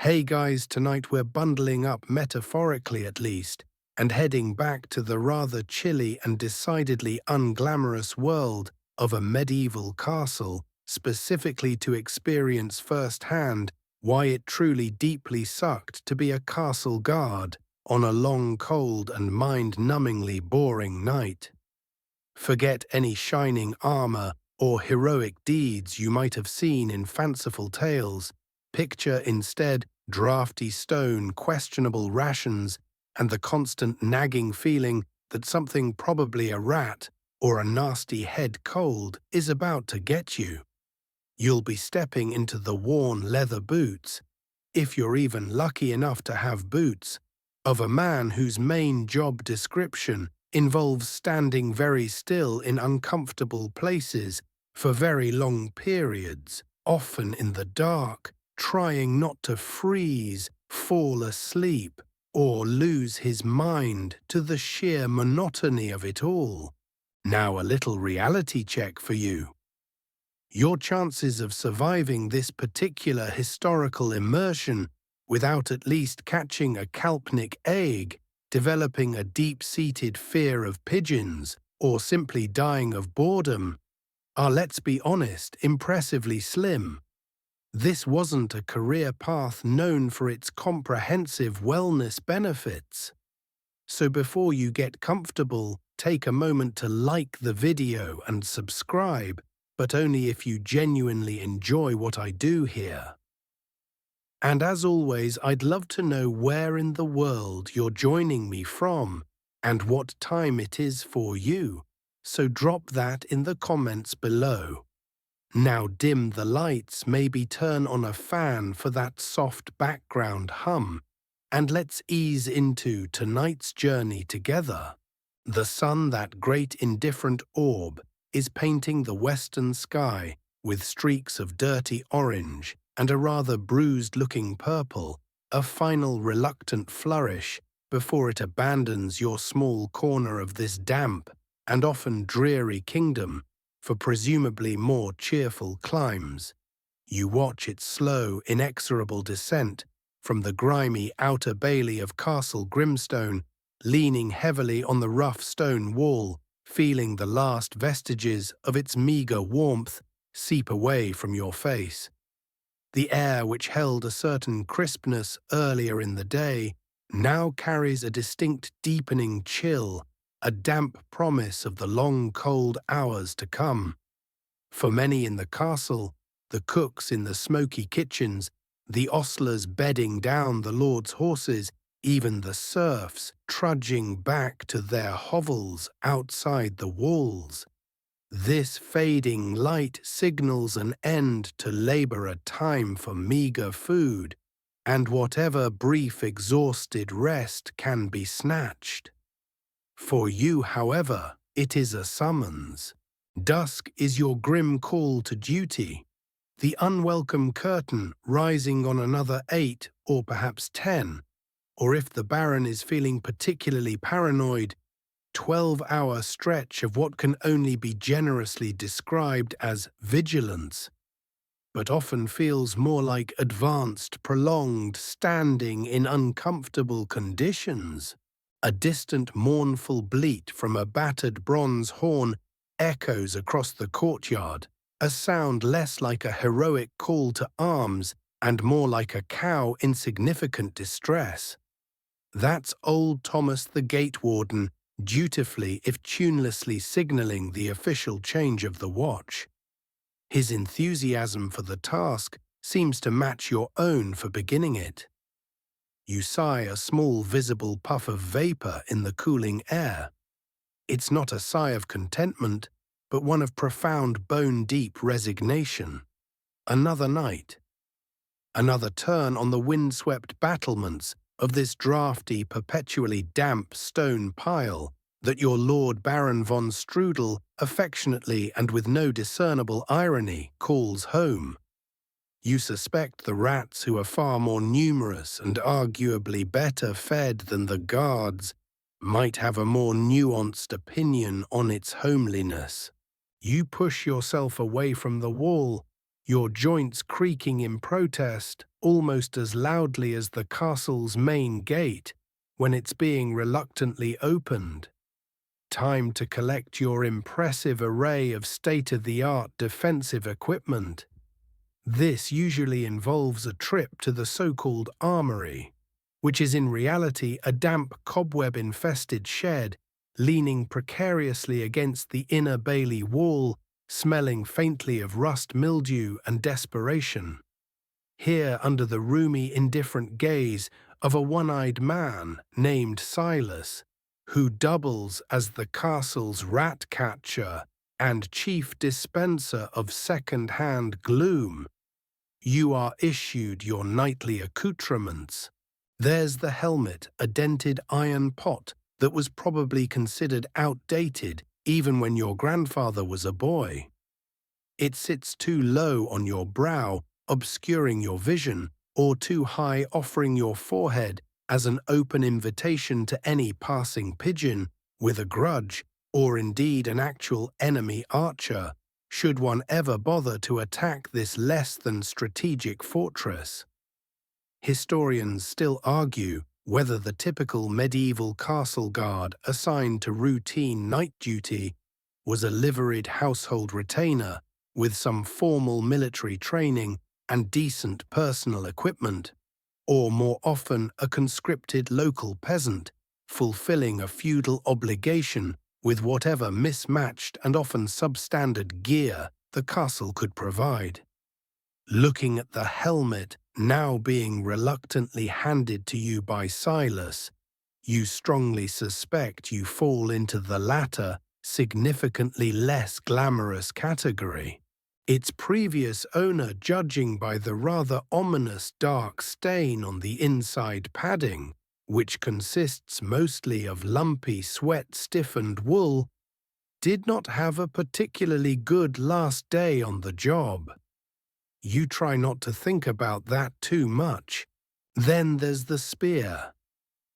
Hey guys, tonight we're bundling up, metaphorically at least, and heading back to the rather chilly and decidedly unglamorous world of a medieval castle, specifically to experience firsthand why it truly deeply sucked to be a castle guard on a long, cold and mind-numbingly boring night. Forget any shining armor or heroic deeds you might have seen in fanciful tales. Picture instead drafty stone, questionable rations, and the constant nagging feeling that something, probably a rat or a nasty head cold, is about to get you. You'll be stepping into the worn leather boots, if you're even lucky enough to have boots, of a man whose main job description involves standing very still in uncomfortable places for very long periods, often in the dark, trying not to freeze, fall asleep, or lose his mind to the sheer monotony of it all. Now a little reality check for you. Your chances of surviving this particular historical immersion without at least catching a Kalpnik egg, developing a deep-seated fear of pigeons, or simply dying of boredom, are, let's be honest, impressively slim. This wasn't a career path known for its comprehensive wellness benefits. So before you get comfortable, take a moment to like the video and subscribe, but only if you genuinely enjoy what I do here. And as always, I'd love to know where in the world you're joining me from and what time it is for you, so drop that in the comments below. Now dim the lights, maybe turn on a fan for that soft background hum, and let's ease into tonight's journey together. The sun, that great indifferent orb, is painting the western sky with streaks of dirty orange and a rather bruised-looking purple, a final reluctant flourish before it abandons your small corner of this damp and often dreary kingdom for presumably more cheerful climes. You watch its slow, inexorable descent from the grimy outer bailey of Castle Grimstone, leaning heavily on the rough stone wall, feeling the last vestiges of its meager warmth seep away from your face. The air, which held a certain crispness earlier in the day, now carries a distinct deepening chill, a damp promise of the long cold hours to come. For many in the castle, the cooks in the smoky kitchens, the ostlers bedding down the lord's horses, even the serfs trudging back to their hovels outside the walls, this fading light signals an end to labor, a time for meager food, and whatever brief exhausted rest can be snatched. For you, however, it is a summons. Dusk is your grim call to duty, the unwelcome curtain rising on another 8 or perhaps 10, or if the Baron is feeling particularly paranoid, 12-hour stretch of what can only be generously described as vigilance, but often feels more like advanced, prolonged standing in uncomfortable conditions. A distant mournful bleat from a battered bronze horn echoes across the courtyard, a sound less like a heroic call to arms and more like a cow insignificant distress. That's old Thomas the Gate Warden, dutifully if tunelessly signaling the official change of the watch. His enthusiasm for the task seems to match your own for beginning it. You sigh, a small visible puff of vapor in the cooling air. It's not a sigh of contentment, but one of profound bone-deep resignation. Another night. Another turn on the windswept battlements of this drafty, perpetually damp stone pile that your Lord Baron von Strudel affectionately and with no discernible irony calls home. You suspect the rats, who are far more numerous and arguably better fed than the guards, might have a more nuanced opinion on its homeliness. You push yourself away from the wall, your joints creaking in protest almost as loudly as the castle's main gate when it's being reluctantly opened. Time to collect your impressive array of state-of-the-art defensive equipment. This usually involves a trip to the so-called armory, which is in reality a damp, cobweb-infested shed leaning precariously against the inner bailey wall, smelling faintly of rust, mildew, and desperation. Here, under the roomy, indifferent gaze of a one-eyed man named Silas, who doubles as the castle's rat-catcher and chief dispenser of second-hand gloom, you are issued your nightly accoutrements. There's the helmet, a dented iron pot that was probably considered outdated even when your grandfather was a boy. It sits too low on your brow, obscuring your vision, or too high, offering your forehead as an open invitation to any passing pigeon with a grudge, or indeed an actual enemy archer, should one ever bother to attack this less than strategic fortress. Historians still argue whether the typical medieval castle guard assigned to routine night duty was a liveried household retainer with some formal military training and decent personal equipment, or more often a conscripted local peasant fulfilling a feudal obligation with whatever mismatched and often substandard gear the castle could provide. Looking at the helmet now being reluctantly handed to you by Silas, you strongly suspect you fall into the latter, significantly less glamorous category. Its previous owner, judging by the rather ominous dark stain on the inside padding, which consists mostly of lumpy, sweat-stiffened wool, did not have a particularly good last day on the job. You try not to think about that too much. Then there's the spear.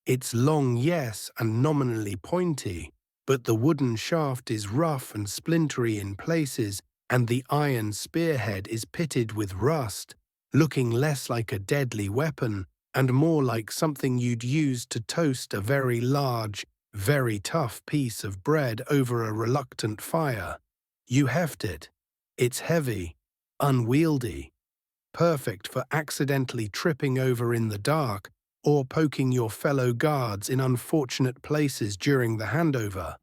It's long, yes, and nominally pointy, but the wooden shaft is rough and splintery in places, and the iron spearhead is pitted with rust, looking less like a deadly weapon and more like something you'd use to toast a very large, very tough piece of bread over a reluctant fire. You heft it. It's heavy, unwieldy, perfect for accidentally tripping over in the dark or poking your fellow guards in unfortunate places during the handover.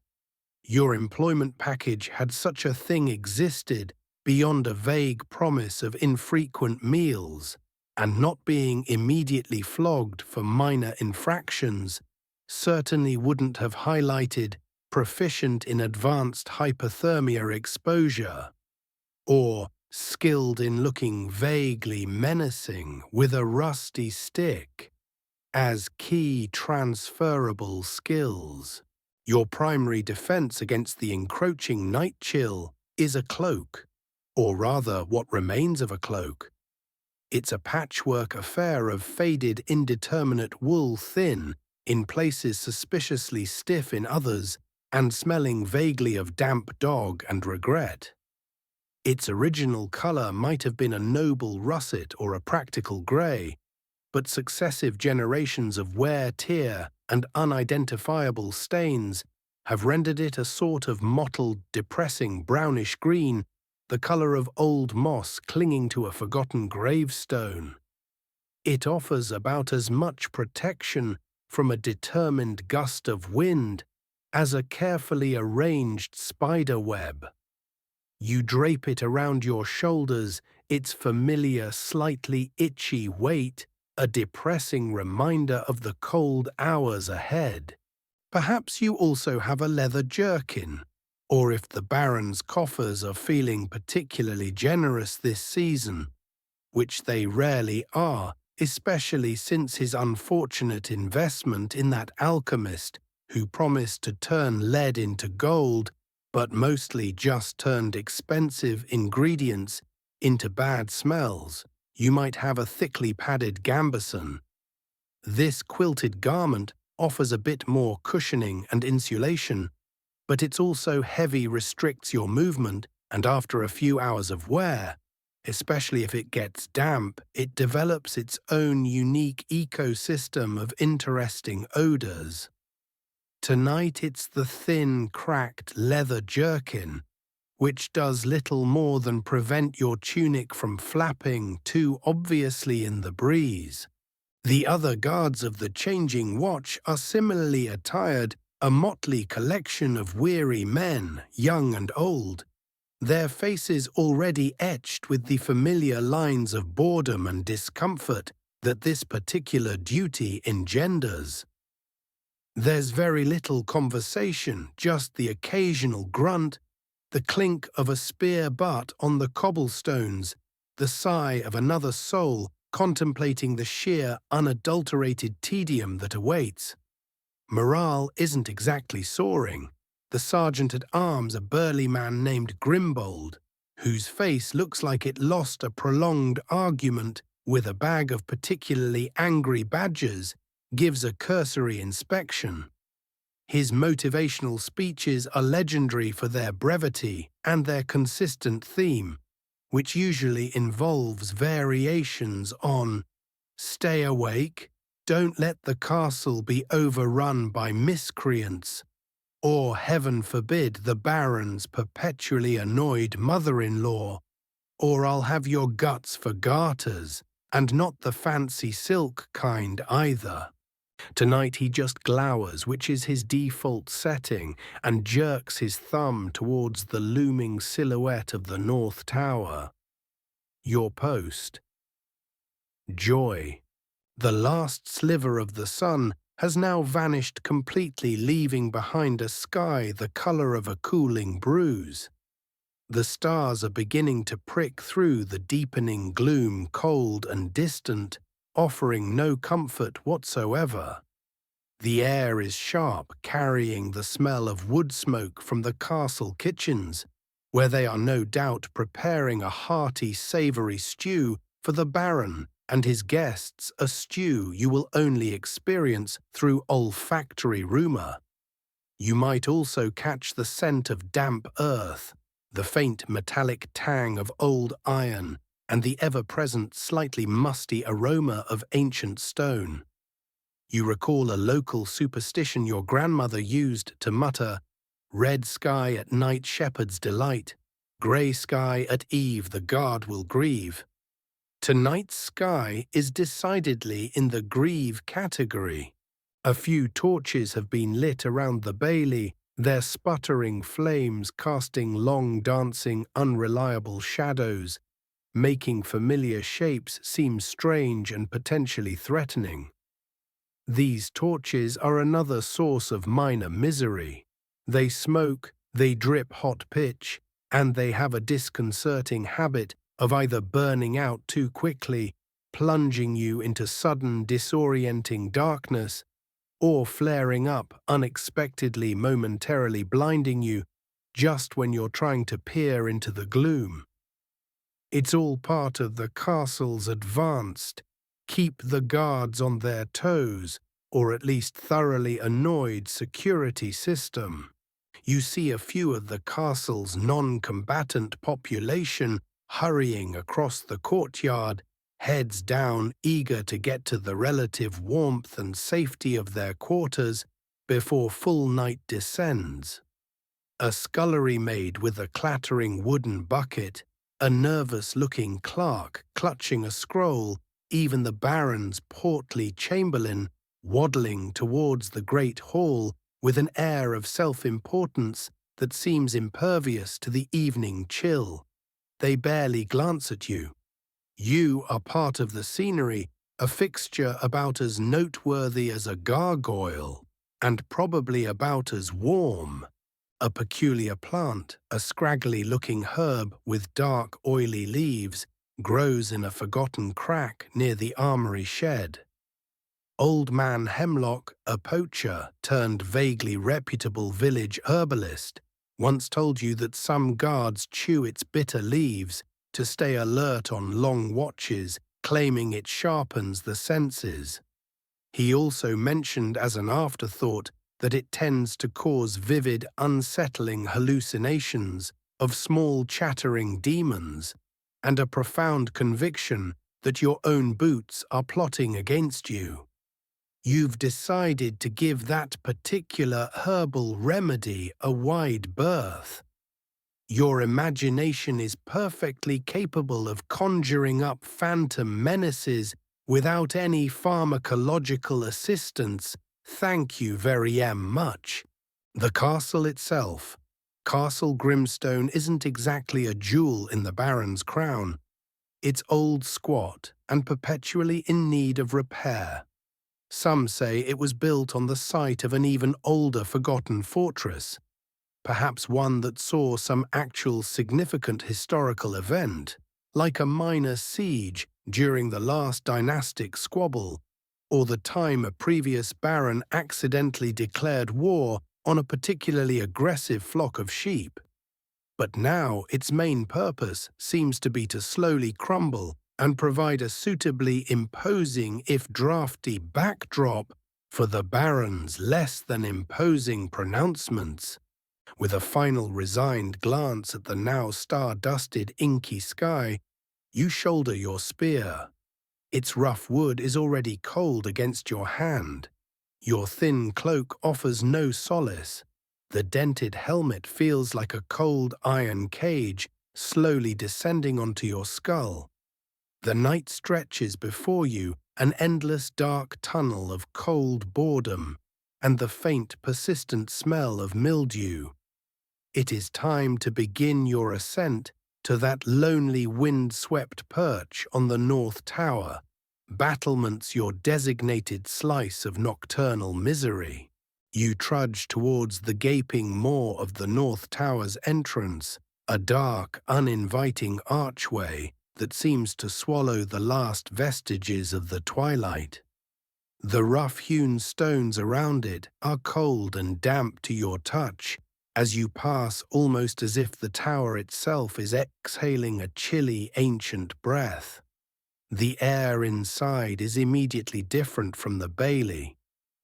Your employment package had such a thing existed beyond a vague promise of infrequent meals, and not being immediately flogged for minor infractions certainly wouldn't have highlighted proficient in advanced hypothermia exposure, or skilled in looking vaguely menacing with a rusty stick as key transferable skills. Your primary defense against the encroaching night chill is a cloak, or rather what remains of a cloak. It's a patchwork affair of faded, indeterminate wool, thin in places, suspiciously stiff in others, and smelling vaguely of damp dog and regret. Its original color might have been a noble russet or a practical gray, but successive generations of wear, tear, and unidentifiable stains have rendered it a sort of mottled, depressing brownish green, the color of old moss clinging to a forgotten gravestone. It offers about as much protection from a determined gust of wind as a carefully arranged spider web. You drape it around your shoulders, its familiar, slightly itchy weight a depressing reminder of the cold hours ahead. Perhaps you also have a leather jerkin, or if the Baron's coffers are feeling particularly generous this season, which they rarely are, especially since his unfortunate investment in that alchemist who promised to turn lead into gold, but mostly just turned expensive ingredients into bad smells, you might have a thickly padded gambeson. This quilted garment offers a bit more cushioning and insulation, but it's also heavy, restricts your movement, and after a few hours of wear, Especially if it gets damp, it develops its own unique ecosystem of interesting odors. Tonight it's the thin, cracked leather jerkin, which does little more than prevent your tunic from flapping too obviously in the breeze. The other guards of the changing watch are similarly attired, a motley collection of weary men, young and old, their faces already etched with the familiar lines of boredom and discomfort that this particular duty engenders. There's very little conversation, just the occasional grunt, the clink of a spear butt on the cobblestones, the sigh of another soul contemplating the sheer, unadulterated tedium that awaits. Morale isn't exactly soaring. The sergeant-at-arms, a burly man named Grimbold, whose face looks like it lost a prolonged argument with a bag of particularly angry badgers, gives a cursory inspection. His motivational speeches are legendary for their brevity and their consistent theme, which usually involves variations on "stay awake, don't let the castle be overrun by miscreants," or heaven forbid the Baron's perpetually annoyed mother-in-law, or I'll have your guts for garters, and not the fancy silk kind either. Tonight he just glowers, which is his default setting, and jerks his thumb towards the looming silhouette of the North Tower. Your post. Joy. The last sliver of the sun has now vanished completely, leaving behind a sky the colour of a cooling bruise. The stars are beginning to prick through the deepening gloom, cold and distant, offering no comfort whatsoever. The air is sharp, carrying the smell of wood smoke from the castle kitchens, where they are no doubt preparing a hearty, savoury stew for the Baron and his guests, a stew you will only experience through olfactory rumour. You might also catch the scent of damp earth, the faint metallic tang of old iron, and the ever-present slightly musty aroma of ancient stone. You recall a local superstition your grandmother used to mutter, "Red sky at night shepherd's delight, grey sky at eve the guard will grieve." Tonight's sky is decidedly in the grieve category. A few torches have been lit around the bailey, their sputtering flames casting long dancing unreliable shadows, making familiar shapes seem strange and potentially threatening. These torches are another source of minor misery. They smoke, they drip hot pitch, and they have a disconcerting habit of either burning out too quickly, plunging you into sudden disorienting darkness, or flaring up unexpectedly, momentarily blinding you just when you're trying to peer into the gloom. It's all part of the castle's advanced, keep the guards on their toes, or at least thoroughly annoyed security system. You see a few of the castle's non-combatant population hurrying across the courtyard, heads down, eager to get to the relative warmth and safety of their quarters before full night descends. A scullery maid with a clattering wooden bucket, a nervous-looking clerk clutching a scroll, even the Baron's portly chamberlain waddling towards the great hall with an air of self-importance that seems impervious to the evening chill. They barely glance at you. You are part of the scenery, a fixture about as noteworthy as a gargoyle, and probably about as warm. A peculiar plant, a scraggly-looking herb with dark, oily leaves, grows in a forgotten crack near the armory shed. Old Man Hemlock, a poacher turned vaguely reputable village herbalist, once told you that some guards chew its bitter leaves to stay alert on long watches, claiming it sharpens the senses. He also mentioned as an afterthought that it tends to cause vivid, unsettling hallucinations of small chattering demons, and a profound conviction that your own boots are plotting against you. You've decided to give that particular herbal remedy a wide berth. Your imagination is perfectly capable of conjuring up phantom menaces without any pharmacological assistance. Thank you very much. The castle itself. Castle Grimstone isn't exactly a jewel in the Baron's crown. It's old, squat, and perpetually in need of repair. Some say it was built on the site of an even older forgotten fortress, perhaps one that saw some actual significant historical event, like a minor siege during the last dynastic squabble, or the time a previous baron accidentally declared war on a particularly aggressive flock of sheep. But now its main purpose seems to be to slowly crumble and provide a suitably imposing, if drafty, backdrop for the baron's less than imposing pronouncements. With a final resigned glance at the now star-dusted inky sky, you shoulder your spear. Its rough wood is already cold against your hand. Your thin cloak offers no solace. The dented helmet feels like a cold iron cage slowly descending onto your skull. The night stretches before you, an endless dark tunnel of cold boredom and the faint, persistent smell of mildew. It is time to begin your ascent to that lonely wind-swept perch on the North Tower, battlements your designated slice of nocturnal misery. You trudge towards the gaping maw of the North Tower's entrance, a dark, uninviting archway that seems to swallow the last vestiges of the twilight. The rough-hewn stones around it are cold and damp to your touch, as you pass almost as if the tower itself is exhaling a chilly, ancient breath. The air inside is immediately different from the bailey,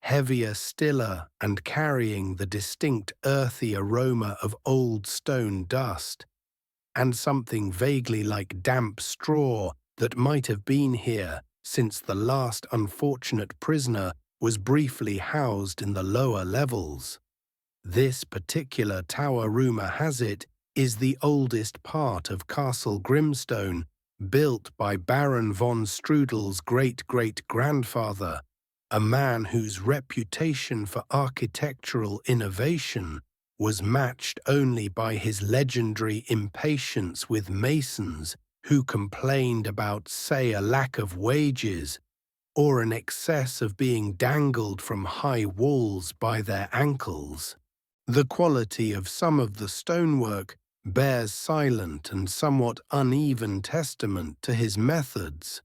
heavier, stiller, and carrying the distinct earthy aroma of old stone dust, and something vaguely like damp straw that might have been here since the last unfortunate prisoner was briefly housed in the lower levels. This particular tower, rumour has it, is the oldest part of Castle Grimstone, built by Baron von Strudel's great-great-grandfather, a man whose reputation for architectural innovation was matched only by his legendary impatience with masons who complained about, say, a lack of wages or an excess of being dangled from high walls by their ankles. The quality of some of the stonework bears silent and somewhat uneven testament to his methods.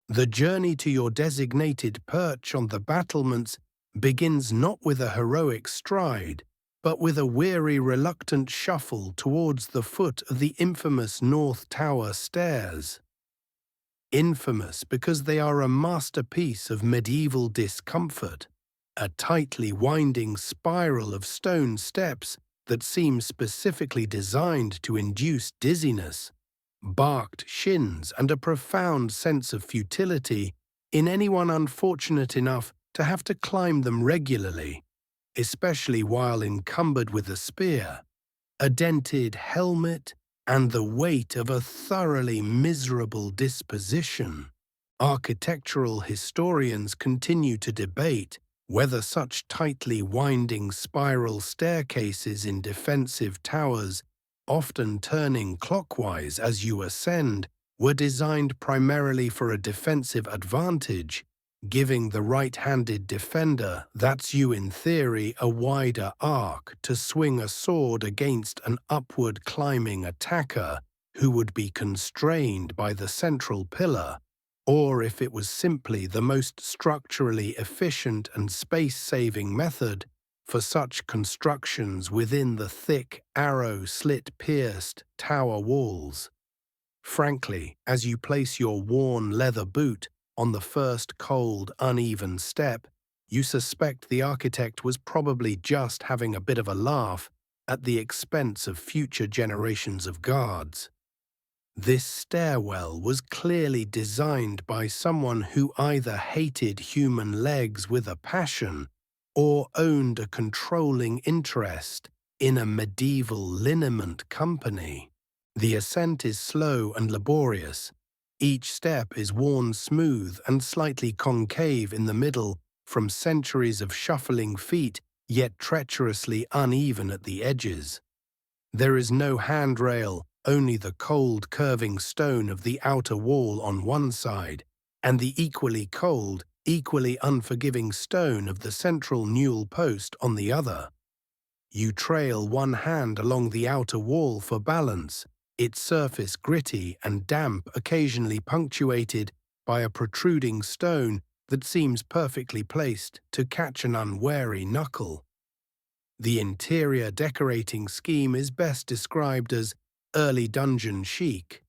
The journey to your designated perch on the battlements begins not with a heroic stride, but with a weary, reluctant shuffle towards the foot of the infamous North Tower stairs. Infamous because they are a masterpiece of medieval discomfort, a tightly winding spiral of stone steps that seem specifically designed to induce dizziness, barked shins, and a profound sense of futility in anyone unfortunate enough to have to climb them regularly, especially while encumbered with a spear, a dented helmet, and the weight of a thoroughly miserable disposition. Architectural historians continue to debate whether such tightly winding spiral staircases in defensive towers, often turning clockwise as you ascend, were designed primarily for a defensive advantage, giving the right-handed defender, that's you in theory, a wider arc to swing a sword against an upward-climbing attacker who would be constrained by the central pillar, or if it was simply the most structurally efficient and space-saving method for such constructions within the thick, arrow-slit-pierced tower walls. Frankly, as you place your worn leather boot on the first cold, uneven step, you suspect the architect was probably just having a bit of a laugh at the expense of future generations of guards. This stairwell was clearly designed by someone who either hated human legs with a passion or owned a controlling interest in a medieval liniment company. The ascent is slow and laborious. Each step is worn smooth and slightly concave in the middle from centuries of shuffling feet, yet treacherously uneven at the edges. There is no handrail, only the cold curving stone of the outer wall on one side, and the equally cold, equally unforgiving stone of the central newel post on the other. You trail one hand along the outer wall for balance, its surface gritty and damp, occasionally punctuated by a protruding stone that seems perfectly placed to catch an unwary knuckle. The interior decorating scheme is best described as early dungeon chic,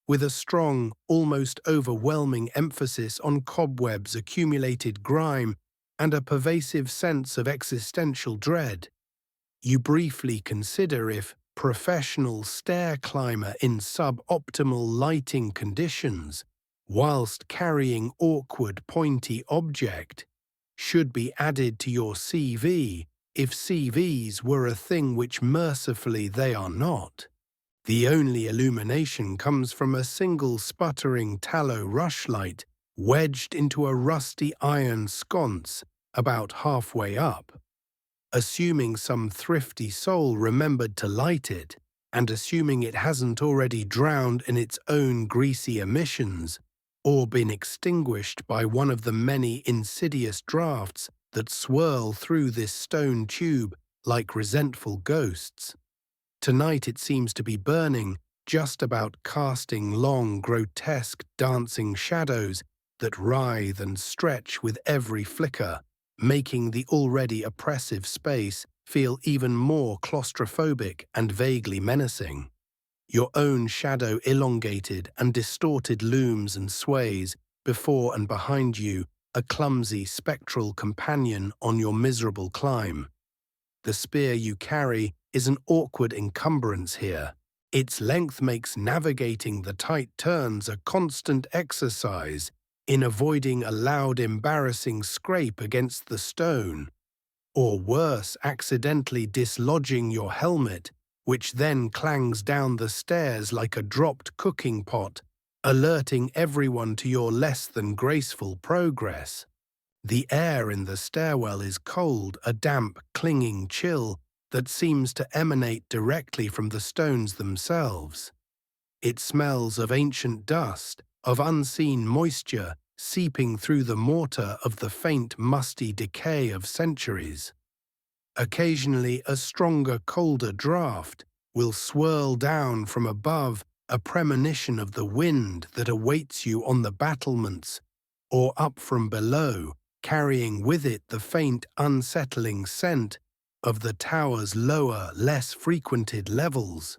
with a strong, almost overwhelming emphasis on cobwebs, accumulated grime, and a pervasive sense of existential dread. You briefly consider if professional stair climber in suboptimal lighting conditions, whilst carrying awkward pointy object, should be added to your CV if CVs were a thing which mercifully they are not. The only illumination comes from a single sputtering tallow rushlight wedged into a rusty iron sconce about halfway up. Assuming some thrifty soul remembered to light it, and assuming it hasn't already drowned in its own greasy emissions, or been extinguished by one of the many insidious drafts that swirl through this stone tube like resentful ghosts. Tonight it seems to be burning, just about casting long, grotesque, dancing shadows that writhe and stretch with every flicker, making the already oppressive space feel even more claustrophobic and vaguely menacing. Your own shadow elongated and distorted looms and sways before and behind you, a clumsy spectral companion on your miserable climb. The spear you carry is an awkward encumbrance here. Its length makes navigating the tight turns a constant exercise in avoiding a loud, embarrassing scrape against the stone, or worse, accidentally dislodging your helmet, which then clangs down the stairs like a dropped cooking pot, alerting everyone to your less than graceful progress. The air in the stairwell is cold, a damp, clinging chill that seems to emanate directly from the stones themselves. It smells of ancient dust, of unseen moisture seeping through the mortar, of the faint, musty decay of centuries. Occasionally, a stronger, colder draft will swirl down from above, a premonition of the wind that awaits you on the battlements, or up from below, carrying with it the faint, unsettling scent of the tower's lower, less frequented levels,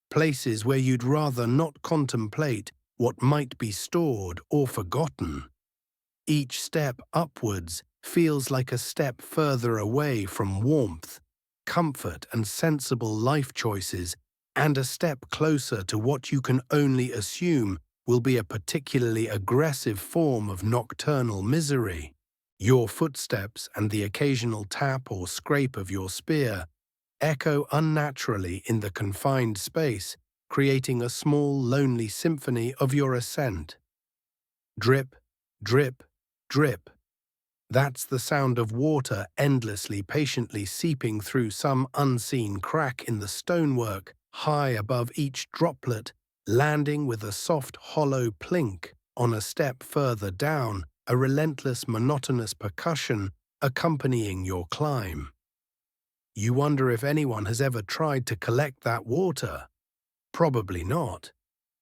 places where you'd rather not contemplate what might be stored or forgotten. Each step upwards feels like a step further away from warmth, comfort, and sensible life choices, and a step closer to what you can only assume will be a particularly aggressive form of nocturnal misery. Your footsteps and the occasional tap or scrape of your spear echo unnaturally in the confined space, creating a small, lonely symphony of your ascent. Drip, drip, drip. That's the sound of water endlessly, patiently seeping through some unseen crack in the stonework, high above each droplet, landing with a soft, hollow plink on a step further down, a relentless, monotonous percussion accompanying your climb. You wonder if anyone has ever tried to collect that water. Probably not.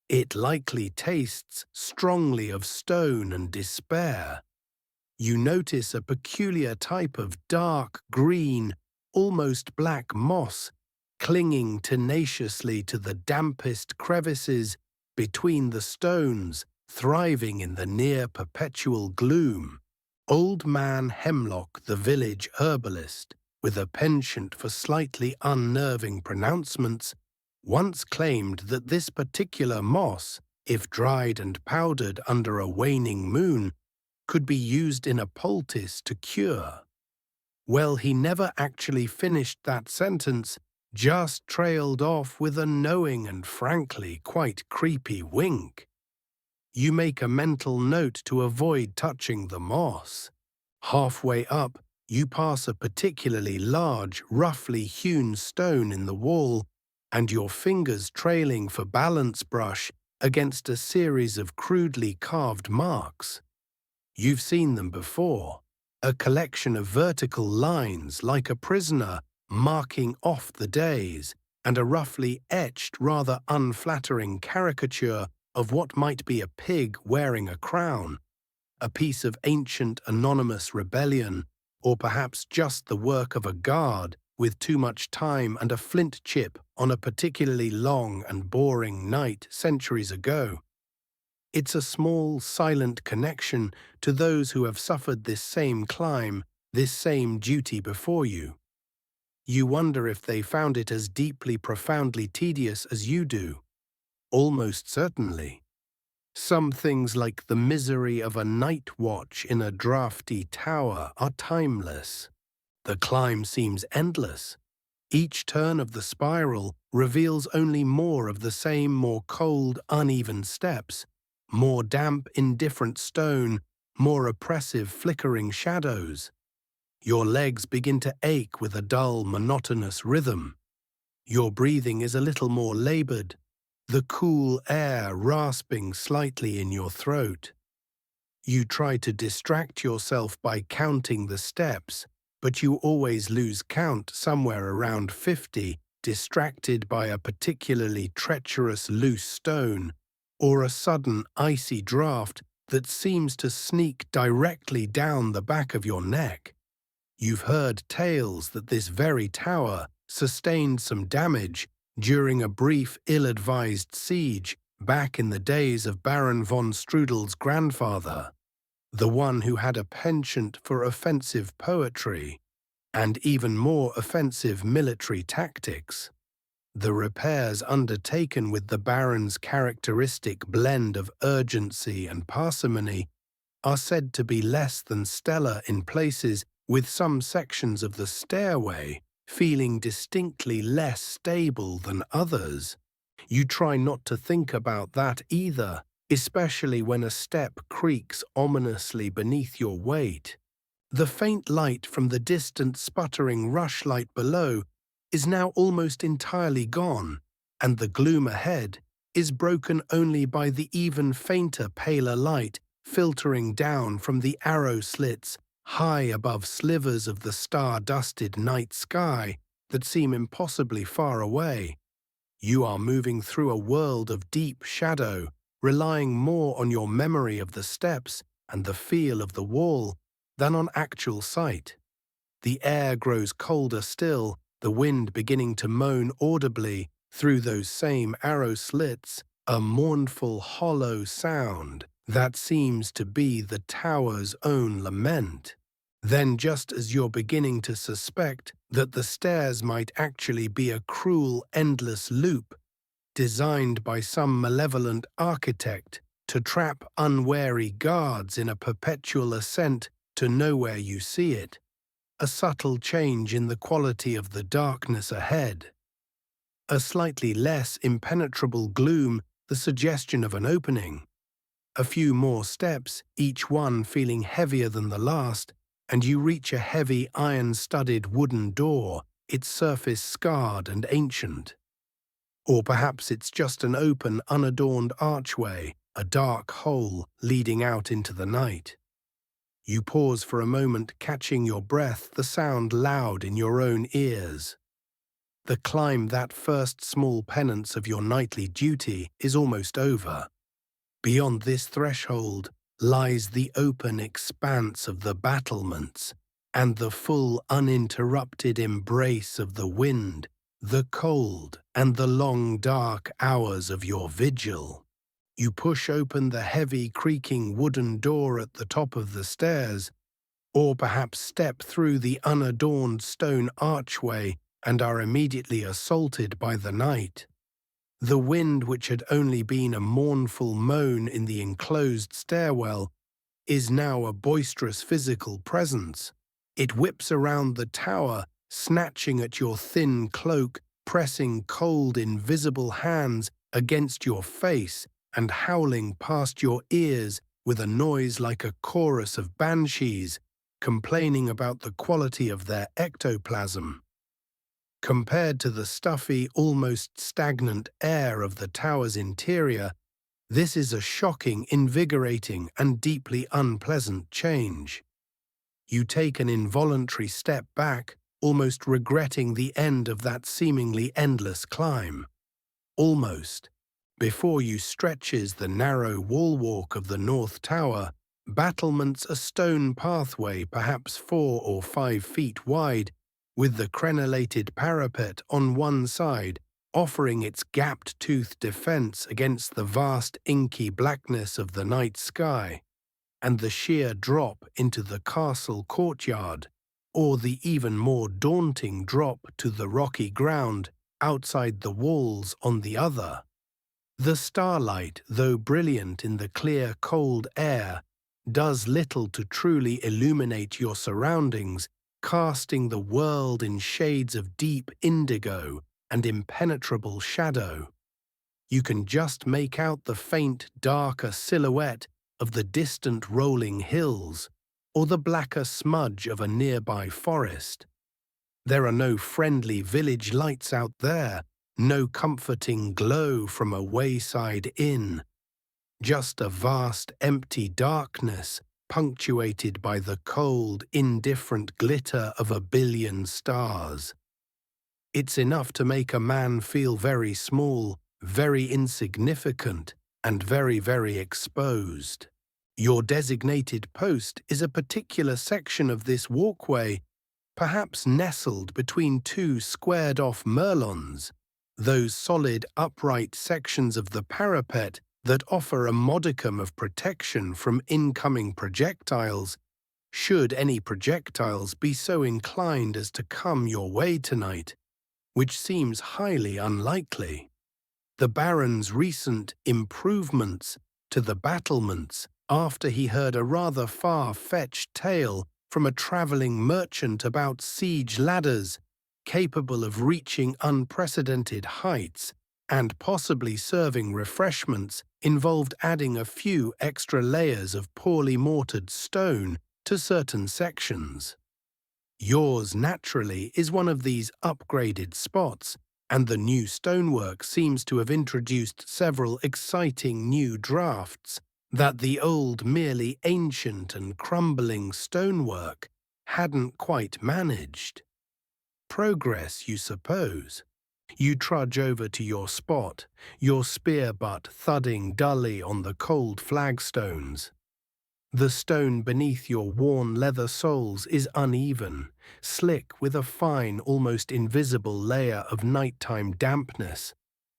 It likely tastes strongly of stone and despair. You notice a peculiar type of dark green, almost black moss clinging tenaciously to the dampest crevices between the stones, thriving in the near-perpetual gloom. Old Man Hemlock, the village herbalist, with a penchant for slightly unnerving pronouncements, once claimed that this particular moss, if dried and powdered under a waning moon, could be used in a poultice to cure. Well, he never actually finished that sentence, just trailed off with a knowing and frankly quite creepy wink. You make a mental note to avoid touching the moss. Halfway up, you pass a particularly large, roughly hewn stone in the wall, and your fingers trailing for balance brush against a series of crudely carved marks. You've seen them before, a collection of vertical lines like a prisoner marking off the days, and a roughly etched, rather unflattering caricature of what might be a pig wearing a crown, a piece of ancient anonymous rebellion, or perhaps just the work of a guard with too much time and a flint chip on a particularly long and boring night centuries ago. It's a small, silent connection to those who have suffered this same climb, this same duty before you. You wonder if they found it as deeply, profoundly tedious as you do. Almost certainly. Some things like the misery of a night watch in a drafty tower are timeless. The climb seems endless. Each turn of the spiral reveals only more of the same more cold, uneven steps, more damp, indifferent stone, more oppressive, flickering shadows. Your legs begin to ache with a dull, monotonous rhythm. Your breathing is a little more labored, the cool air rasping slightly in your throat. You try to distract yourself by counting the steps, but you always lose count somewhere around 50, distracted by a particularly treacherous loose stone or a sudden icy draft that seems to sneak directly down the back of your neck. You've heard tales that this very tower sustained some damage during a brief, ill-advised siege back in the days of Baron von Strudel's grandfather, the one who had a penchant for offensive poetry and even more offensive military tactics. The repairs undertaken with the Baron's characteristic blend of urgency and parsimony are said to be less than stellar in places, with some sections of the stairway feeling distinctly less stable than others. You try not to think about that either, especially when a step creaks ominously beneath your weight. The faint light from the distant sputtering rushlight below is now almost entirely gone, and the gloom ahead is broken only by the even fainter, paler light filtering down from the arrow slits high above slivers of the star-dusted night sky that seem impossibly far away. You are moving through a world of deep shadow, relying more on your memory of the steps and the feel of the wall than on actual sight. The air grows colder still, the wind beginning to moan audibly through those same arrow slits, a mournful, hollow sound that seems to be the tower's own lament. Then, just as you're beginning to suspect that the stairs might actually be a cruel, endless loop designed by some malevolent architect to trap unwary guards in a perpetual ascent to nowhere you see it, a subtle change in the quality of the darkness ahead. A slightly less impenetrable gloom, the suggestion of an opening. A few more steps, each one feeling heavier than the last, and you reach a heavy iron-studded wooden door, its surface scarred and ancient. Or perhaps it's just an open, unadorned archway, a dark hole leading out into the night. You pause for a moment, catching your breath, the sound loud in your own ears. The climb, that first small penance of your nightly duty, is almost over. Beyond this threshold lies the open expanse of the battlements and the full, uninterrupted embrace of the wind, the cold, and the long, dark hours of your vigil. You push open the heavy, creaking wooden door at the top of the stairs, or perhaps step through the unadorned stone archway and are immediately assaulted by the night. The wind, which had only been a mournful moan in the enclosed stairwell, is now a boisterous physical presence. It whips around the tower, snatching at your thin cloak, pressing cold, invisible hands against your face and howling past your ears with a noise like a chorus of banshees, complaining about the quality of their ectoplasm. Compared to the stuffy, almost stagnant air of the tower's interior, this is a shocking, invigorating, and deeply unpleasant change. You take an involuntary step back, almost regretting the end of that seemingly endless climb. Almost. Before you stretches the narrow wall-walk of the North Tower, battlements a stone pathway perhaps 4 or 5 feet wide, with the crenellated parapet on one side offering its gapped-toothed defense against the vast inky blackness of the night sky, and the sheer drop into the castle courtyard, or the even more daunting drop to the rocky ground outside the walls on the other. The starlight, though brilliant in the clear, cold air, does little to truly illuminate your surroundings, casting the world in shades of deep indigo and impenetrable shadow. You can just make out the faint, darker silhouette of the distant rolling hills, or the blacker smudge of a nearby forest. There are no friendly village lights out there, no comforting glow from a wayside inn. Just a vast, empty darkness, punctuated by the cold, indifferent glitter of a billion stars. It's enough to make a man feel very small, very insignificant, and very, very exposed. Your designated post is a particular section of this walkway, perhaps nestled between 2 squared-off merlons, those solid, upright sections of the parapet that offer a modicum of protection from incoming projectiles, should any projectiles be so inclined as to come your way tonight, which seems highly unlikely. The Baron's recent improvements to the battlements after he heard a rather far-fetched tale from a travelling merchant about siege ladders capable of reaching unprecedented heights and possibly serving refreshments, involved adding a few extra layers of poorly mortared stone to certain sections. Yours, naturally, is one of these upgraded spots, and the new stonework seems to have introduced several exciting new drafts that the old, merely ancient and crumbling stonework hadn't quite managed. Progress, you suppose. You trudge over to your spot, your spear butt thudding dully on the cold flagstones. The stone beneath your worn leather soles is uneven, slick with a fine, almost invisible layer of nighttime dampness,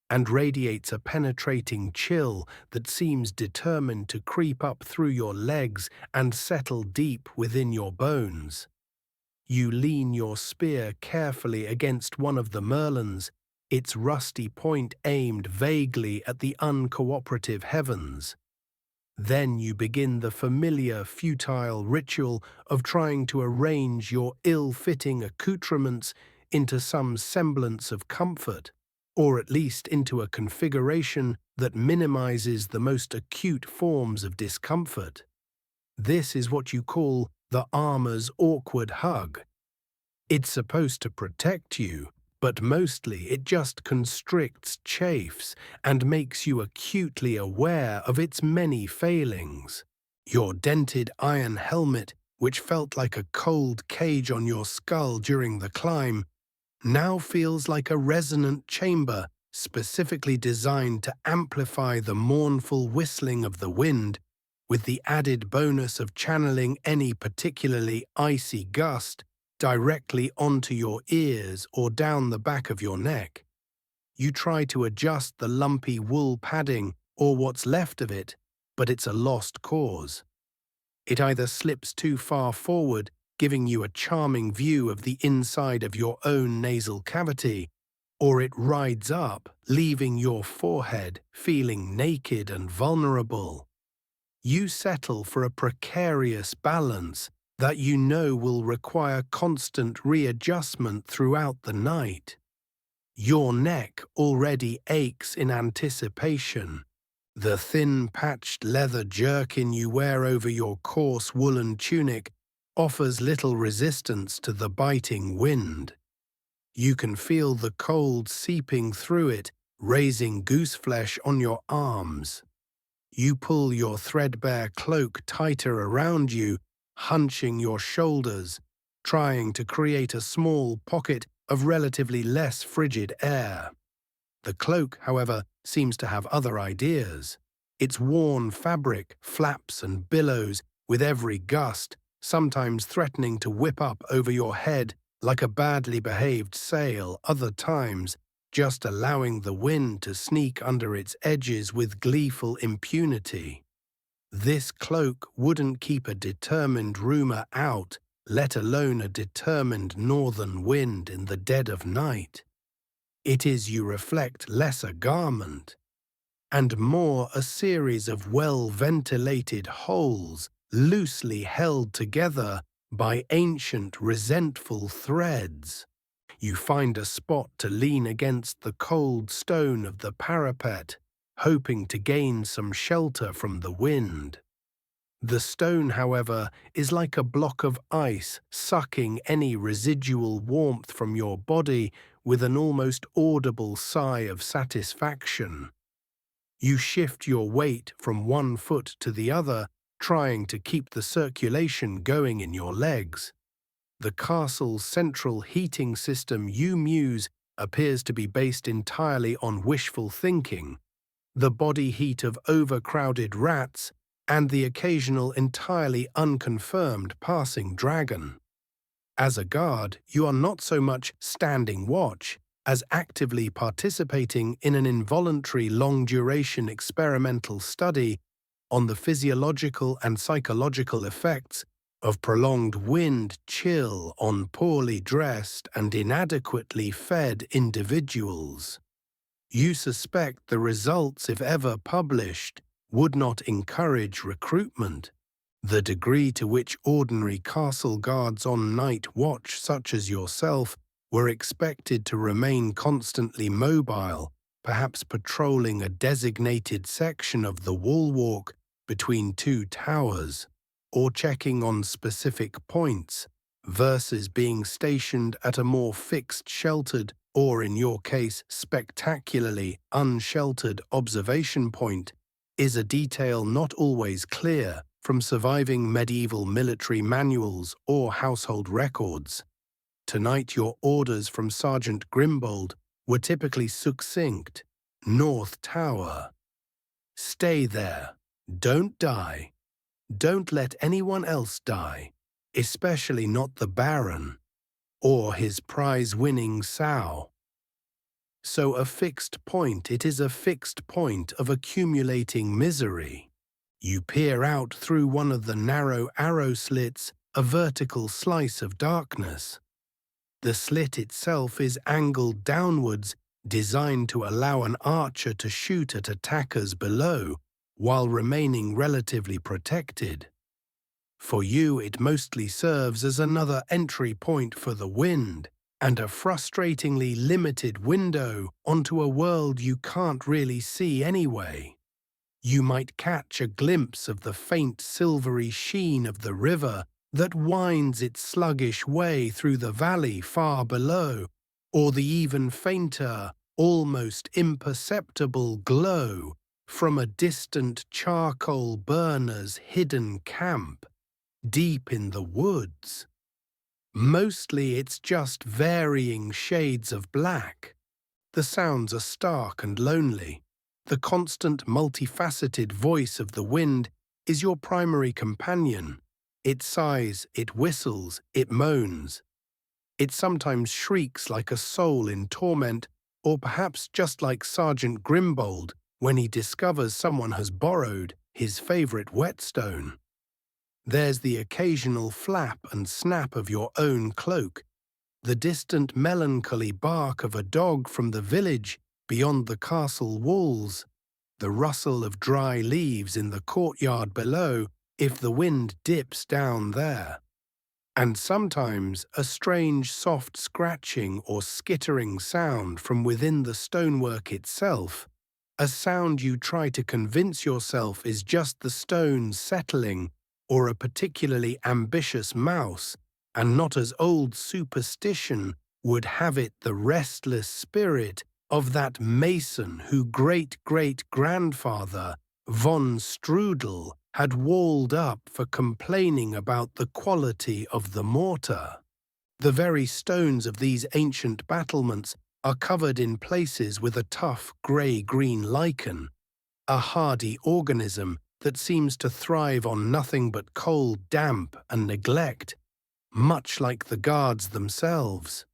and radiates a penetrating chill that seems determined to creep up through your legs and settle deep within your bones. You lean your spear carefully against one of the merlons, its rusty point aimed vaguely at the uncooperative heavens. Then you begin the familiar, futile ritual of trying to arrange your ill-fitting accoutrements into some semblance of comfort, or at least into a configuration that minimizes the most acute forms of discomfort. This is what you call the armor's awkward hug. It's supposed to protect you, but mostly it just constricts, chafes, and makes you acutely aware of its many failings. Your dented iron helmet, which felt like a cold cage on your skull during the climb, now feels like a resonant chamber specifically designed to amplify the mournful whistling of the wind, with the added bonus of channeling any particularly icy gust directly onto your ears or down the back of your neck. You try to adjust the lumpy wool padding or what's left of it, but it's a lost cause. It either slips too far forward, giving you a charming view of the inside of your own nasal cavity, or it rides up, leaving your forehead feeling naked and vulnerable. You settle for a precarious balance that you know will require constant readjustment throughout the night. Your neck already aches in anticipation. The thin patched leather jerkin you wear over your coarse woolen tunic offers little resistance to the biting wind. You can feel the cold seeping through it, raising gooseflesh on your arms. You pull your threadbare cloak tighter around you, hunching your shoulders, trying to create a small pocket of relatively less frigid air. The cloak, however, seems to have other ideas. Its worn fabric flaps and billows with every gust, sometimes threatening to whip up over your head like a badly behaved sail, other times just allowing the wind to sneak under its edges with gleeful impunity. This cloak wouldn't keep a determined rumour out, let alone a determined northern wind in the dead of night. It is, you reflect, less a garment, and more a series of well-ventilated holes loosely held together by ancient resentful threads. You find a spot to lean against the cold stone of the parapet, hoping to gain some shelter from the wind. The stone, however, is like a block of ice, sucking any residual warmth from your body with an almost audible sigh of satisfaction. You shift your weight from one foot to the other, trying to keep the circulation going in your legs. The castle's central heating system, you muse, appears to be based entirely on wishful thinking, the body heat of overcrowded rats, and the occasional entirely unconfirmed passing dragon. As a guard, you are not so much standing watch as actively participating in an involuntary long-duration experimental study on the physiological and psychological effects of prolonged wind chill on poorly dressed and inadequately fed individuals. You suspect the results, if ever published, would not encourage recruitment. The degree to which ordinary castle guards on night watch, such as yourself, were expected to remain constantly mobile, perhaps patrolling a designated section of the wall walk between two towers, or checking on specific points, versus being stationed at a more fixed sheltered, or in your case spectacularly unsheltered observation point, is a detail not always clear from surviving medieval military manuals or household records. Tonight your orders from Sergeant Grimbold were typically succinct. North Tower. Stay there. Don't die. Don't let anyone else die, especially not the Baron or his prize-winning sow. So a fixed point, it is a fixed point of accumulating misery. You peer out through one of the narrow arrow slits, a vertical slice of darkness. The slit itself is angled downwards, designed to allow an archer to shoot at attackers below, while remaining relatively protected. For you, it mostly serves as another entry point for the wind, and a frustratingly limited window onto a world you can't really see anyway. You might catch a glimpse of the faint silvery sheen of the river that winds its sluggish way through the valley far below, or the even fainter, almost imperceptible glow from a distant charcoal burner's hidden camp, deep in the woods. Mostly it's just varying shades of black. The sounds are stark and lonely. The constant multifaceted voice of the wind is your primary companion. It sighs, it whistles, it moans. It sometimes shrieks like a soul in torment, or perhaps just like Sergeant Grimbold when he discovers someone has borrowed his favorite whetstone. There's the occasional flap and snap of your own cloak, the distant melancholy bark of a dog from the village beyond the castle walls, the rustle of dry leaves in the courtyard below if the wind dips down there, and sometimes a strange soft scratching or skittering sound from within the stonework itself, a sound you try to convince yourself is just the stones settling or a particularly ambitious mouse, and not as old superstition would have it the restless spirit of that mason who great-great-grandfather von Strudel had walled up for complaining about the quality of the mortar. The very stones of these ancient battlements are covered in places with a tough grey-green lichen, a hardy organism that seems to thrive on nothing but cold damp and neglect, much like the guards themselves.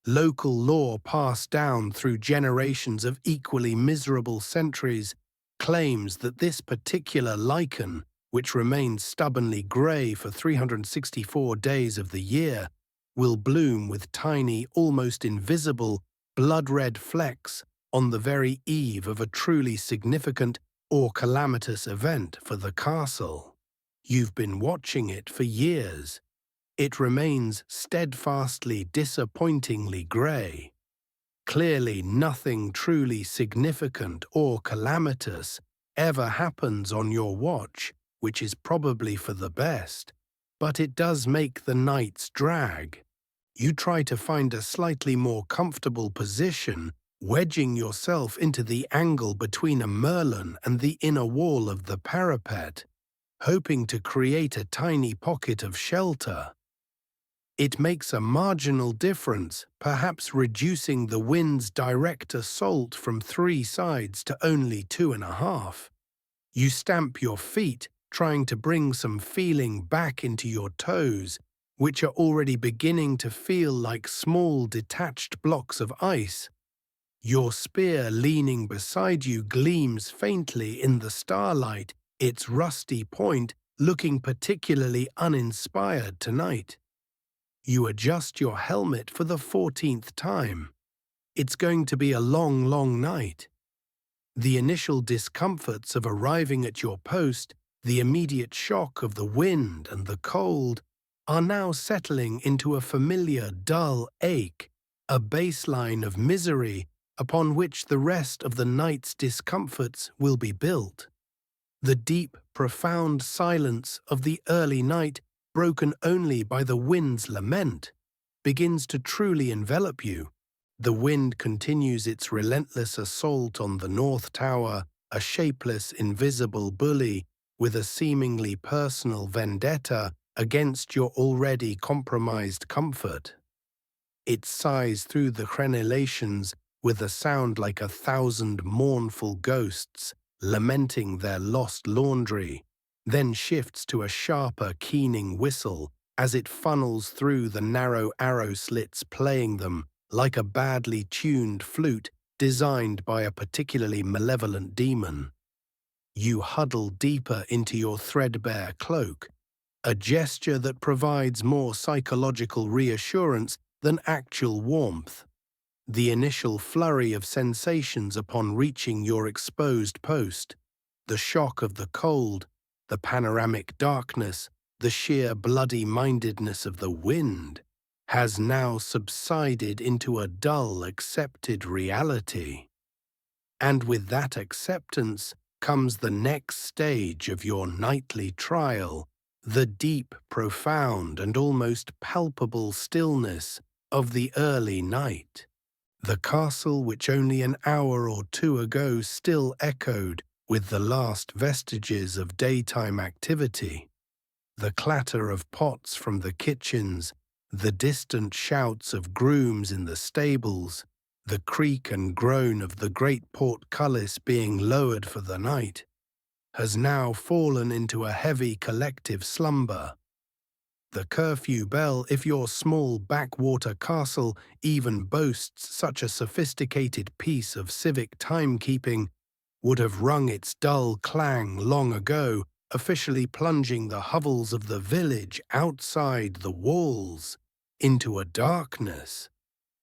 Local law passed down through generations of equally miserable centuries claims that this particular lichen, which remains stubbornly grey for 364 days of the year, will bloom with tiny, almost invisible, blood-red flecks on the very eve of a truly significant or calamitous event for the castle. You've been watching it for years. It remains steadfastly, disappointingly grey. Clearly nothing truly significant or calamitous ever happens on your watch, which is probably for the best, but it does make the nights drag. You try to find a slightly more comfortable position, wedging yourself into the angle between a merlon and the inner wall of the parapet, hoping to create a tiny pocket of shelter. It makes a marginal difference, perhaps reducing the wind's direct assault from 3 sides to only 2.5. You stamp your feet, trying to bring some feeling back into your toes, which are already beginning to feel like small detached blocks of ice. Your spear leaning beside you gleams faintly in the starlight, its rusty point looking particularly uninspired tonight. You adjust your helmet for the 14th time. It's going to be a long, long night. The initial discomforts of arriving at your post, the immediate shock of the wind and the cold, are now settling into a familiar dull ache, a baseline of misery upon which the rest of the night's discomforts will be built. The deep, profound silence of the early night, broken only by the wind's lament, begins to truly envelop you. The wind continues its relentless assault on the North Tower, a shapeless, invisible bully with a seemingly personal vendetta against your already compromised comfort. It sighs through the crenellations with a sound like 1,000 mournful ghosts lamenting their lost laundry, then shifts to a sharper, keening whistle as it funnels through the narrow arrow slits, playing them like a badly tuned flute designed by a particularly malevolent demon. You huddle deeper into your threadbare cloak, a gesture that provides more psychological reassurance than actual warmth. The initial flurry of sensations upon reaching your exposed post, the shock of the cold, the panoramic darkness, the sheer bloody-mindedness of the wind, has now subsided into a dull, accepted reality. And with that acceptance comes the next stage of your nightly trial, the deep, profound, and almost palpable stillness of the early night. The castle which only an hour or 2 ago still echoed with the last vestiges of daytime activity. The clatter of pots from the kitchens, the distant shouts of grooms in the stables, the creak and groan of the great portcullis being lowered for the night, has now fallen into a heavy collective slumber. The curfew bell, if your small backwater castle even boasts such a sophisticated piece of civic timekeeping, would have rung its dull clang long ago, officially plunging the hovels of the village outside the walls. into a darkness,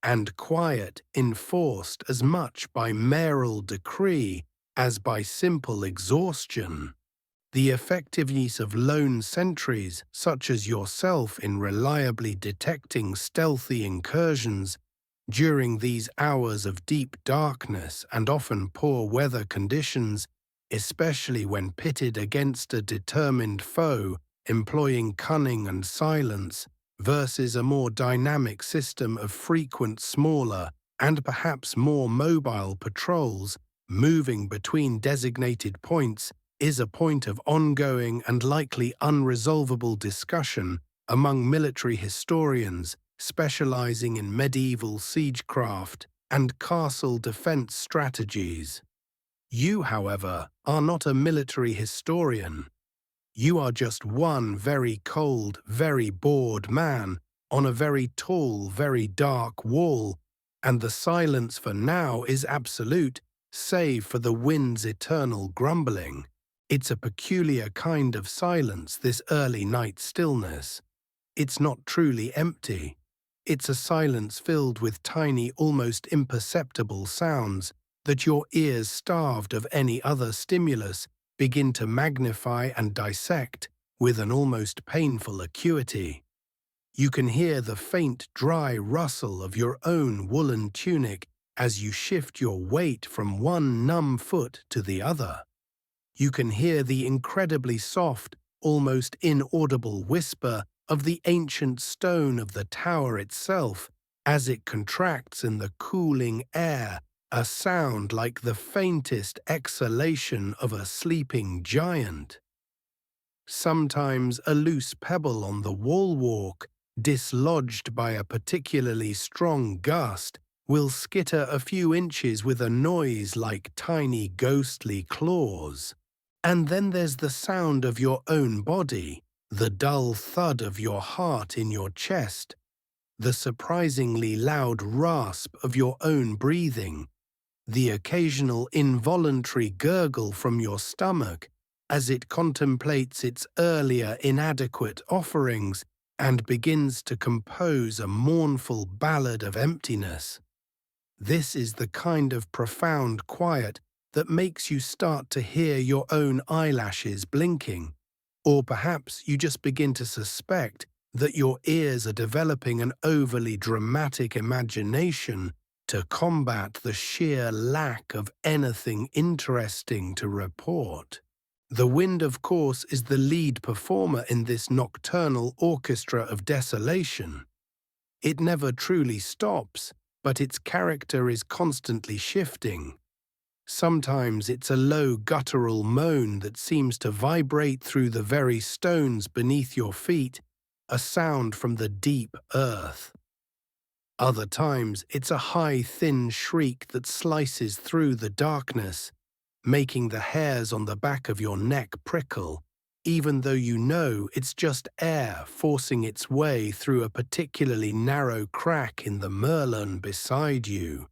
and quiet enforced as much by mayoral decree as by simple exhaustion. The effective use of lone sentries, such as yourself, in reliably detecting stealthy incursions during these hours of deep darkness and often poor weather conditions, especially when pitted against a determined foe employing cunning and silence, versus a more dynamic system of frequent smaller and perhaps more mobile patrols moving between designated points, is a point of ongoing and likely unresolvable discussion among military historians specializing in medieval siegecraft and castle defense strategies. You, however, are not a military historian. You are just one very cold, very bored man on a very tall, very dark wall, and the silence for now is absolute, save for the wind's eternal grumbling. It's a peculiar kind of silence, this early night stillness. It's not truly empty. It's a silence filled with tiny, almost imperceptible sounds that your ears, starved of any other stimulus, begin to magnify and dissect with an almost painful acuity. You can hear the faint, dry rustle of your own woolen tunic as you shift your weight from one numb foot to the other. You can hear the incredibly soft, almost inaudible whisper of the ancient stone of the tower itself as it contracts in the cooling air, a sound like the faintest exhalation of a sleeping giant. Sometimes a loose pebble on the wall walk, dislodged by a particularly strong gust, will skitter a few inches with a noise like tiny ghostly claws. And then there's the sound of your own body, the dull thud of your heart in your chest, the surprisingly loud rasp of your own breathing, the occasional involuntary gurgle from your stomach as it contemplates its earlier inadequate offerings and begins to compose a mournful ballad of emptiness. This is the kind of profound quiet that makes you start to hear your own eyelashes blinking, or perhaps you just begin to suspect that your ears are developing an overly dramatic imagination to combat the sheer lack of anything interesting to report. The wind, of course, is the lead performer in this nocturnal orchestra of desolation. It never truly stops, but its character is constantly shifting. Sometimes it's a low guttural moan that seems to vibrate through the very stones beneath your feet, a sound from the deep earth. Other times it's a high, thin shriek that slices through the darkness, making the hairs on the back of your neck prickle, even though you know it's just air forcing its way through a particularly narrow crack in the merlon beside you.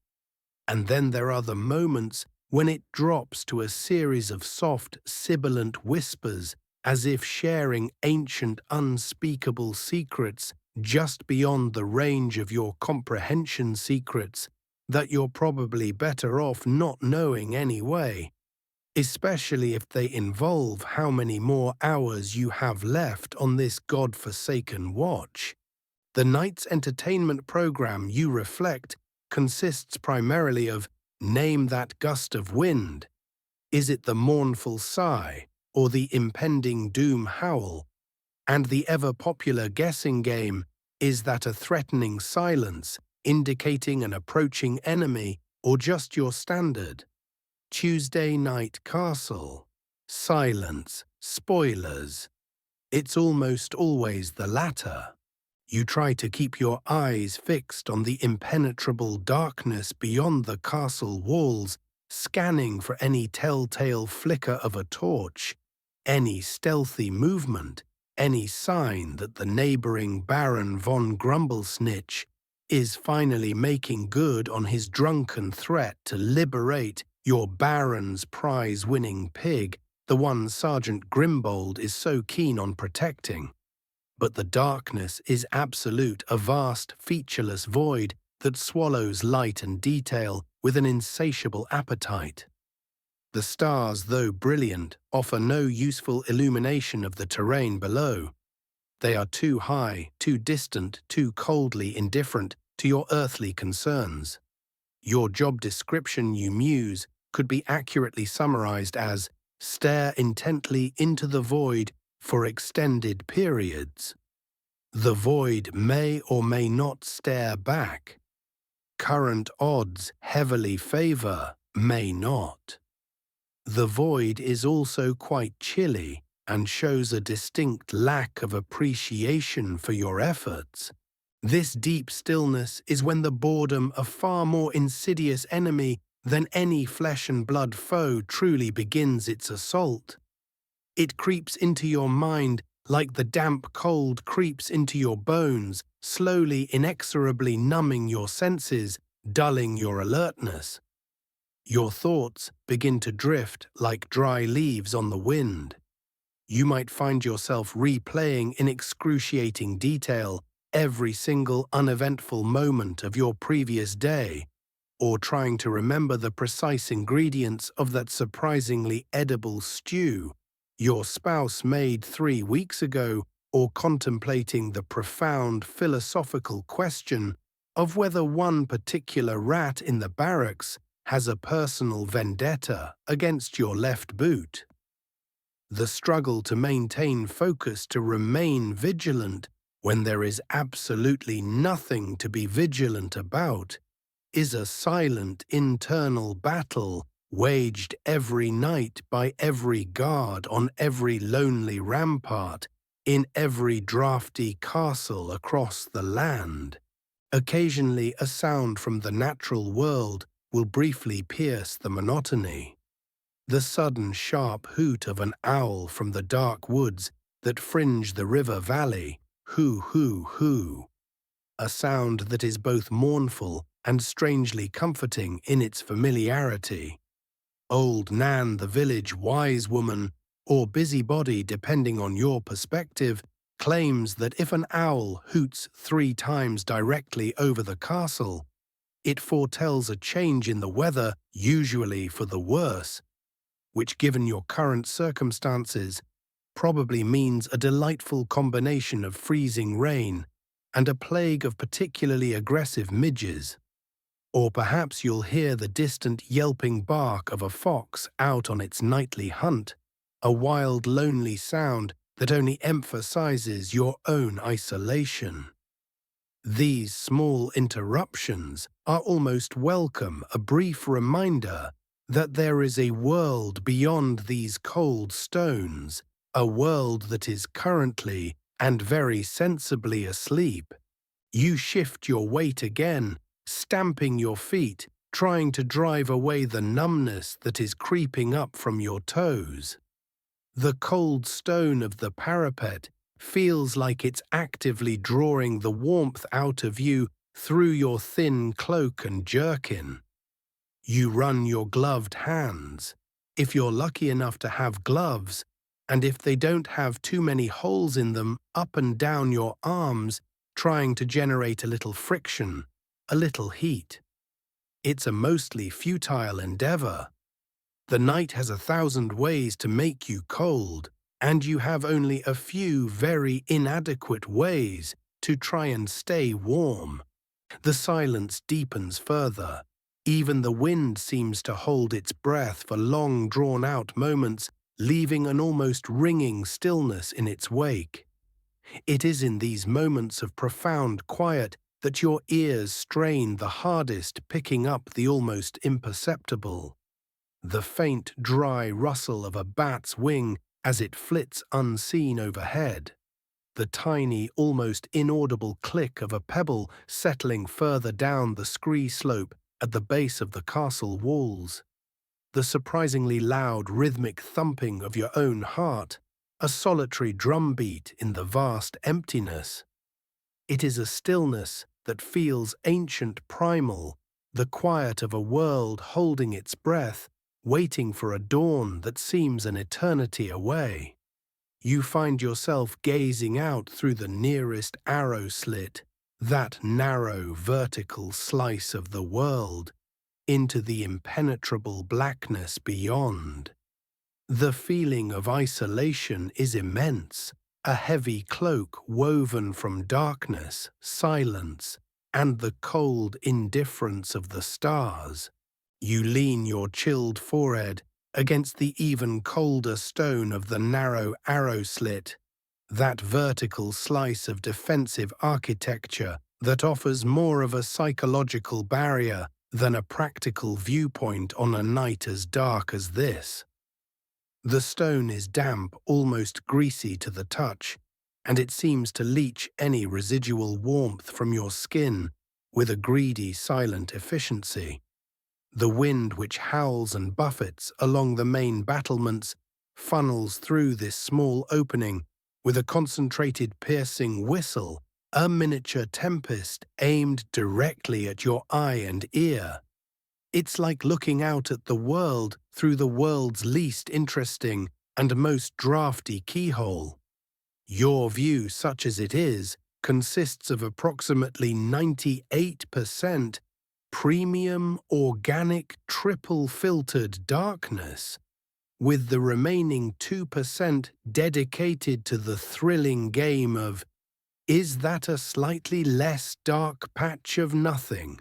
And then there are the moments when it drops to a series of soft, sibilant whispers, as if sharing ancient, unspeakable secrets just beyond the range of your comprehension, secrets that you're probably better off not knowing anyway, especially if they involve how many more hours you have left on this god-forsaken watch. The night's entertainment program, you reflect, consists primarily of name that gust of wind. Is it the mournful sigh or the impending doom howl? And the ever-popular guessing game, is that a threatening silence indicating an approaching enemy or just your standard Tuesday night castle? Silence, spoilers. It's almost always the latter. You try to keep your eyes fixed on the impenetrable darkness beyond the castle walls, scanning for any telltale flicker of a torch, any stealthy movement, any sign that the neighboring Baron von Grumblesnitch is finally making good on his drunken threat to liberate your Baron's prize-winning pig, the one Sergeant Grimbold is so keen on protecting. but the darkness is absolute, a vast, featureless void that swallows light and detail with an insatiable appetite. The stars, though brilliant, offer no useful illumination of the terrain below. They are too high, too distant, too coldly indifferent to your earthly concerns. Your job description, you muse, could be accurately summarized as stare intently into the void for extended periods. The void may or may not stare back. Current odds heavily favor may not. The void is also quite chilly and shows a distinct lack of appreciation for your efforts. This deep stillness is when the boredom, a far more insidious enemy than any flesh and blood foe, truly begins its assault. It creeps into your mind like the damp cold creeps into your bones, slowly, inexorably numbing your senses, dulling your alertness. Your thoughts begin to drift like dry leaves on the wind. You might find yourself replaying in excruciating detail every single uneventful moment of your previous day, or trying to remember the precise ingredients of that surprisingly edible stew your spouse made 3 weeks ago, or contemplating the profound philosophical question of whether one particular rat in the barracks has a personal vendetta against your left boot. The struggle to maintain focus, to remain vigilant when there is absolutely nothing to be vigilant about, is a silent internal battle waged every night by every guard on every lonely rampart, in every drafty castle across the land. Occasionally a sound from the natural world will briefly pierce the monotony. The sudden sharp hoot of an owl from the dark woods that fringe the river valley, hoo hoo hoo. A sound that is both mournful and strangely comforting in its familiarity. Old Nan, the village wise woman, or busybody depending on your perspective, claims that if an owl hoots 3 times directly over the castle, it foretells a change in the weather, usually for the worse, which, given your current circumstances, probably means a delightful combination of freezing rain and a plague of particularly aggressive midges. Or perhaps you'll hear the distant yelping bark of a fox out on its nightly hunt, a wild, lonely sound that only emphasizes your own isolation. These small interruptions are almost welcome, a brief reminder that there is a world beyond these cold stones, a world that is currently and very sensibly asleep. You shift your weight again, stamping your feet, trying to drive away the numbness that is creeping up from your toes. The cold stone of the parapet feels like it's actively drawing the warmth out of you through your thin cloak and jerkin. You run your gloved hands, if you're lucky enough to have gloves, and if they don't have too many holes in them, up and down your arms, trying to generate a little friction, a little heat. It's a mostly futile endeavor. The night has 1,000 ways to make you cold, and you have only a few very inadequate ways to try and stay warm. The silence deepens further. Even the wind seems to hold its breath for long drawn-out moments, leaving an almost ringing stillness in its wake. It is in these moments of profound quiet that your ears strain the hardest, picking up the almost imperceptible. The faint, dry rustle of a bat's wing as it flits unseen overhead. The tiny, almost inaudible click of a pebble settling further down the scree slope at the base of the castle walls. The surprisingly loud, rhythmic thumping of your own heart, a solitary drumbeat in the vast emptiness. It is a stillness that feels ancient, primal, the quiet of a world holding its breath, waiting for a dawn that seems an eternity away. You find yourself gazing out through the nearest arrow slit, that narrow vertical slice of the world, into the impenetrable blackness beyond. The feeling of isolation is immense, a heavy cloak woven from darkness, silence, and the cold indifference of the stars. You lean your chilled forehead against the even colder stone of the narrow arrow slit, that vertical slice of defensive architecture that offers more of a psychological barrier than a practical viewpoint on a night as dark as this. The stone is damp, almost greasy to the touch, and it seems to leach any residual warmth from your skin with a greedy, silent efficiency. The wind which howls and buffets along the main battlements funnels through this small opening with a concentrated, piercing whistle, a miniature tempest aimed directly at your eye and ear. It's like looking out at the world through the world's least interesting and most drafty keyhole. Your view, such as it is, consists of approximately 98% premium, organic, triple-filtered darkness, with the remaining 2% dedicated to the thrilling game of, is that a slightly less dark patch of nothing?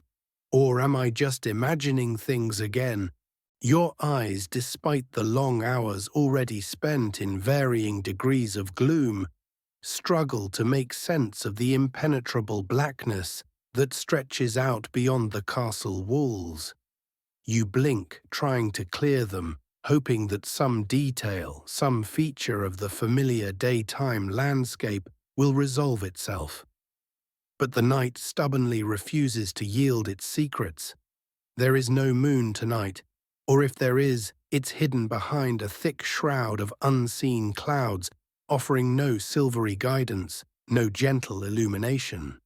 Or am I just imagining things again? Your eyes, despite the long hours already spent in varying degrees of gloom, struggle to make sense of the impenetrable blackness that stretches out beyond the castle walls. You blink, trying to clear them, hoping that some detail, some feature of the familiar daytime landscape will resolve itself. But the night stubbornly refuses to yield its secrets. There is no moon tonight, or if there is, it's hidden behind a thick shroud of unseen clouds, offering no silvery guidance, no gentle illumination.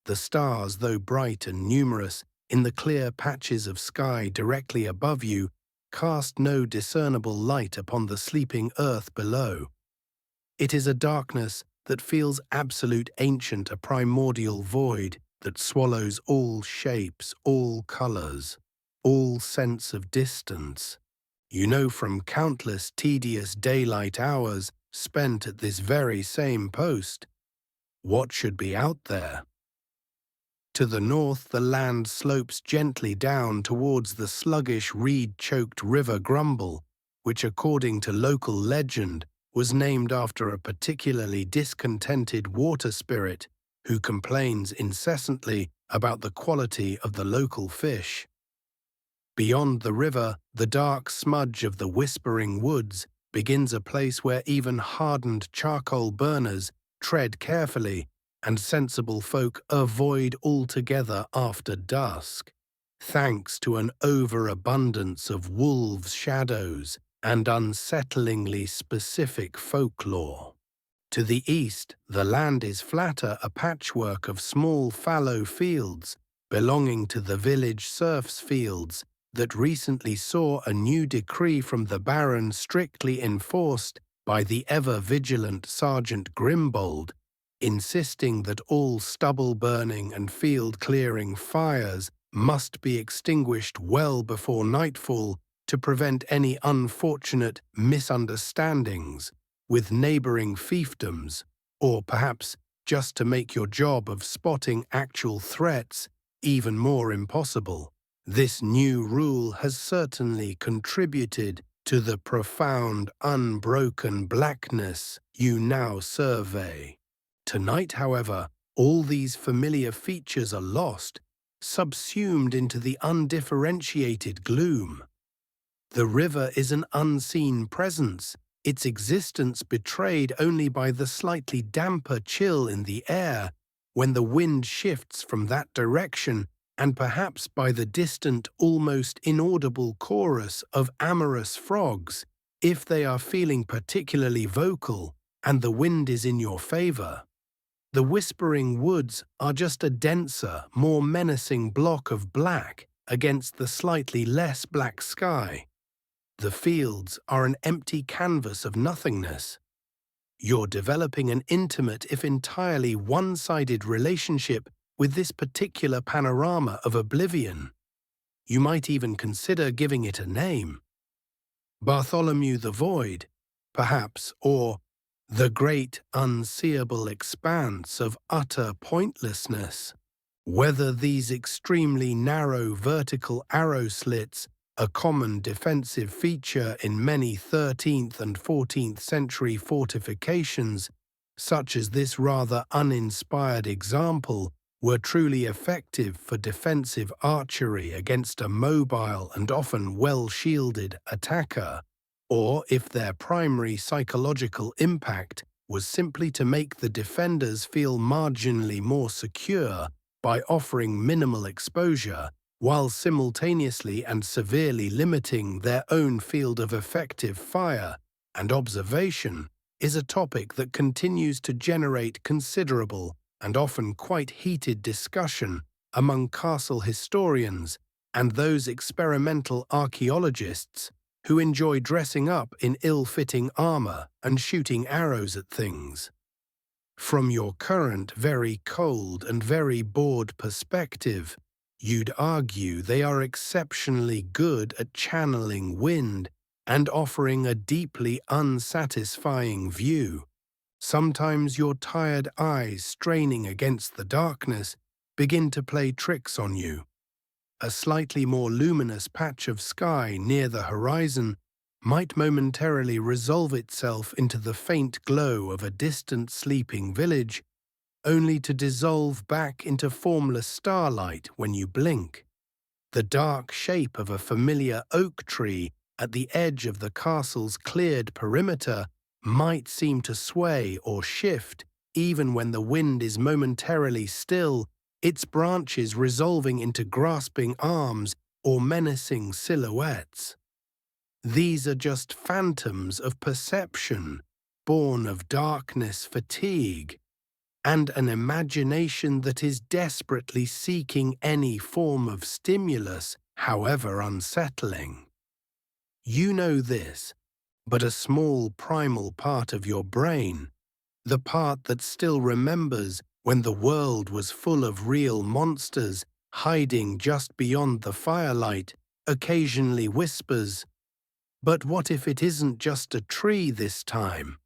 The stars, though bright and numerous, in the clear patches of sky directly above you, cast no discernible light upon the sleeping earth below. It is a darkness that feels absolute, ancient, a primordial void that swallows all shapes, all colors, all sense of distance. You know from countless tedious daylight hours spent at this very same post, what should be out there. To the north, the land slopes gently down towards the sluggish, reed-choked river Grumble, which, according to local legend, was named after a particularly discontented water spirit who complains incessantly about the quality of the local fish. Beyond the river, the dark smudge of the Whispering Woods begins a place where even hardened charcoal burners tread carefully and sensible folk avoid altogether after dusk, thanks to an overabundance of wolves' shadows and unsettlingly specific folklore. To the east, the land is flatter, a patchwork of small fallow fields belonging to the village serfs' fields that recently saw a new decree from the Baron strictly enforced by the ever-vigilant Sergeant Grimbold, insisting that all stubble-burning and field-clearing fires must be extinguished well before nightfall to prevent any unfortunate misunderstandings with neighboring fiefdoms, or perhaps just to make your job of spotting actual threats even more impossible. This new rule has certainly contributed to the profound, unbroken blackness you now survey. Tonight, however, all these familiar features are lost, subsumed into the undifferentiated gloom. The river is an unseen presence, its existence betrayed only by the slightly damper chill in the air when the wind shifts from that direction, and perhaps by the distant, almost inaudible chorus of amorous frogs, if they are feeling particularly vocal and the wind is in your favor. The Whispering Woods are just a denser, more menacing block of black against the slightly less black sky. The fields are an empty canvas of nothingness. You're developing an intimate, if entirely one-sided relationship with this particular panorama of oblivion. You might even consider giving it a name. Bartholomew the Void, perhaps, or the great unseeable expanse of utter pointlessness. Whether these extremely narrow vertical arrow slits, a common defensive feature in many 13th and 14th century fortifications, such as this rather uninspired example, were truly effective for defensive archery against a mobile and often well-shielded attacker, or if their primary psychological impact was simply to make the defenders feel marginally more secure by offering minimal exposure, while simultaneously and severely limiting their own field of effective fire and observation, is a topic that continues to generate considerable and often quite heated discussion among castle historians and those experimental archaeologists who enjoy dressing up in ill-fitting armor and shooting arrows at things. From your current very cold and very bored perspective, you'd argue they are exceptionally good at channeling wind and offering a deeply unsatisfying view. Sometimes your tired eyes straining against the darkness begin to play tricks on you. A slightly more luminous patch of sky near the horizon might momentarily resolve itself into the faint glow of a distant sleeping village, only to dissolve back into formless starlight when you blink. The dark shape of a familiar oak tree at the edge of the castle's cleared perimeter might seem to sway or shift even when the wind is momentarily still, its branches resolving into grasping arms or menacing silhouettes. These are just phantoms of perception, born of darkness fatigue, and an imagination that is desperately seeking any form of stimulus, however unsettling. You know this, but a small primal part of your brain, the part that still remembers when the world was full of real monsters hiding just beyond the firelight, occasionally whispers, "But what if it isn't just a tree this time?"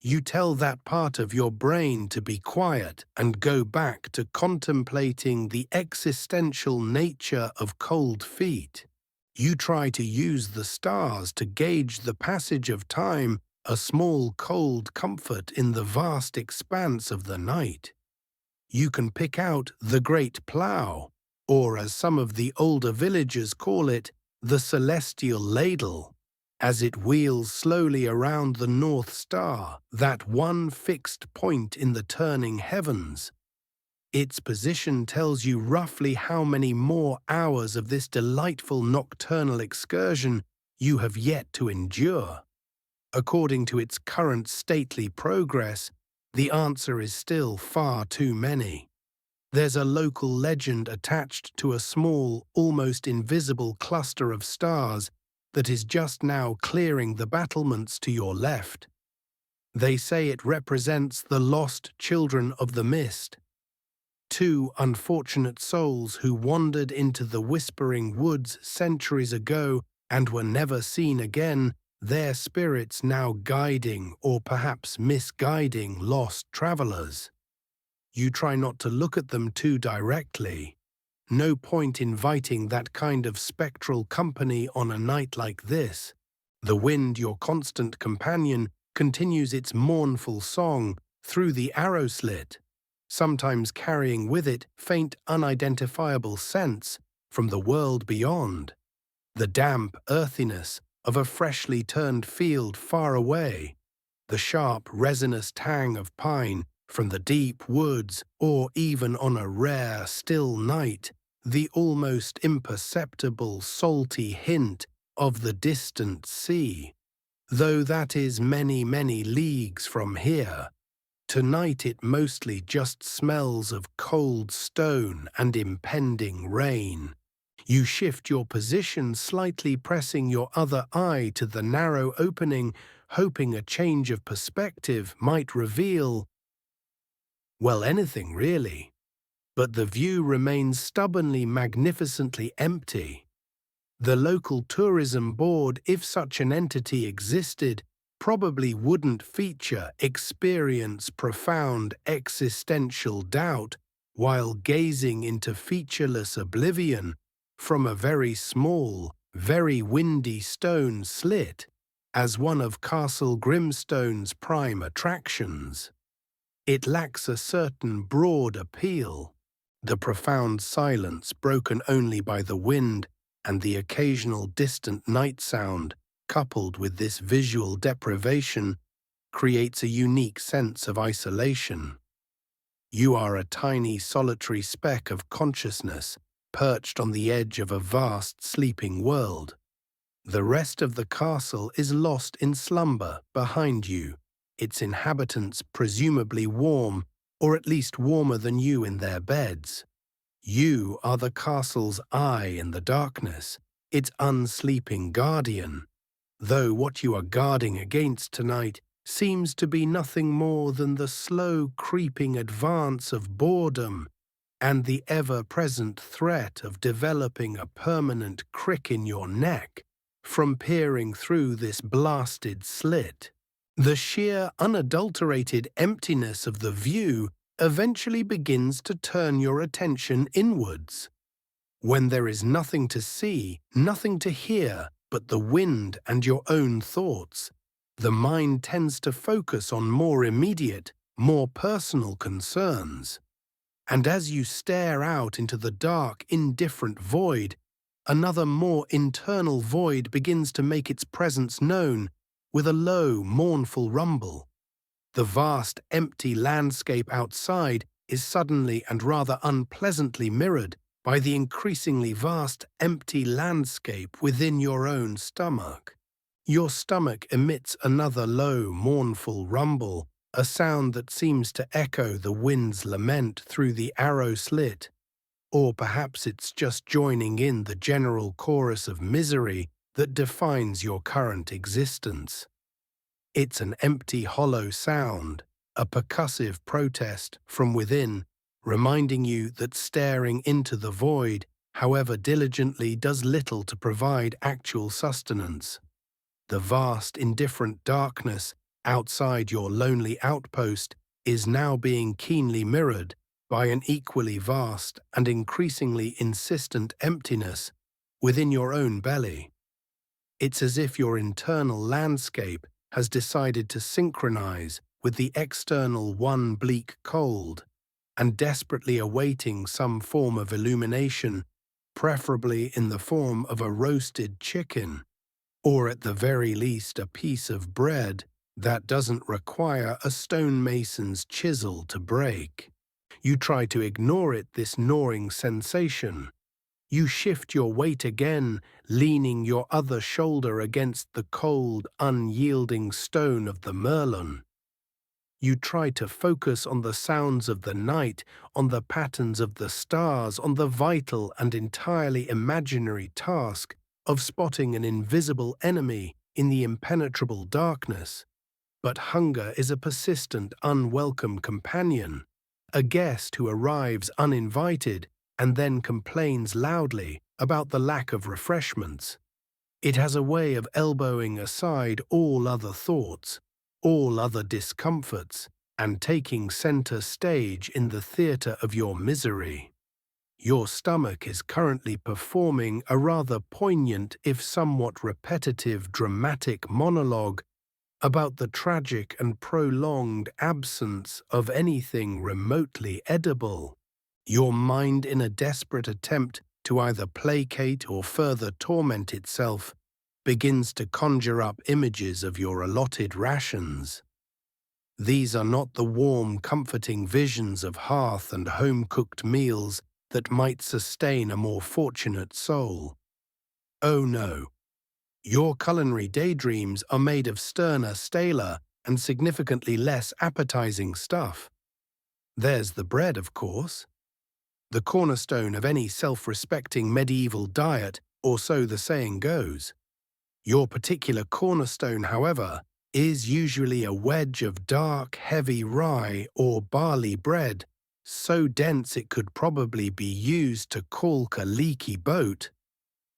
You tell that part of your brain to be quiet and go back to contemplating the existential nature of cold feet. You try to use the stars to gauge the passage of time, a small cold comfort in the vast expanse of the night. You can pick out the Great Plough, or as some of the older villagers call it, the celestial ladle, as it wheels slowly around the North Star, that one fixed point in the turning heavens. Its position tells you roughly how many more hours of this delightful nocturnal excursion you have yet to endure. According to its current stately progress, the answer is still far too many. There's a local legend attached to a small, almost invisible cluster of stars that is just now clearing the battlements to your left. They say it represents the lost children of the mist, two unfortunate souls who wandered into the whispering woods centuries ago and were never seen again, their spirits now guiding or perhaps misguiding lost travelers. You try not to look at them too directly. No point inviting that kind of spectral company on a night like this. The wind, your constant companion, continues its mournful song through the arrow slit, sometimes carrying with it faint unidentifiable scents from the world beyond. The damp earthiness of a freshly turned field far away, the sharp resinous tang of pine from the deep woods, or even on a rare, still night, the almost imperceptible salty hint of the distant sea. Though that is many, many leagues from here, tonight it mostly just smells of cold stone and impending rain. You shift your position, slightly pressing your other eye to the narrow opening hoping a change of perspective might reveal, well, anything really. But the view remains stubbornly magnificently empty. The local tourism board, if such an entity existed, probably wouldn't feature experience profound existential doubt while gazing into featureless oblivion from a very small, very windy stone slit as one of Castle Grimstone's prime attractions. It lacks a certain broad appeal. The profound silence broken only by the wind and the occasional distant night sound, coupled with this visual deprivation, creates a unique sense of isolation. You are a tiny solitary speck of consciousness perched on the edge of a vast sleeping world. The rest of the castle is lost in slumber behind you, its inhabitants presumably warm, or at least warmer than you in their beds. You are the castle's eye in the darkness, its unsleeping guardian, though what you are guarding against tonight seems to be nothing more than the slow creeping advance of boredom and the ever-present threat of developing a permanent crick in your neck from peering through this blasted slit. The sheer, unadulterated emptiness of the view eventually begins to turn your attention inwards. When there is nothing to see, nothing to hear, but the wind and your own thoughts, the mind tends to focus on more immediate, more personal concerns. And as you stare out into the dark, indifferent void, another more internal void begins to make its presence known with a low, mournful rumble. The vast, empty landscape outside is suddenly and rather unpleasantly mirrored by the increasingly vast, empty landscape within your own stomach. Your stomach emits another low, mournful rumble, a sound that seems to echo the wind's lament through the arrow slit. Or perhaps it's just joining in the general chorus of misery that defines your current existence. It's an empty, hollow sound, a percussive protest from within, reminding you that staring into the void, however diligently, does little to provide actual sustenance. The vast, indifferent darkness outside your lonely outpost is now being keenly mirrored by an equally vast and increasingly insistent emptiness within your own belly. It's as if your internal landscape has decided to synchronize with the external one bleak cold and desperately awaiting some form of illumination, preferably in the form of a roasted chicken, or at the very least a piece of bread that doesn't require a stonemason's chisel to break. You try to ignore it, this gnawing sensation. You shift your weight again, leaning your other shoulder against the cold, unyielding stone of the merlon. You try to focus on the sounds of the night, on the patterns of the stars, on the vital and entirely imaginary task of spotting an invisible enemy in the impenetrable darkness. But hunger is a persistent, unwelcome companion, a guest who arrives uninvited and then complains loudly about the lack of refreshments. It has a way of elbowing aside all other thoughts, all other discomforts, and taking center stage in the theater of your misery. Your stomach is currently performing a rather poignant, if somewhat repetitive, dramatic monologue about the tragic and prolonged absence of anything remotely edible. Your mind, in a desperate attempt to either placate or further torment itself, begins to conjure up images of your allotted rations. These are not the warm, comforting visions of hearth and home-cooked meals that might sustain a more fortunate soul. Oh no. Your culinary daydreams are made of sterner, staler, and significantly less appetizing stuff. There's the bread, of course. The cornerstone of any self-respecting medieval diet, or so the saying goes. Your particular cornerstone, however, is usually a wedge of dark, heavy rye or barley bread, so dense it could probably be used to caulk a leaky boat,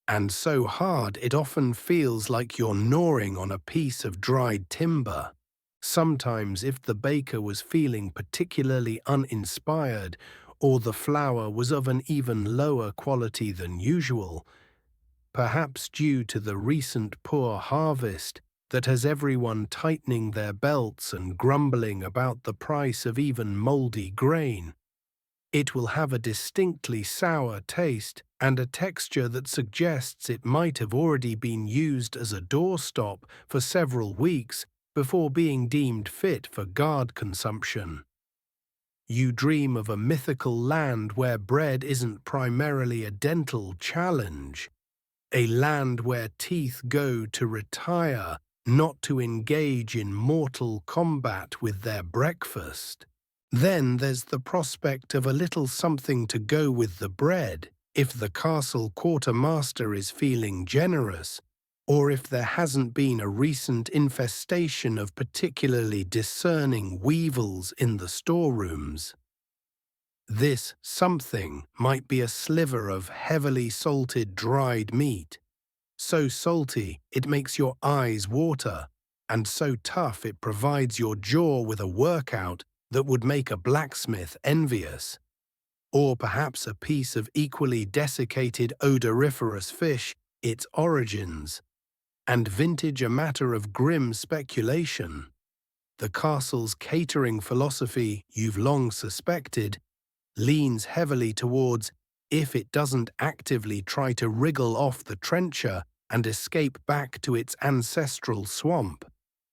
and so hard it often feels like you're gnawing on a piece of dried timber. Sometimes, if the baker was feeling particularly uninspired, or the flour was of an even lower quality than usual, perhaps due to the recent poor harvest that has everyone tightening their belts and grumbling about the price of even mouldy grain, it will have a distinctly sour taste and a texture that suggests it might have already been used as a doorstop for several weeks before being deemed fit for guard consumption. You dream of a mythical land where bread isn't primarily a dental challenge, a land where teeth go to retire, not to engage in mortal combat with their breakfast. Then there's the prospect of a little something to go with the bread, if the castle quartermaster is feeling generous, or if there hasn't been a recent infestation of particularly discerning weevils in the storerooms. This something might be a sliver of heavily salted dried meat, so salty it makes your eyes water, and so tough it provides your jaw with a workout that would make a blacksmith envious. Or perhaps a piece of equally desiccated odoriferous fish, its origins, and vintage a matter of grim speculation. The castle's catering philosophy, you've long suspected, leans heavily towards if it doesn't actively try to wriggle off the trencher and escape back to its ancestral swamp,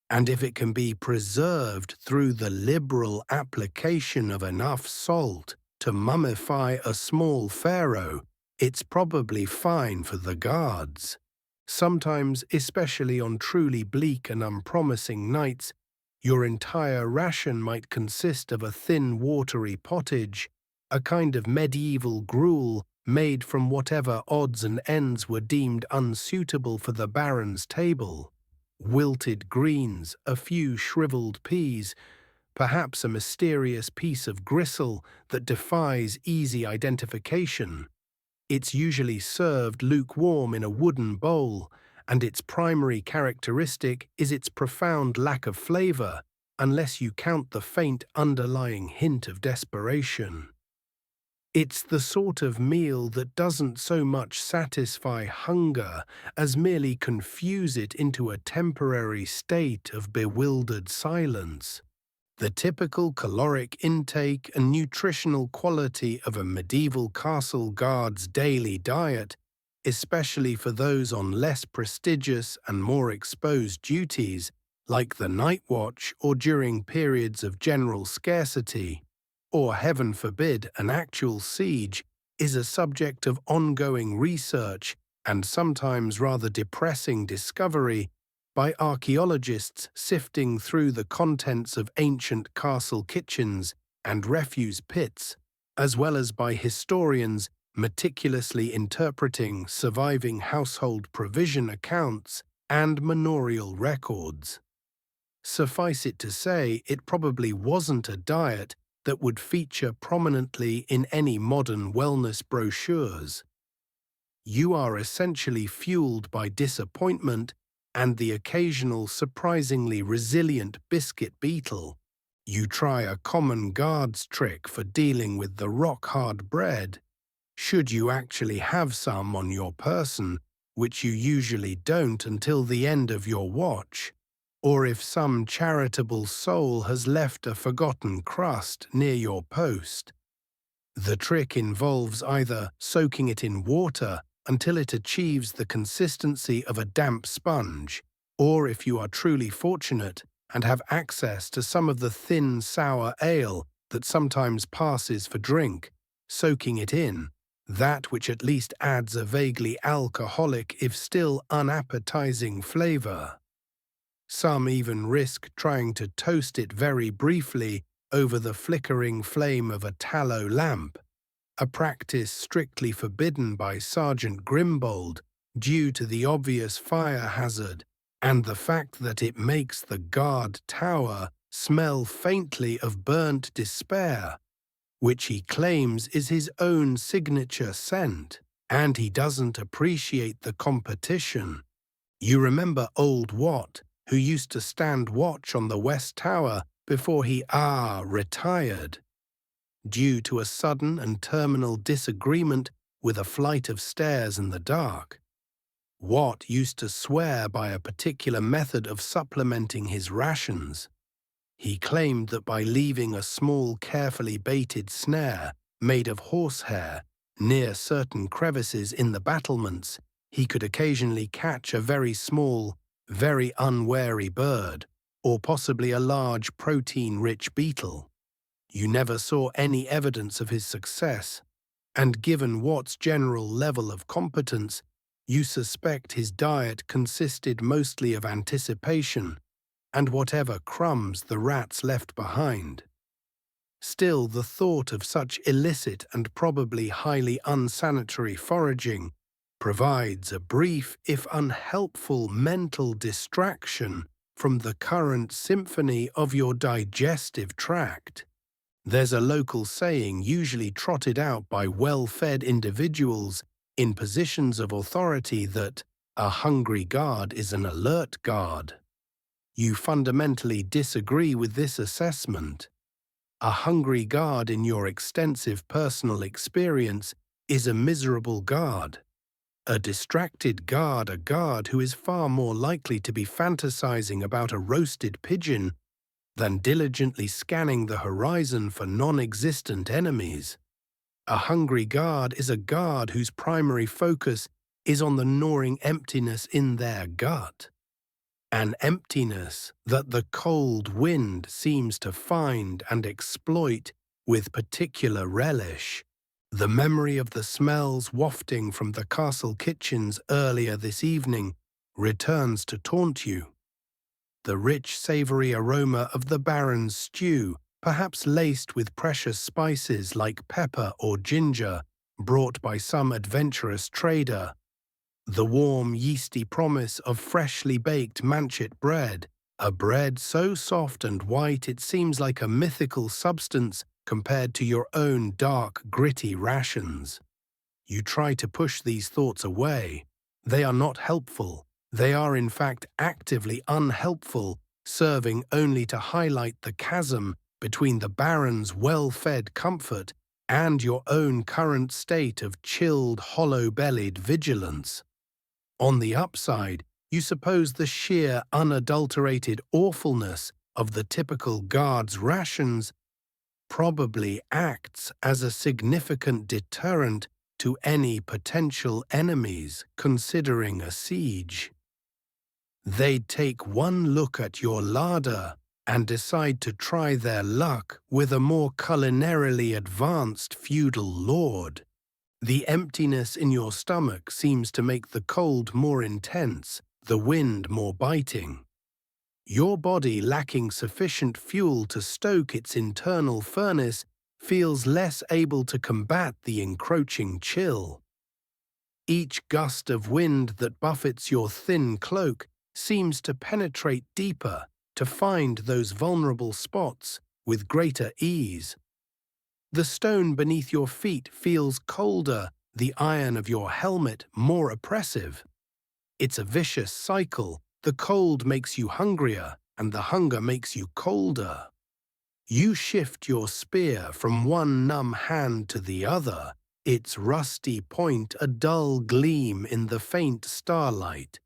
and if it can be preserved through the liberal application of enough salt to mummify a small pharaoh, it's probably fine for the guards. Sometimes, especially on truly bleak and unpromising nights, your entire ration might consist of a thin, watery pottage, a kind of medieval gruel made from whatever odds and ends were deemed unsuitable for the baron's table. Wilted greens, a few shriveled peas, perhaps a mysterious piece of gristle that defies easy identification. It's usually served lukewarm in a wooden bowl, and its primary characteristic is its profound lack of flavor, unless you count the faint underlying hint of desperation. It's the sort of meal that doesn't so much satisfy hunger as merely confuse it into a temporary state of bewildered silence. The typical caloric intake and nutritional quality of a medieval castle guard's daily diet, especially for those on less prestigious and more exposed duties, like the night watch or during periods of general scarcity, or heaven forbid an actual siege, is a subject of ongoing research and sometimes rather depressing discovery by archaeologists sifting through the contents of ancient castle kitchens and refuse pits, as well as by historians meticulously interpreting surviving household provision accounts and manorial records. Suffice it to say, it probably wasn't a diet that would feature prominently in any modern wellness brochures. You are essentially fueled by disappointment and the occasional surprisingly resilient biscuit beetle. You try a common guard's trick for dealing with the rock-hard bread, should you actually have some on your person, which you usually don't until the end of your watch, or if some charitable soul has left a forgotten crust near your post. The trick involves either soaking it in water until it achieves the consistency of a damp sponge, or if you are truly fortunate and have access to some of the thin, sour ale that sometimes passes for drink, soaking it in, that which at least adds a vaguely alcoholic if still unappetizing flavor. Some even risk trying to toast it very briefly over the flickering flame of a tallow lamp, a practice strictly forbidden by Sergeant Grimbold due to the obvious fire hazard and the fact that it makes the guard tower smell faintly of burnt despair, which he claims is his own signature scent, and he doesn't appreciate the competition. You remember old Watt, who used to stand watch on the West Tower before he retired, due to a sudden and terminal disagreement with a flight of stairs in the dark. Watt used to swear by a particular method of supplementing his rations. He claimed that by leaving a small, carefully baited snare made of horsehair near certain crevices in the battlements, he could occasionally catch a very small, very unwary bird, or possibly a large protein-rich beetle. You never saw any evidence of his success, and given Watt's general level of competence, you suspect his diet consisted mostly of anticipation and whatever crumbs the rats left behind. Still, the thought of such illicit and probably highly unsanitary foraging provides a brief, if unhelpful, mental distraction from the current symphony of your digestive tract. There's a local saying usually trotted out by well-fed individuals in positions of authority that a hungry guard is an alert guard. You fundamentally disagree with this assessment. A hungry guard in your extensive personal experience is a miserable guard. A distracted guard, a guard who is far more likely to be fantasizing about a roasted pigeon than diligently scanning the horizon for non-existent enemies. A hungry guard is a guard whose primary focus is on the gnawing emptiness in their gut. An emptiness that the cold wind seems to find and exploit with particular relish. The memory of the smells wafting from the castle kitchens earlier this evening returns to taunt you. The rich, savory aroma of the Baron's stew, perhaps laced with precious spices like pepper or ginger, brought by some adventurous trader. The warm, yeasty promise of freshly baked manchet bread, a bread so soft and white it seems like a mythical substance compared to your own dark, gritty rations. You try to push these thoughts away. They are not helpful. They are in fact actively unhelpful, serving only to highlight the chasm between the Baron's well-fed comfort and your own current state of chilled, hollow-bellied vigilance. On the upside, you suppose the sheer, unadulterated awfulness of the typical guard's rations probably acts as a significant deterrent to any potential enemies considering a siege. They'd take one look at your larder and decide to try their luck with a more culinarily advanced feudal lord. The emptiness in your stomach seems to make the cold more intense, the wind more biting. Your body lacking sufficient fuel to stoke its internal furnace feels less able to combat the encroaching chill. Each gust of wind that buffets your thin cloak seems to penetrate deeper, to find those vulnerable spots with greater ease. The stone beneath your feet feels colder, the iron of your helmet more oppressive. It's a vicious cycle. The cold makes you hungrier, and the hunger makes you colder. You shift your spear from one numb hand to the other, its rusty point a dull gleam in the faint starlight,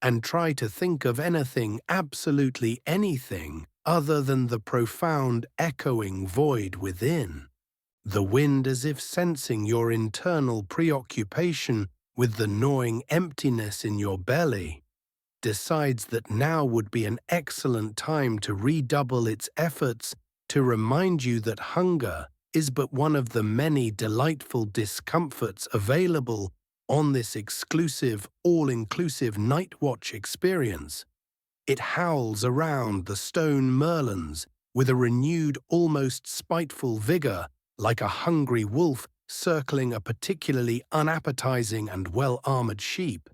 and try to think of anything, absolutely anything, other than the profound echoing void within. The wind, as if sensing your internal preoccupation with the gnawing emptiness in your belly, decides that now would be an excellent time to redouble its efforts to remind you that hunger is but one of the many delightful discomforts available on this exclusive, all-inclusive night watch experience. It howls around the stone merlons with a renewed, almost spiteful vigor, like a hungry wolf circling a particularly unappetizing and well-armored sheep.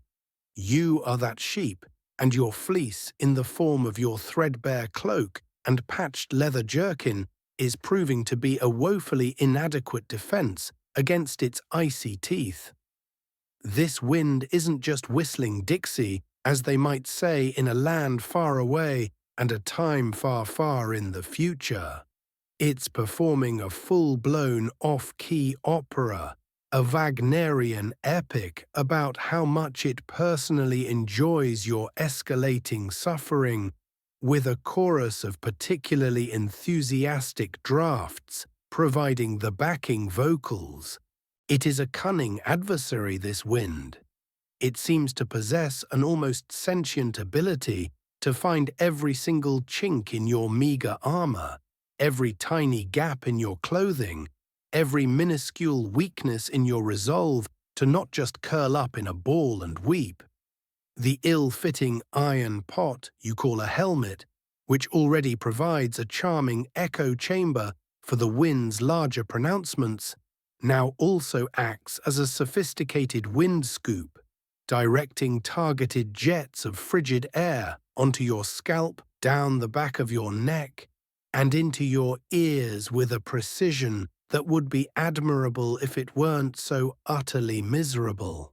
You are that sheep, and your fleece in the form of your threadbare cloak and patched leather jerkin is proving to be a woefully inadequate defense against its icy teeth. This wind isn't just whistling Dixie, as they might say in a land far away and a time far, far in the future. It's performing a full-blown off-key opera, a Wagnerian epic about how much it personally enjoys your escalating suffering, with a chorus of particularly enthusiastic drafts providing the backing vocals. It is a cunning adversary, this wind. It seems to possess an almost sentient ability to find every single chink in your meager armor, every tiny gap in your clothing, every minuscule weakness in your resolve to not just curl up in a ball and weep. The ill-fitting iron pot you call a helmet, which already provides a charming echo chamber for the wind's larger pronouncements, now also acts as a sophisticated wind scoop, directing targeted jets of frigid air onto your scalp, down the back of your neck, and into your ears with a precision that would be admirable if it weren't so utterly miserable.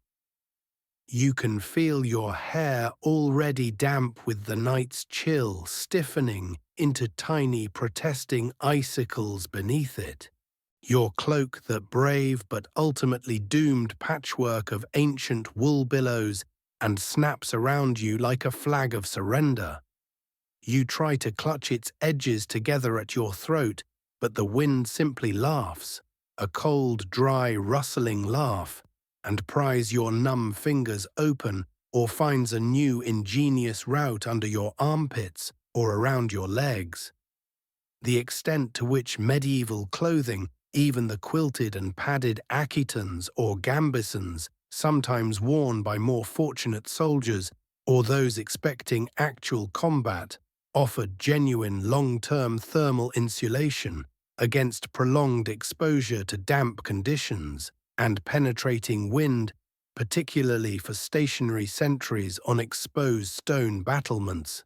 You can feel your hair already damp with the night's chill stiffening into tiny protesting icicles beneath it. Your cloak, that brave but ultimately doomed patchwork of ancient wool billows, and snaps around you like a flag of surrender. You try to clutch its edges together at your throat, but the wind simply laughs, a cold, dry, rustling laugh, and pries your numb fingers open or finds a new ingenious route under your armpits or around your legs. The extent to which medieval clothing, even the quilted and padded akitons or gambesons, sometimes worn by more fortunate soldiers or those expecting actual combat, offered genuine long-term thermal insulation against prolonged exposure to damp conditions and penetrating wind, particularly for stationary sentries on exposed stone battlements.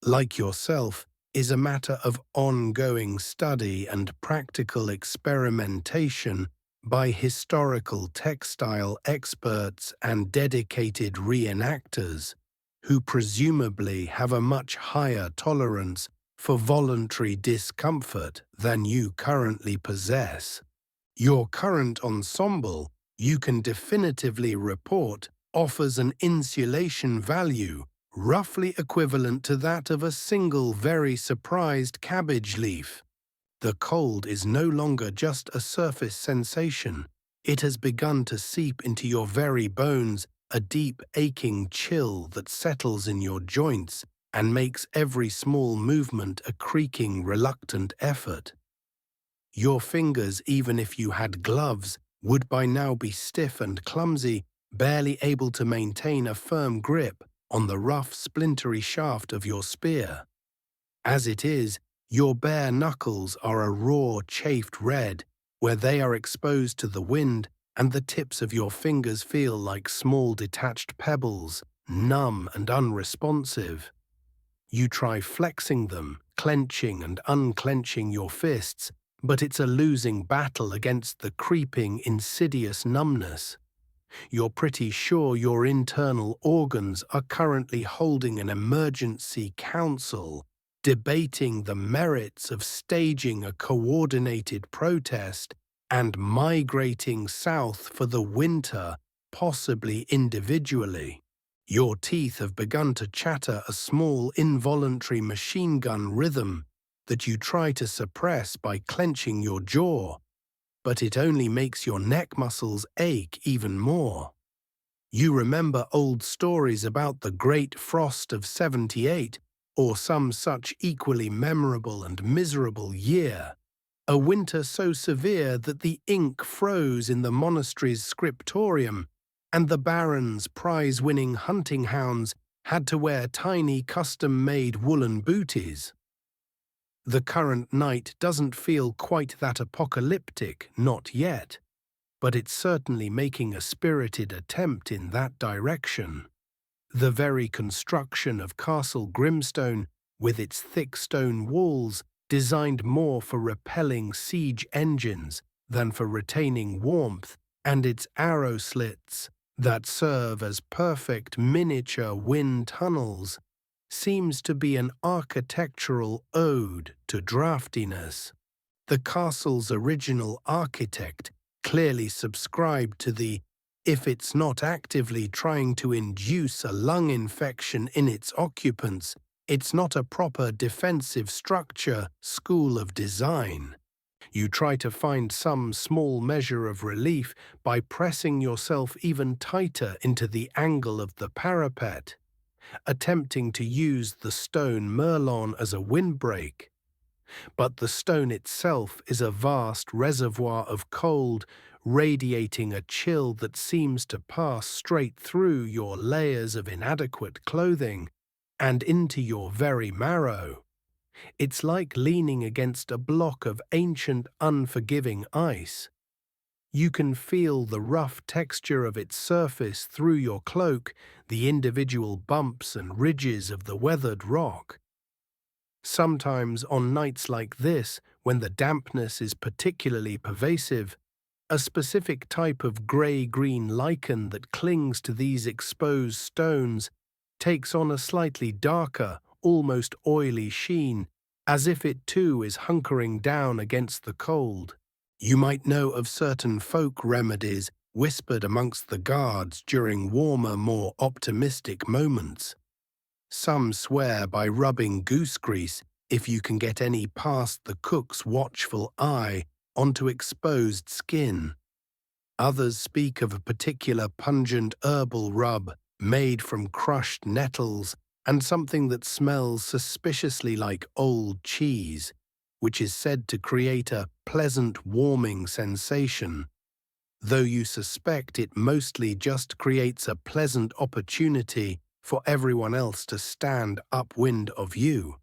Like yourself, is a matter of ongoing study and practical experimentation by historical textile experts and dedicated reenactors, who presumably have a much higher tolerance for voluntary discomfort than you currently possess. Your current ensemble, you can definitively report, offers an insulation value roughly equivalent to that of a single very surprised cabbage leaf. The cold is no longer just a surface sensation. It has begun to seep into your very bones, a deep aching chill that settles in your joints and makes every small movement a creaking, reluctant effort. Your fingers, even if you had gloves, would by now be stiff and clumsy, barely able to maintain a firm grip on the rough, splintery shaft of your spear. As it is, your bare knuckles are a raw, chafed red, where they are exposed to the wind, and the tips of your fingers feel like small detached pebbles, numb and unresponsive. You try flexing them, clenching and unclenching your fists, but it's a losing battle against the creeping, insidious numbness. You're pretty sure your internal organs are currently holding an emergency council, debating the merits of staging a coordinated protest and migrating south for the winter, possibly individually. Your teeth have begun to chatter a small involuntary machine gun rhythm that you try to suppress by clenching your jaw, but it only makes your neck muscles ache even more. You remember old stories about the Great Frost of '78 or some such equally memorable and miserable year, a winter so severe that the ink froze in the monastery's scriptorium and the baron's prize-winning hunting hounds had to wear tiny custom-made woolen booties. The current night doesn't feel quite that apocalyptic, not yet, but it's certainly making a spirited attempt in that direction. The very construction of Castle Grimstone, with its thick stone walls designed more for repelling siege engines than for retaining warmth, and its arrow slits that serve as perfect miniature wind tunnels, seems to be an architectural ode to draftiness. The castle's original architect clearly subscribed to the "if it's not actively trying to induce a lung infection in its occupants, it's not a proper defensive structure" school of design. You try to find some small measure of relief by pressing yourself even tighter into the angle of the parapet, attempting to use the stone merlon as a windbreak. But the stone itself is a vast reservoir of cold, radiating a chill that seems to pass straight through your layers of inadequate clothing and into your very marrow. It's like leaning against a block of ancient, unforgiving ice. You can feel the rough texture of its surface through your cloak, the individual bumps and ridges of the weathered rock. Sometimes on nights like this, when the dampness is particularly pervasive, a specific type of grey-green lichen that clings to these exposed stones takes on a slightly darker, almost oily sheen, as if it too is hunkering down against the cold. You might know of certain folk remedies whispered amongst the guards during warmer, more optimistic moments. Some swear by rubbing goose grease, if you can get any past the cook's watchful eye, onto exposed skin. Others speak of a particular pungent herbal rub made from crushed nettles and something that smells suspiciously like old cheese, which is said to create a pleasant warming sensation, though you suspect it mostly just creates a pleasant opportunity for everyone else to stand upwind of you.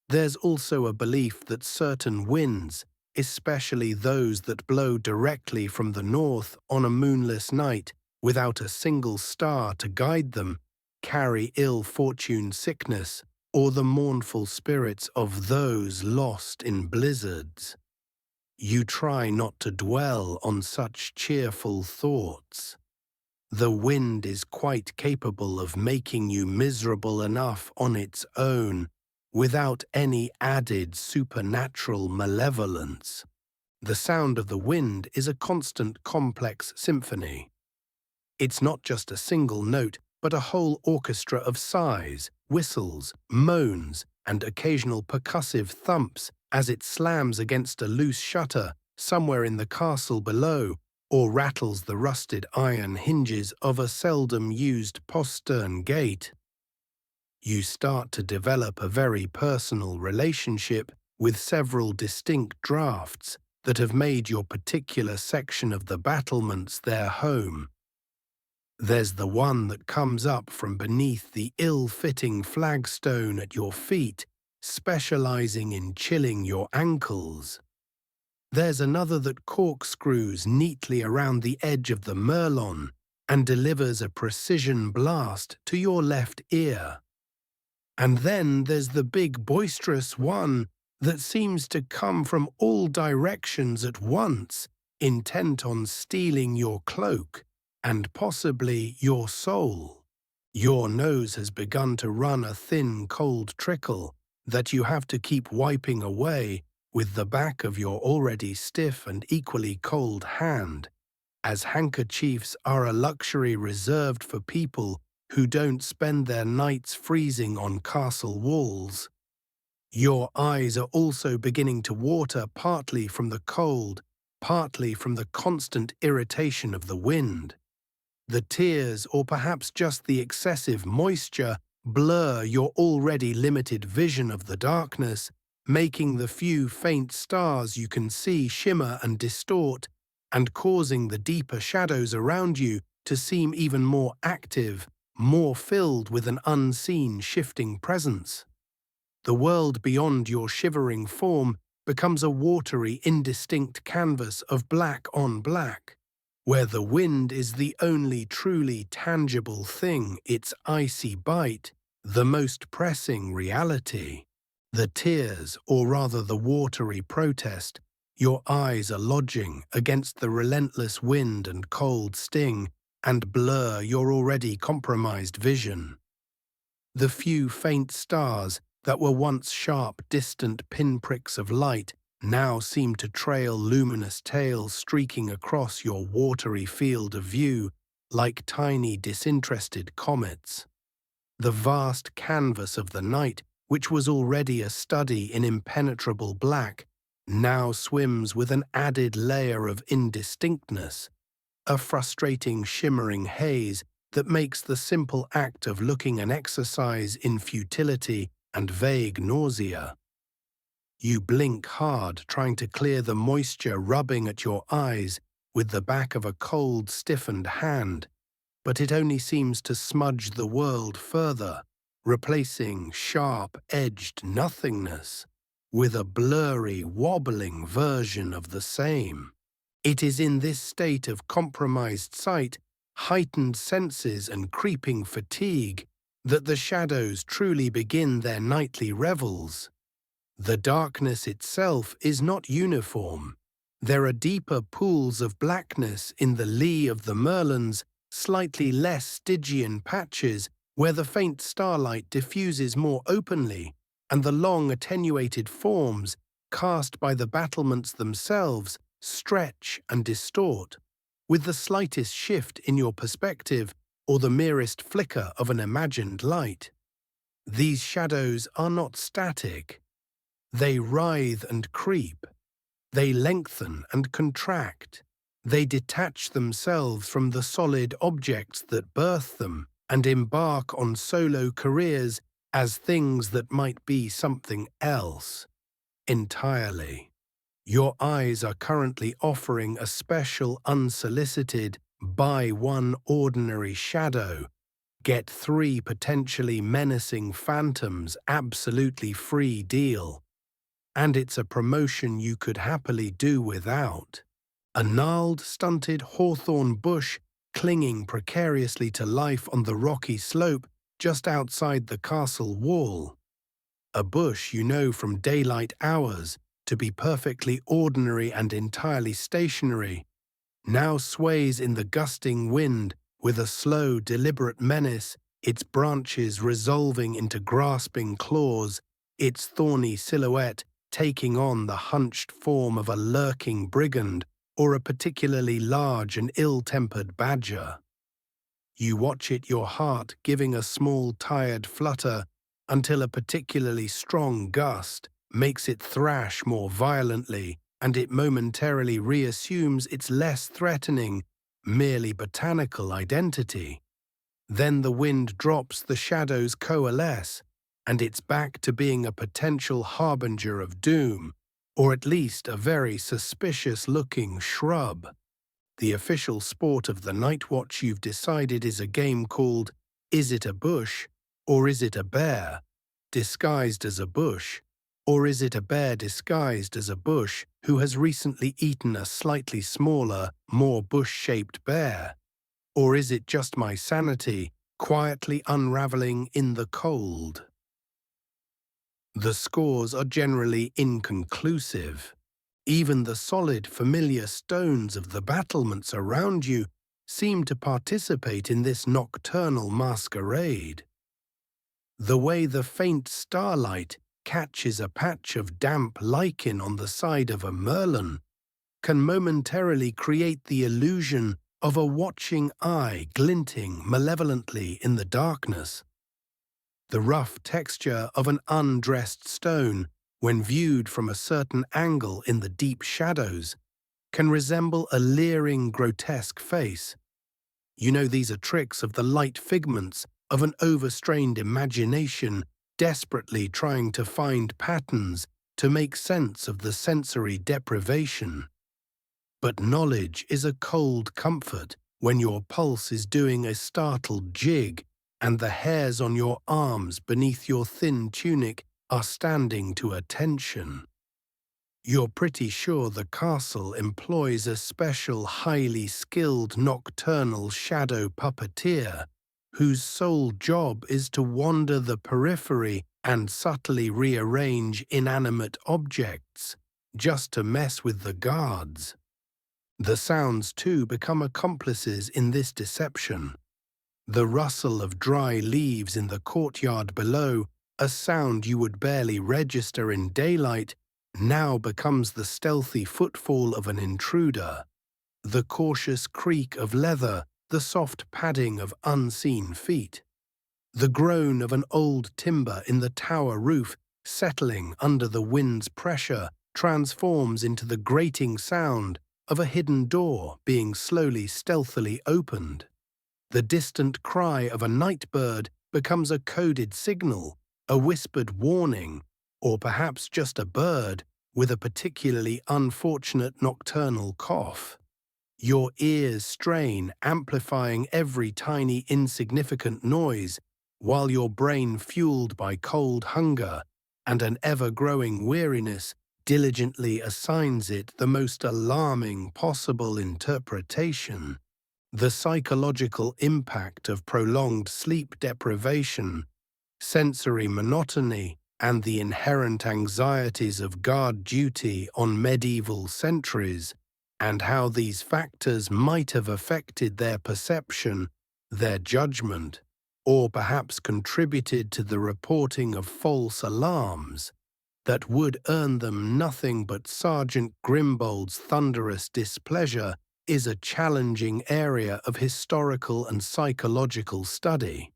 There's also a belief that certain winds, especially those that blow directly from the north on a moonless night without a single star to guide them, carry ill fortune, sickness, or the mournful spirits of those lost in blizzards. You try not to dwell on such cheerful thoughts. The wind is quite capable of making you miserable enough on its own, without any added supernatural malevolence. The sound of the wind is a constant complex symphony. It's not just a single note, but a whole orchestra of sighs, whistles, moans, and occasional percussive thumps as it slams against a loose shutter somewhere in the castle below, or rattles the rusted iron hinges of a seldom-used postern gate. You start to develop a very personal relationship with several distinct drafts that have made your particular section of the battlements their home. There's the one that comes up from beneath the ill-fitting flagstone at your feet, specializing in chilling your ankles. There's another that corkscrews neatly around the edge of the merlon and delivers a precision blast to your left ear. And then there's the big boisterous one that seems to come from all directions at once, intent on stealing your cloak and possibly your soul. Your nose has begun to run a thin, cold trickle that you have to keep wiping away with the back of your already stiff and equally cold hand, as handkerchiefs are a luxury reserved for people who don't spend their nights freezing on castle walls. Your eyes are also beginning to water, partly from the cold, partly from the constant irritation of the wind. The tears, or perhaps just the excessive moisture, blur your already limited vision of the darkness, making the few faint stars you can see shimmer and distort, and causing the deeper shadows around you to seem even more active, more filled with an unseen shifting presence. The world beyond your shivering form becomes a watery, indistinct canvas of black on black, where the wind is the only truly tangible thing, its icy bite, the most pressing reality. The tears, or rather the watery protest, your eyes are lodging against the relentless wind and cold sting and blur your already compromised vision. The few faint stars that were once sharp, distant pinpricks of light now seem to trail luminous tails streaking across your watery field of view like tiny disinterested comets. The vast canvas of the night, which was already a study in impenetrable black, now swims with an added layer of indistinctness, a frustrating shimmering haze that makes the simple act of looking an exercise in futility and vague nausea. You blink hard, trying to clear the moisture rubbing at your eyes with the back of a cold, stiffened hand, but it only seems to smudge the world further, replacing sharp-edged nothingness with a blurry, wobbling version of the same. It is in this state of compromised sight, heightened senses and creeping fatigue that the shadows truly begin their nightly revels. The darkness itself is not uniform. There are deeper pools of blackness in the lee of the merlons, slightly less Stygian patches where the faint starlight diffuses more openly, and the long attenuated forms, cast by the battlements themselves, stretch and distort, with the slightest shift in your perspective or the merest flicker of an imagined light. These shadows are not static. They writhe and creep. They lengthen and contract. They detach themselves from the solid objects that birth them and embark on solo careers as things that might be something else entirely. Your eyes are currently offering a special unsolicited buy one ordinary shadow, get three potentially menacing phantoms absolutely free deal. And it's a promotion you could happily do without. A gnarled, stunted hawthorn bush clinging precariously to life on the rocky slope just outside the castle wall. A bush you know from daylight hours to be perfectly ordinary and entirely stationary, now sways in the gusting wind with a slow, deliberate menace, its branches resolving into grasping claws, its thorny silhouette taking on the hunched form of a lurking brigand or a particularly large and ill-tempered badger. You watch it, your heart giving a small, tired flutter until a particularly strong gust makes it thrash more violently and it momentarily reassumes its less threatening, merely botanical identity. Then the wind drops, the shadows coalesce, and it's back to being a potential harbinger of doom, or at least a very suspicious-looking shrub. The official sport of the night watch you've decided is a game called Is It a Bush, or Is It a Bear, disguised as a bush, or is it a bear disguised as a bush who has recently eaten a slightly smaller, more bush-shaped bear? Or is it just my sanity quietly unraveling in the cold? The scores are generally inconclusive. Even the solid, familiar stones of the battlements around you seem to participate in this nocturnal masquerade. The way the faint starlight catches a patch of damp lichen on the side of a merlon can momentarily create the illusion of a watching eye glinting malevolently in the darkness. The rough texture of an undressed stone, when viewed from a certain angle in the deep shadows, can resemble a leering, grotesque face. You know these are tricks of the light figments of an overstrained imagination desperately trying to find patterns to make sense of the sensory deprivation. But knowledge is a cold comfort when your pulse is doing a startled jig and the hairs on your arms beneath your thin tunic are standing to attention. You're pretty sure the castle employs a special highly skilled nocturnal shadow puppeteer whose sole job is to wander the periphery and subtly rearrange inanimate objects, just to mess with the guards. The sounds, too, become accomplices in this deception. The rustle of dry leaves in the courtyard below, a sound you would barely register in daylight, now becomes the stealthy footfall of an intruder. The cautious creak of leather, the soft padding of unseen feet. The groan of an old timber in the tower roof settling under the wind's pressure transforms into the grating sound of a hidden door being slowly stealthily opened. The distant cry of a night bird becomes a coded signal, a whispered warning, or perhaps just a bird with a particularly unfortunate nocturnal cough. Your ears strain, amplifying every tiny insignificant noise, while your brain, fueled by cold hunger and an ever-growing weariness, diligently assigns it the most alarming possible interpretation. The psychological impact of prolonged sleep deprivation, sensory monotony, and the inherent anxieties of guard duty on medieval sentries, and how these factors might have affected their perception, their judgment, or perhaps contributed to the reporting of false alarms that would earn them nothing but Sergeant Grimbold's thunderous displeasure, is a challenging area of historical and psychological study.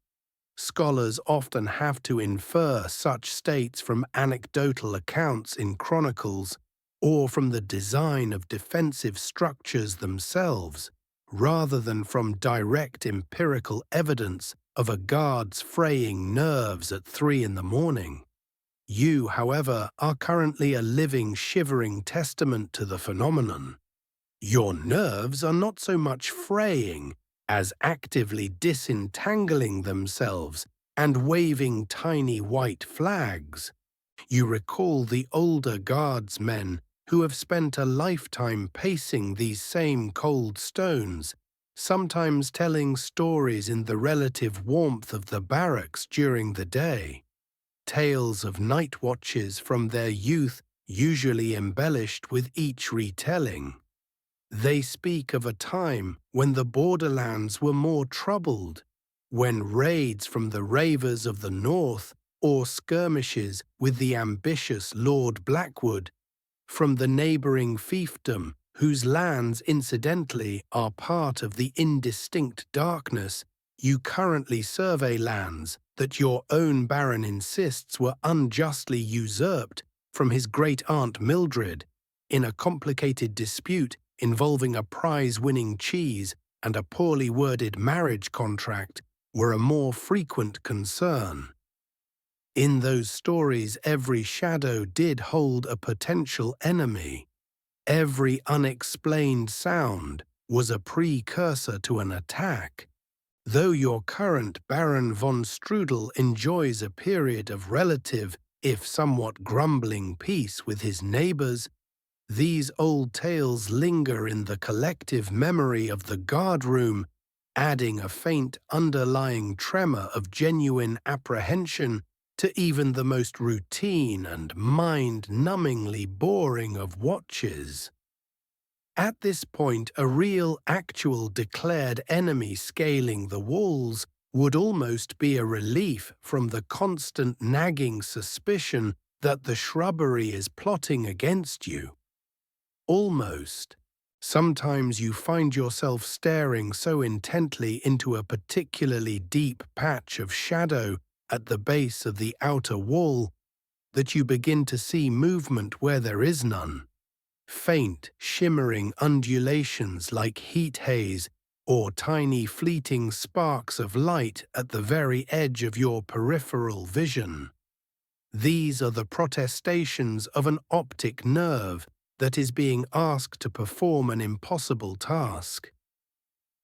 Scholars often have to infer such states from anecdotal accounts in chronicles or from the design of defensive structures themselves, rather than from direct empirical evidence of a guard's fraying nerves at 3 in the morning. You, however, are currently a living, shivering testament to the phenomenon. Your nerves are not so much fraying as actively disentangling themselves and waving tiny white flags. You recall the older guardsmen who have spent a lifetime pacing these same cold stones, sometimes telling stories in the relative warmth of the barracks during the day. Tales of night watches from their youth, usually embellished with each retelling. They speak of a time when the borderlands were more troubled, when raids from the ravers of the north or skirmishes with the ambitious Lord Blackwood from the neighbouring fiefdom, whose lands incidentally are part of the indistinct darkness. You currently survey lands that your own baron insists were unjustly usurped from his great-aunt Mildred in a complicated dispute involving a prize-winning cheese and a poorly worded marriage contract were a more frequent concern. In those stories, every shadow did hold a potential enemy. Every unexplained sound was a precursor to an attack. Though your current Baron von Strudel enjoys a period of relative, if somewhat grumbling, peace with his neighbours, these old tales linger in the collective memory of the guardroom, adding a faint underlying tremor of genuine apprehension to even the most routine and mind-numbingly boring of watches. At this point, a real, actual, declared enemy scaling the walls would almost be a relief from the constant nagging suspicion that the shrubbery is plotting against you. Almost. Sometimes you find yourself staring so intently into a particularly deep patch of shadow at the base of the outer wall that you begin to see movement where there is none. Faint, shimmering undulations like heat haze or tiny fleeting sparks of light at the very edge of your peripheral vision. These are the protestations of an optic nerve that is being asked to perform an impossible task.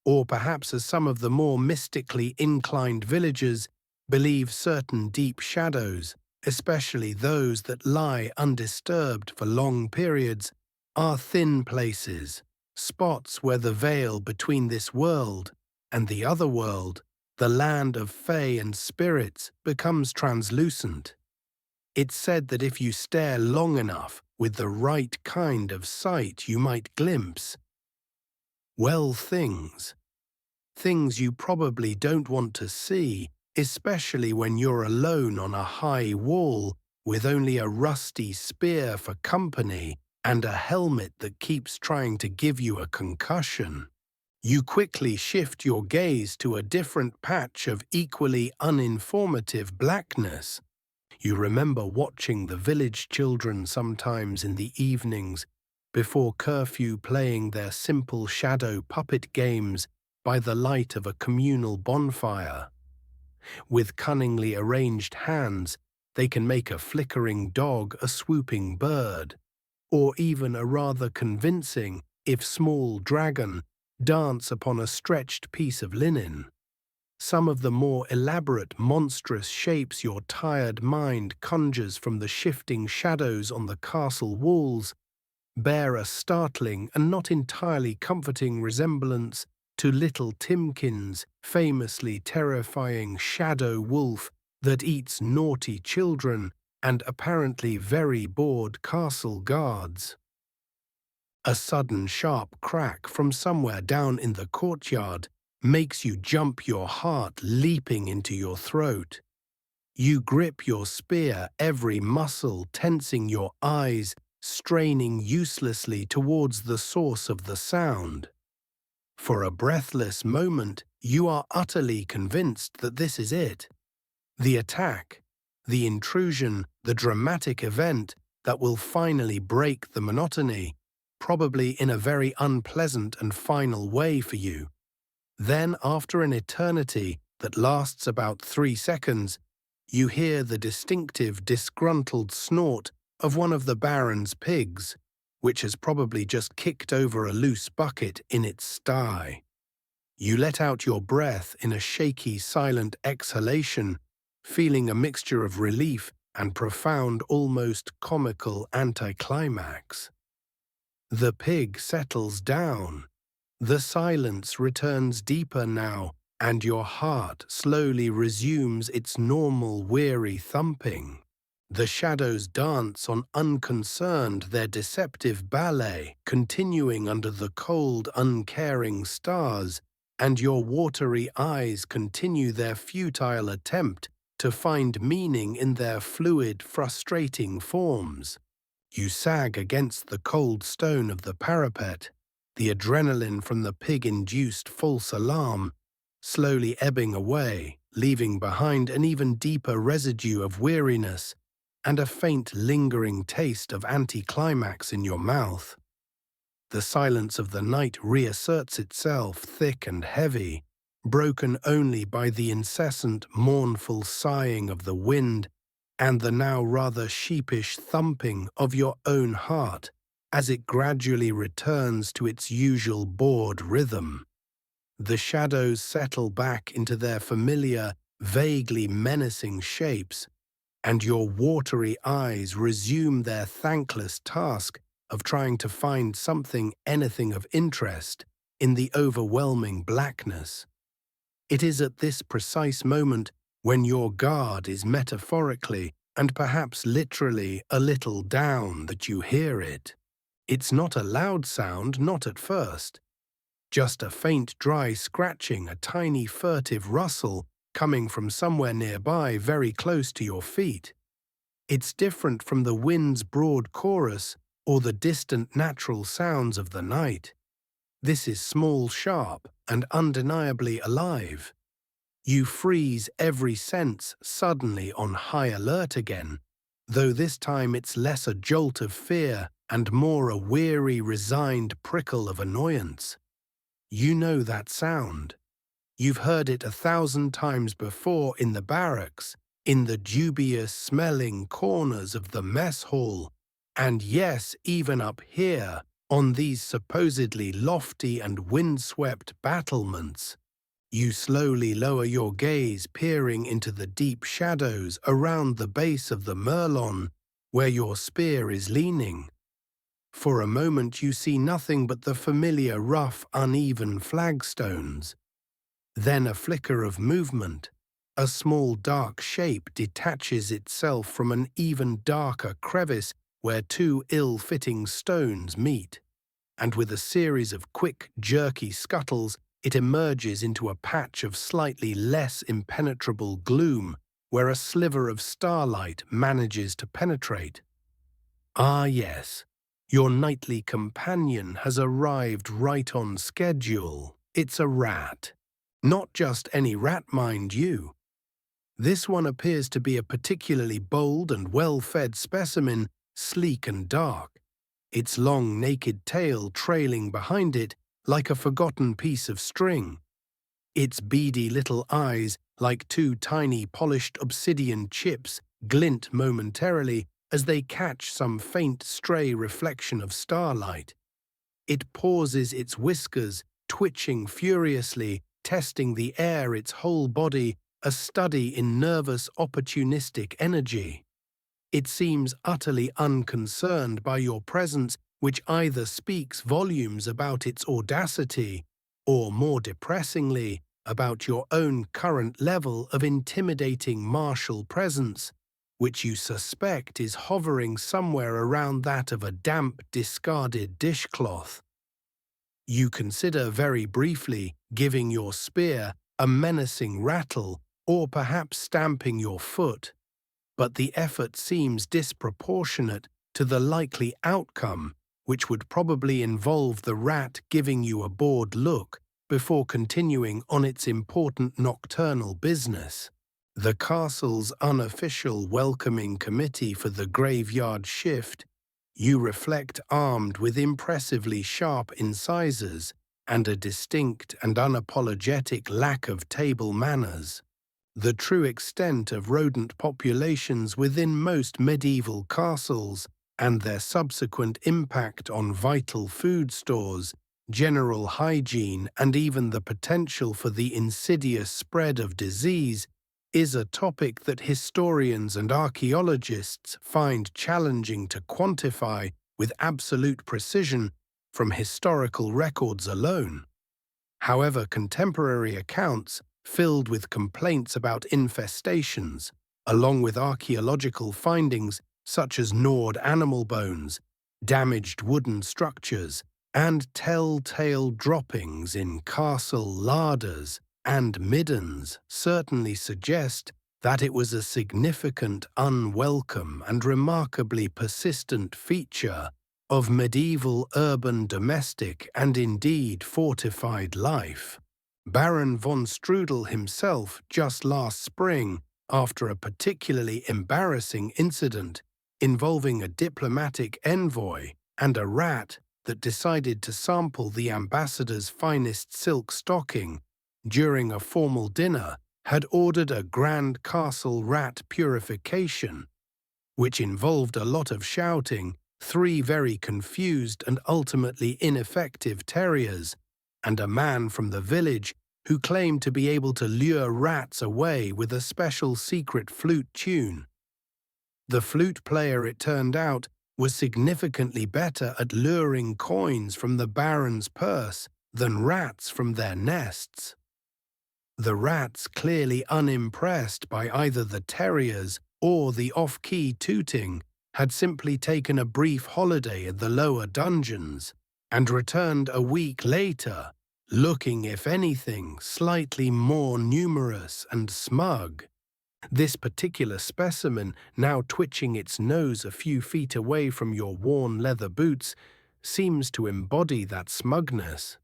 Or perhaps, as some of the more mystically inclined villagers believe, certain deep shadows, especially those that lie undisturbed for long periods, are thin places, spots where the veil between this world and the other world, the land of fae and spirits, becomes translucent. It's said that if you stare long enough with the right kind of sight, you might glimpse, well, things you probably don't want to see, especially when you're alone on a high wall with only a rusty spear for company and a helmet that keeps trying to give you a concussion. You quickly shift your gaze to a different patch of equally uninformative blackness. You remember watching the village children sometimes in the evenings before curfew, playing their simple shadow puppet games by the light of a communal bonfire. With cunningly arranged hands, they can make a flickering dog a swooping bird, or even a rather convincing, if small, dragon dance upon a stretched piece of linen. Some of the more elaborate, monstrous shapes your tired mind conjures from the shifting shadows on the castle walls bear a startling and not entirely comforting resemblance to little Timkin's famously terrifying shadow wolf that eats naughty children and apparently very bored castle guards. A sudden sharp crack from somewhere down in the courtyard makes you jump, your heart leaping into your throat. You grip your spear, every muscle tensing, your eyes straining uselessly towards the source of the sound. For a breathless moment, you are utterly convinced that this is it. The attack, the intrusion, the dramatic event that will finally break the monotony, probably in a very unpleasant and final way for you. Then, after an eternity that lasts about 3 seconds, you hear the distinctive, disgruntled snort of one of the Baron's pigs, which has probably just kicked over a loose bucket in its sty. You let out your breath in a shaky, silent exhalation, feeling a mixture of relief and profound, almost comical anticlimax. The pig settles down. The silence returns deeper now, and your heart slowly resumes its normal, weary thumping. The shadows dance on unconcerned, their deceptive ballet continuing under the cold, uncaring stars, and your watery eyes continue their futile attempt to find meaning in their fluid, frustrating forms. You sag against the cold stone of the parapet, the adrenaline from the pig-induced false alarm slowly ebbing away, leaving behind an even deeper residue of weariness and a faint lingering taste of anticlimax in your mouth. The silence of the night reasserts itself, thick and heavy, broken only by the incessant mournful sighing of the wind and the now rather sheepish thumping of your own heart as it gradually returns to its usual bored rhythm. The shadows settle back into their familiar, vaguely menacing shapes, and your watery eyes resume their thankless task of trying to find anything of interest in the overwhelming blackness. It is at this precise moment when your guard is metaphorically and perhaps literally a little down that you hear it. It's not a loud sound, not at first. Just a faint dry scratching, a tiny furtive rustle coming from somewhere nearby, very close to your feet. It's different from the wind's broad chorus or the distant natural sounds of the night. This is small, sharp, and undeniably alive. You freeze, every sense suddenly on high alert again, though this time it's less a jolt of fear and more a weary, resigned prickle of annoyance. You know that sound. You've heard it 1,000 times before in the barracks, in the dubious-smelling corners of the mess hall, and yes, even up here, on these supposedly lofty and windswept battlements. You slowly lower your gaze, peering into the deep shadows around the base of the merlon, where your spear is leaning. For a moment you see nothing but the familiar rough, uneven flagstones. Then a flicker of movement. A small dark shape detaches itself from an even darker crevice where two ill-fitting stones meet, and with a series of quick, jerky scuttles, it emerges into a patch of slightly less impenetrable gloom where a sliver of starlight manages to penetrate. Ah yes, your nightly companion has arrived right on schedule. It's a rat. Not just any rat, mind you. This one appears to be a particularly bold and well-fed specimen, sleek and dark, its long naked tail trailing behind it like a forgotten piece of string. Its beady little eyes, like two tiny polished obsidian chips, glint momentarily as they catch some faint stray reflection of starlight. It pauses its whiskers, twitching furiously, testing the air, its whole body, a study in nervous, opportunistic energy. It seems utterly unconcerned by your presence, which either speaks volumes about its audacity, or more depressingly, about your own current level of intimidating martial presence, which you suspect is hovering somewhere around that of a damp, discarded dishcloth. You consider very briefly giving your spear a menacing rattle, or perhaps stamping your foot, but the effort seems disproportionate to the likely outcome, which would probably involve the rat giving you a bored look before continuing on its important nocturnal business. The castle's unofficial welcoming committee for the graveyard shift, you reflect, armed with impressively sharp incisors and a distinct and unapologetic lack of table manners. The true extent of rodent populations within most medieval castles and their subsequent impact on vital food stores, general hygiene, and even the potential for the insidious spread of disease is a topic that historians and archaeologists find challenging to quantify with absolute precision from historical records alone. However, contemporary accounts, filled with complaints about infestations, along with archaeological findings such as gnawed animal bones, damaged wooden structures, and telltale droppings in castle larders and middens, certainly suggest that it was a significant, unwelcome, and remarkably persistent feature of medieval urban domestic and indeed fortified life. Baron von Strudel himself, just last spring, after a particularly embarrassing incident involving a diplomatic envoy and a rat that decided to sample the ambassador's finest silk stocking during a formal dinner, had ordered a grand castle rat purification, which involved a lot of shouting, 3 very confused and ultimately ineffective terriers, and a man from the village who claimed to be able to lure rats away with a special secret flute tune. The flute player, it turned out, was significantly better at luring coins from the baron's purse than rats from their nests. The rats, clearly unimpressed by either the terriers or the off-key tooting, had simply taken a brief holiday at the lower dungeons and returned a week later, looking, if anything, slightly more numerous and smug. This particular specimen, now twitching its nose a few feet away from your worn leather boots, seems to embody that smugness.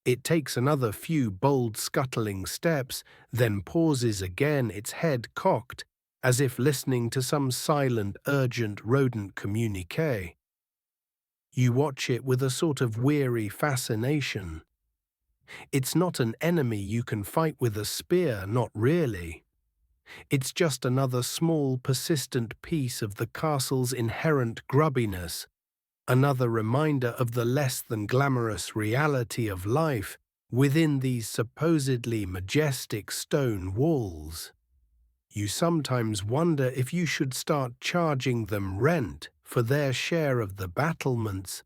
It takes another few bold scuttling steps, then pauses again, its head cocked, as if listening to some silent, urgent rodent communique. You watch it with a sort of weary fascination. It's not an enemy you can fight with a spear, not really. It's just another small, persistent piece of the castle's inherent grubbiness, another reminder of the less than glamorous reality of life within these supposedly majestic stone walls. You sometimes wonder if you should start charging them rent for their share of the battlements,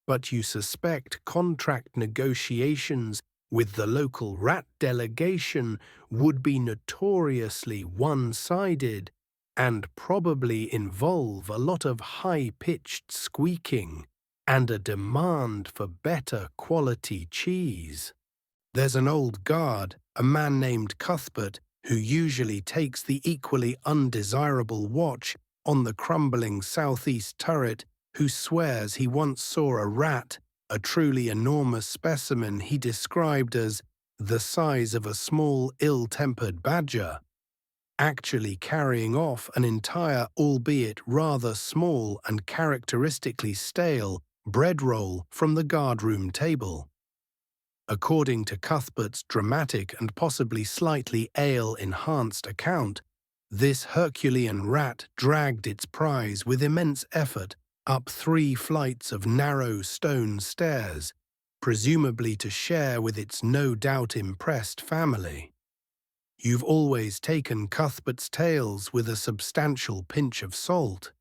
but you suspect contract negotiations with the local rat delegation would be notoriously one-sided and probably involve a lot of high-pitched squeaking and a demand for better quality cheese. There's an old guard, a man named Cuthbert, who usually takes the equally undesirable watch on the crumbling southeast turret, who swears he once saw a rat, a truly enormous specimen he described as the size of a small ill-tempered badger, actually carrying off an entire, albeit rather small and characteristically stale, bread roll from the guardroom table. According to Cuthbert's dramatic and possibly slightly ale-enhanced account, this Herculean rat dragged its prize with immense effort up 3 flights of narrow stone stairs, presumably to share with its no doubt impressed family. You've always taken Cuthbert's tales with a substantial pinch of salt.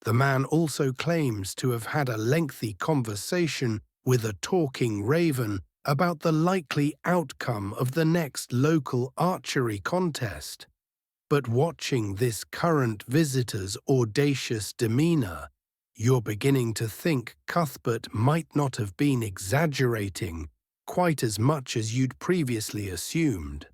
The man also claims to have had a lengthy conversation with a talking raven about the likely outcome of the next local archery contest. But watching this current visitor's audacious demeanor, you're beginning to think Cuthbert might not have been exaggerating quite as much as you'd previously assumed.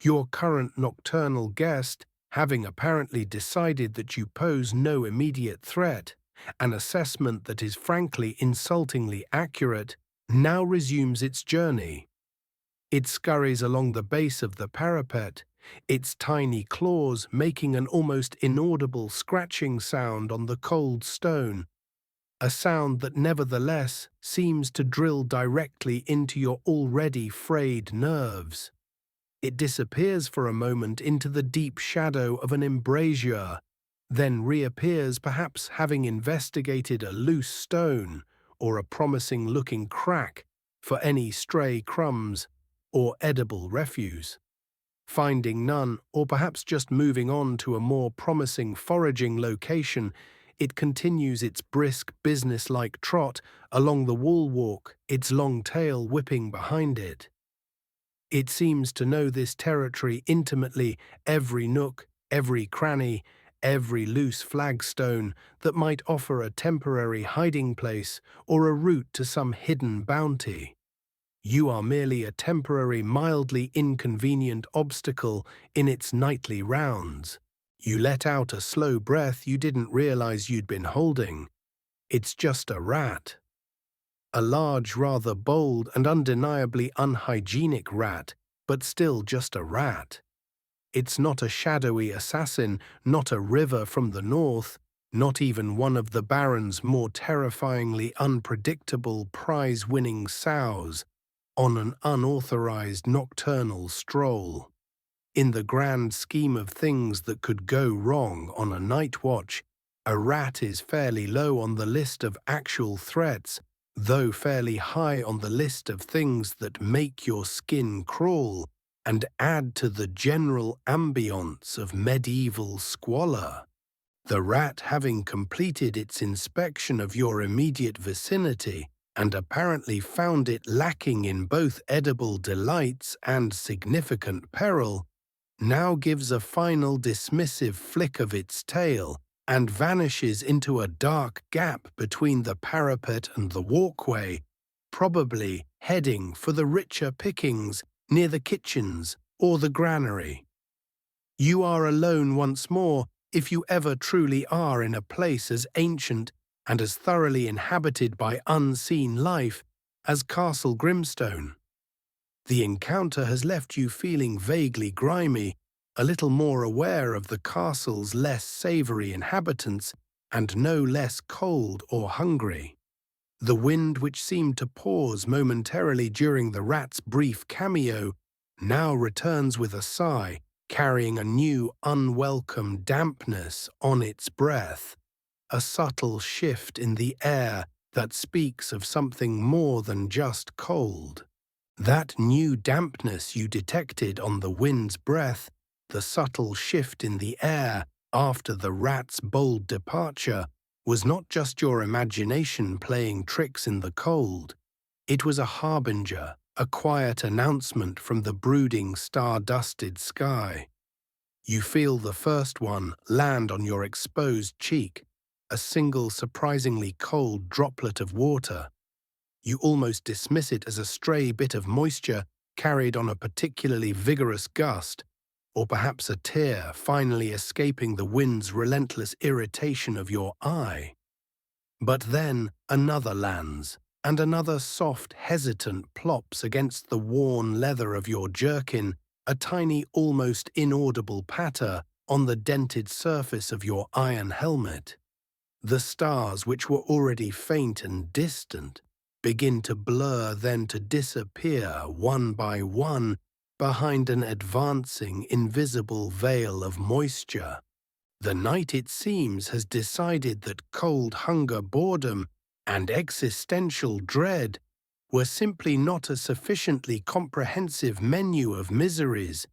Your current nocturnal guest, having apparently decided that you pose no immediate threat, an assessment that is frankly insultingly accurate, now resumes its journey. It scurries along the base of the parapet, its tiny claws making an almost inaudible scratching sound on the cold stone, a sound that nevertheless seems to drill directly into your already frayed nerves. It disappears for a moment into the deep shadow of an embrasure, then reappears, perhaps having investigated a loose stone or a promising-looking crack for any stray crumbs or edible refuse. Finding none, or perhaps just moving on to a more promising foraging location, it continues its brisk, business-like trot along the wall walk, its long tail whipping behind it. It seems to know this territory intimately, every nook, every cranny, every loose flagstone that might offer a temporary hiding place or a route to some hidden bounty. You are merely a temporary, mildly inconvenient obstacle in its nightly rounds. You let out a slow breath you didn't realize you'd been holding. It's just a rat. A large, rather bold and undeniably unhygienic rat, but still just a rat. It's not a shadowy assassin, not a river from the north, not even one of the Baron's more terrifyingly unpredictable prize-winning sows on an unauthorized nocturnal stroll. In the grand scheme of things that could go wrong on a night watch, a rat is fairly low on the list of actual threats, though fairly high on the list of things that make your skin crawl and add to the general ambience of medieval squalor. The rat, having completed its inspection of your immediate vicinity and apparently found it lacking in both edible delights and significant peril, now gives a final dismissive flick of its tail and vanishes into a dark gap between the parapet and the walkway, probably heading for the richer pickings near the kitchens or the granary. You are alone once more, if you ever truly are in a place as ancient and as thoroughly inhabited by unseen life as Castle Grimstone. The encounter has left you feeling vaguely grimy, a little more aware of the castle's less savory inhabitants and no less cold or hungry. The wind, which seemed to pause momentarily during the rat's brief cameo, now returns with a sigh, carrying a new, unwelcome dampness on its breath, a subtle shift in the air that speaks of something more than just cold. That new dampness you detected on the wind's breath, the subtle shift in the air after the rat's bold departure, was not just your imagination playing tricks in the cold. It was a harbinger, a quiet announcement from the brooding star-dusted sky. You feel the first one land on your exposed cheek, a single surprisingly cold droplet of water. You almost dismiss it as a stray bit of moisture carried on a particularly vigorous gust, or perhaps a tear finally escaping the wind's relentless irritation of your eye. But then another lands, and another soft, hesitant plops against the worn leather of your jerkin, a tiny, almost inaudible patter on the dented surface of your iron helmet. The stars, which were already faint and distant, begin to blur, then to disappear one by one behind an advancing, invisible veil of moisture. The night, it seems, has decided that cold hunger, boredom, and existential dread were simply not a sufficiently comprehensive menu of miseries,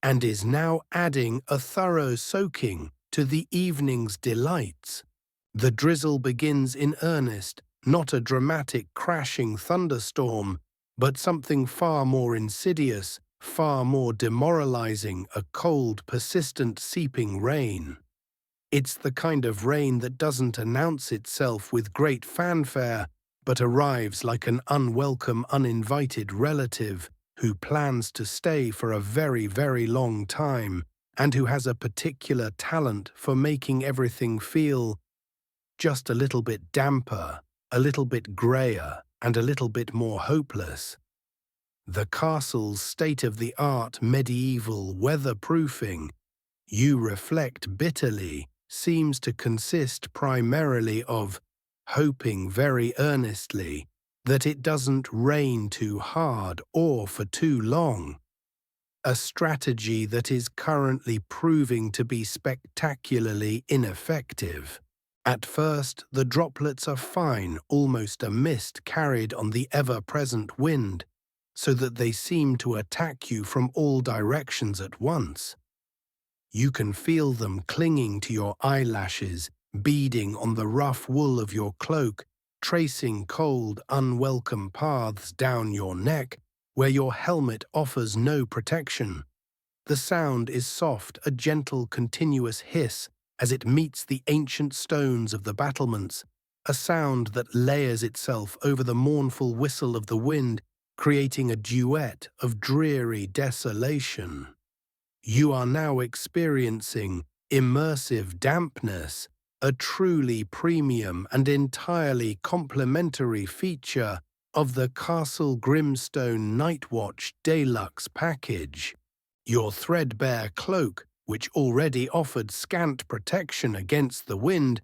and is now adding a thorough soaking to the evening's delights. The drizzle begins in earnest, not a dramatic crashing thunderstorm, but something far more insidious, far more demoralizing, a cold, persistent seeping rain. It's the kind of rain that doesn't announce itself with great fanfare, but arrives like an unwelcome, uninvited relative who plans to stay for a very, very long time, and who has a particular talent for making everything feel just a little bit damper, a little bit grayer, and a little bit more hopeless. The castle's state-of-the-art medieval weatherproofing, you reflect bitterly, seems to consist primarily of hoping very earnestly that it doesn't rain too hard or for too long, a strategy that is currently proving to be spectacularly ineffective. At first, the droplets are fine, almost a mist carried on the ever-present wind, so that they seem to attack you from all directions at once. You can feel them clinging to your eyelashes, beading on the rough wool of your cloak, tracing cold, unwelcome paths down your neck, where your helmet offers no protection. The sound is soft, a gentle, continuous hiss as it meets the ancient stones of the battlements, a sound that layers itself over the mournful whistle of the wind, creating a duet of dreary desolation. You are now experiencing immersive dampness, a truly premium and entirely complementary feature of the Castle Grimstone Nightwatch Deluxe package. Your threadbare cloak, which already offered scant protection against the wind,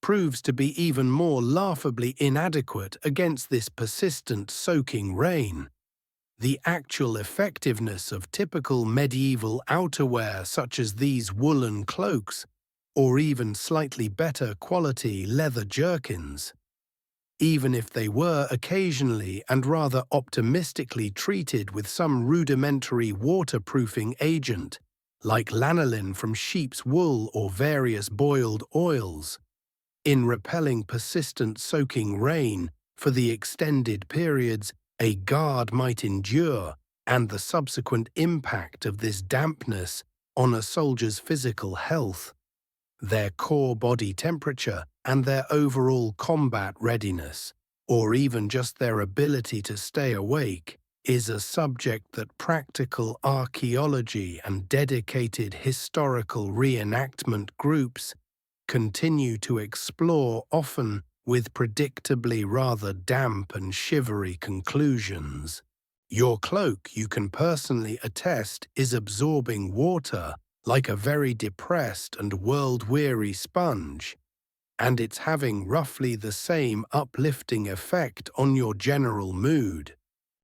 proves to be even more laughably inadequate against this persistent soaking rain. The actual effectiveness of typical medieval outerwear such as these woolen cloaks, or even slightly better quality leather jerkins, even if they were occasionally and rather optimistically treated with some rudimentary waterproofing agent, like lanolin from sheep's wool or various boiled oils, in repelling persistent soaking rain for the extended periods a guard might endure, and the subsequent impact of this dampness on a soldier's physical health, their core body temperature, and their overall combat readiness, or even just their ability to stay awake, is a subject that practical archaeology and dedicated historical reenactment groups continue to explore, often with predictably rather damp and shivery conclusions. Your cloak, you can personally attest, is absorbing water like a very depressed and world-weary sponge, and it's having roughly the same uplifting effect on your general mood.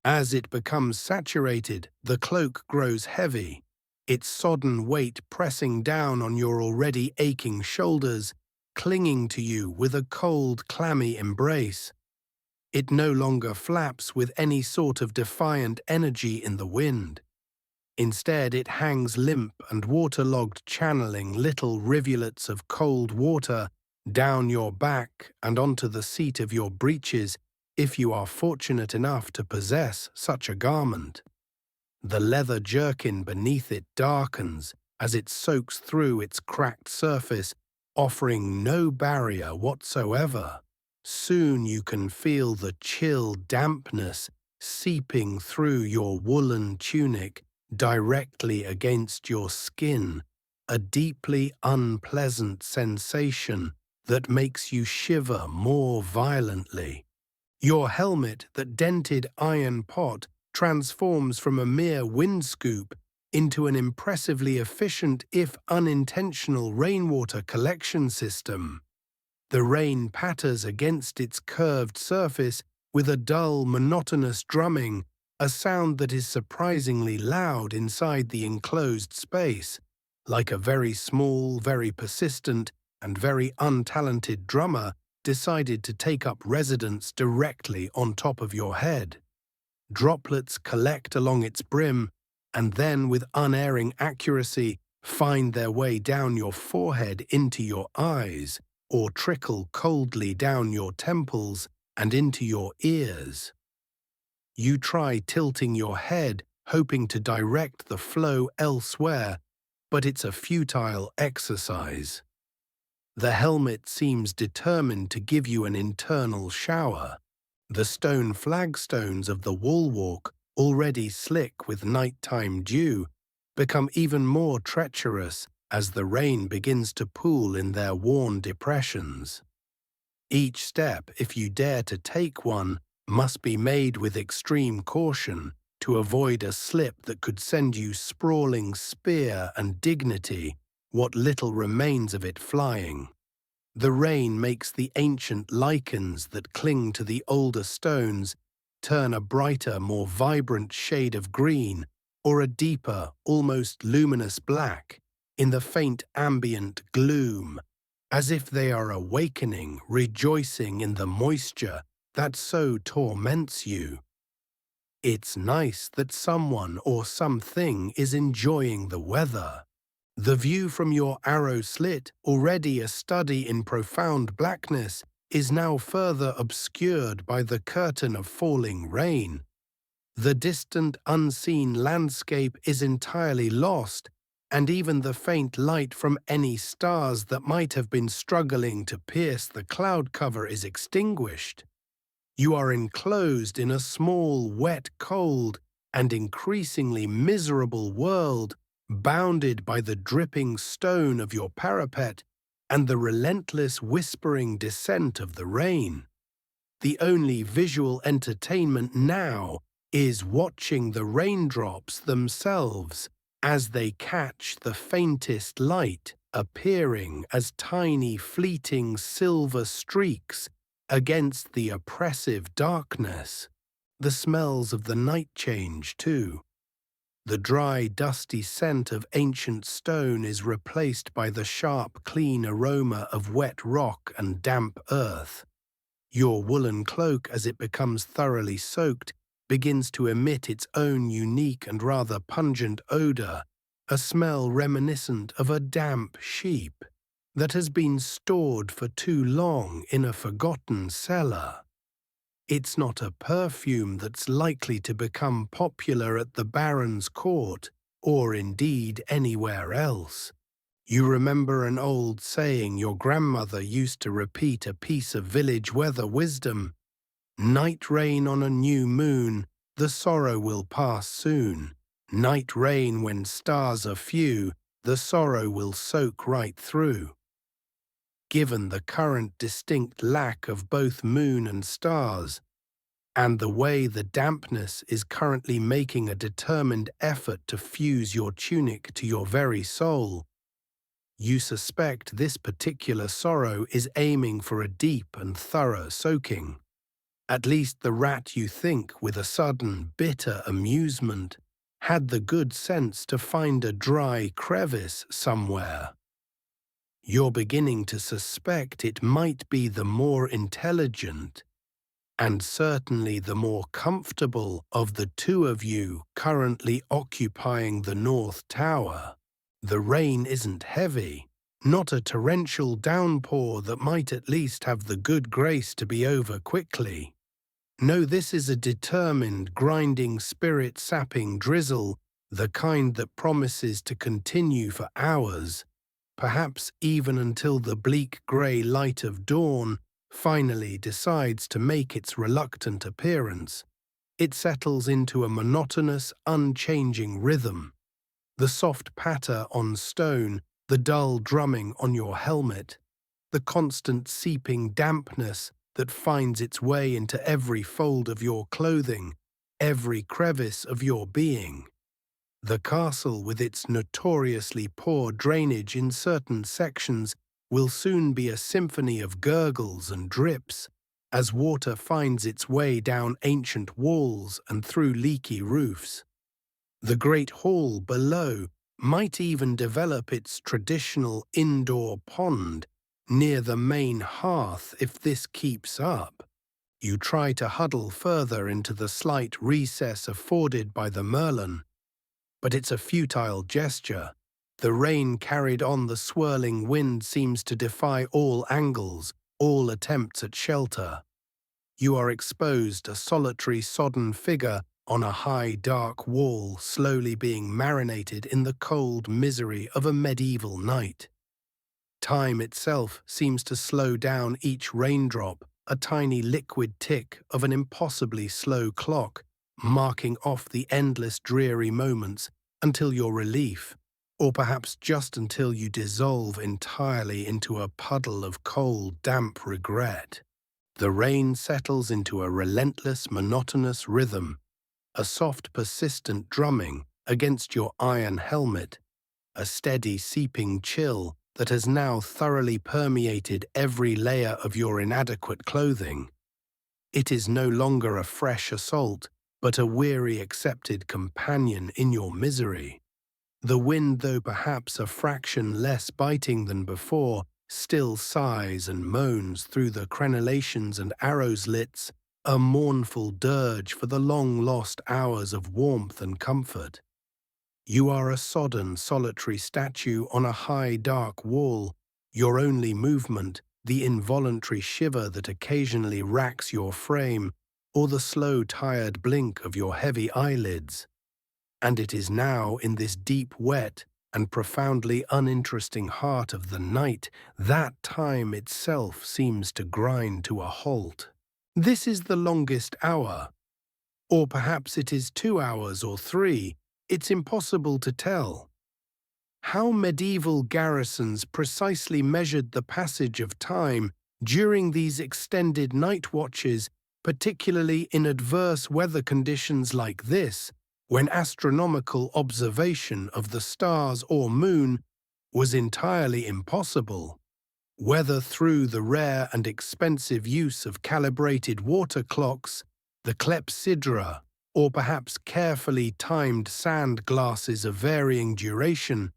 As it becomes saturated, the cloak grows heavy, its sodden weight pressing down on your already aching shoulders, clinging to you with a cold, clammy embrace. It no longer flaps with any sort of defiant energy in the wind. Instead, it hangs limp and waterlogged, channeling little rivulets of cold water down your back and onto the seat of your breeches if you are fortunate enough to possess such a garment. The leather jerkin beneath it darkens as it soaks through its cracked surface, offering no barrier whatsoever. Soon you can feel the chill dampness seeping through your woolen tunic directly against your skin, a deeply unpleasant sensation that makes you shiver more violently. Your helmet, that dented iron pot, transforms from a mere windscoop into an impressively efficient, if unintentional, rainwater collection system. The rain patters against its curved surface with a dull, monotonous drumming, a sound that is surprisingly loud inside the enclosed space, like a very small, very persistent, and very untalented drummer decided to take up residence directly on top of your head. Droplets collect along its brim, and then, with unerring accuracy, find their way down your forehead into your eyes, or trickle coldly down your temples and into your ears. You try tilting your head, hoping to direct the flow elsewhere, but it's a futile exercise. The helmet seems determined to give you an internal shower. The stone flagstones of the wall-walk, already slick with nighttime dew, become even more treacherous as the rain begins to pool in their worn depressions. Each step, if you dare to take one, must be made with extreme caution to avoid a slip that could send you sprawling, spear and dignity, what little remains of it, flying. The rain makes the ancient lichens that cling to the older stones turn a brighter, more vibrant shade of green, or a deeper, almost luminous black, in the faint ambient gloom, as if they are awakening, rejoicing in the moisture that so torments you. It's nice that someone or something is enjoying the weather. The view from your arrow slit, already a study in profound blackness, is now further obscured by the curtain of falling rain. The distant, unseen landscape is entirely lost, and even the faint light from any stars that might have been struggling to pierce the cloud cover is extinguished. You are enclosed in a small, wet, cold, and increasingly miserable world, bounded by the dripping stone of your parapet and the relentless whispering descent of the rain. The only visual entertainment now is watching the raindrops themselves as they catch the faintest light, appearing as tiny fleeting silver streaks against the oppressive darkness. The smells of the night change too. The dry, dusty scent of ancient stone is replaced by the sharp, clean aroma of wet rock and damp earth. Your woolen cloak, as it becomes thoroughly soaked, begins to emit its own unique and rather pungent odor, a smell reminiscent of a damp sheep that has been stored for too long in a forgotten cellar. It's not a perfume that's likely to become popular at the Baron's court, or indeed anywhere else. You remember an old saying your grandmother used to repeat, a piece of village weather wisdom: "Night rain on a new moon, the sorrow will pass soon. Night rain when stars are few, the sorrow will soak right through." Given the current distinct lack of both moon and stars, and the way the dampness is currently making a determined effort to fuse your tunic to your very soul, you suspect this particular sorrow is aiming for a deep and thorough soaking. At least the rat, you think, with a sudden, bitter amusement, had the good sense to find a dry crevice somewhere. You're beginning to suspect it might be the more intelligent, and certainly the more comfortable of the two of you currently occupying the North Tower. The rain isn't heavy, not a torrential downpour that might at least have the good grace to be over quickly. No, this is a determined, grinding, spirit-sapping drizzle, the kind that promises to continue for hours, perhaps even until the bleak grey light of dawn finally decides to make its reluctant appearance. It settles into a monotonous, unchanging rhythm. The soft patter on stone, the dull drumming on your helmet, the constant seeping dampness that finds its way into every fold of your clothing, every crevice of your being. The castle, with its notoriously poor drainage in certain sections, will soon be a symphony of gurgles and drips, as water finds its way down ancient walls and through leaky roofs. The great hall below might even develop its traditional indoor pond near the main hearth if this keeps up. You try to huddle further into the slight recess afforded by the Merlin, but it's a futile gesture. The rain carried on the swirling wind seems to defy all angles, all attempts at shelter. You are exposed, a solitary sodden figure on a high dark wall, slowly being marinated in the cold misery of a medieval night. Time itself seems to slow down each raindrop, a tiny liquid tick of an impossibly slow clock, marking off the endless dreary moments until your relief, or perhaps just until you dissolve entirely into a puddle of cold, damp regret. The rain settles into a relentless, monotonous rhythm, a soft, persistent drumming against your iron helmet, a steady, seeping chill that has now thoroughly permeated every layer of your inadequate clothing. It is no longer a fresh assault, but a weary, accepted companion in your misery. The wind, though perhaps a fraction less biting than before, still sighs and moans through the crenellations and arrow slits, a mournful dirge for the long-lost hours of warmth and comfort. You are a sodden, solitary statue on a high, dark wall, your only movement, the involuntary shiver that occasionally racks your frame, or the slow, tired blink of your heavy eyelids. And it is now in this deep, wet, and profoundly uninteresting heart of the night that time itself seems to grind to a halt. This is the longest hour, or perhaps it is 2 hours or 3, it's impossible to tell. How medieval garrisons precisely measured the passage of time during these extended night watches, particularly in adverse weather conditions like this, when astronomical observation of the stars or moon was entirely impossible, whether through the rare and expensive use of calibrated water clocks, the clepsydra, or perhaps carefully timed sand glasses of varying duration,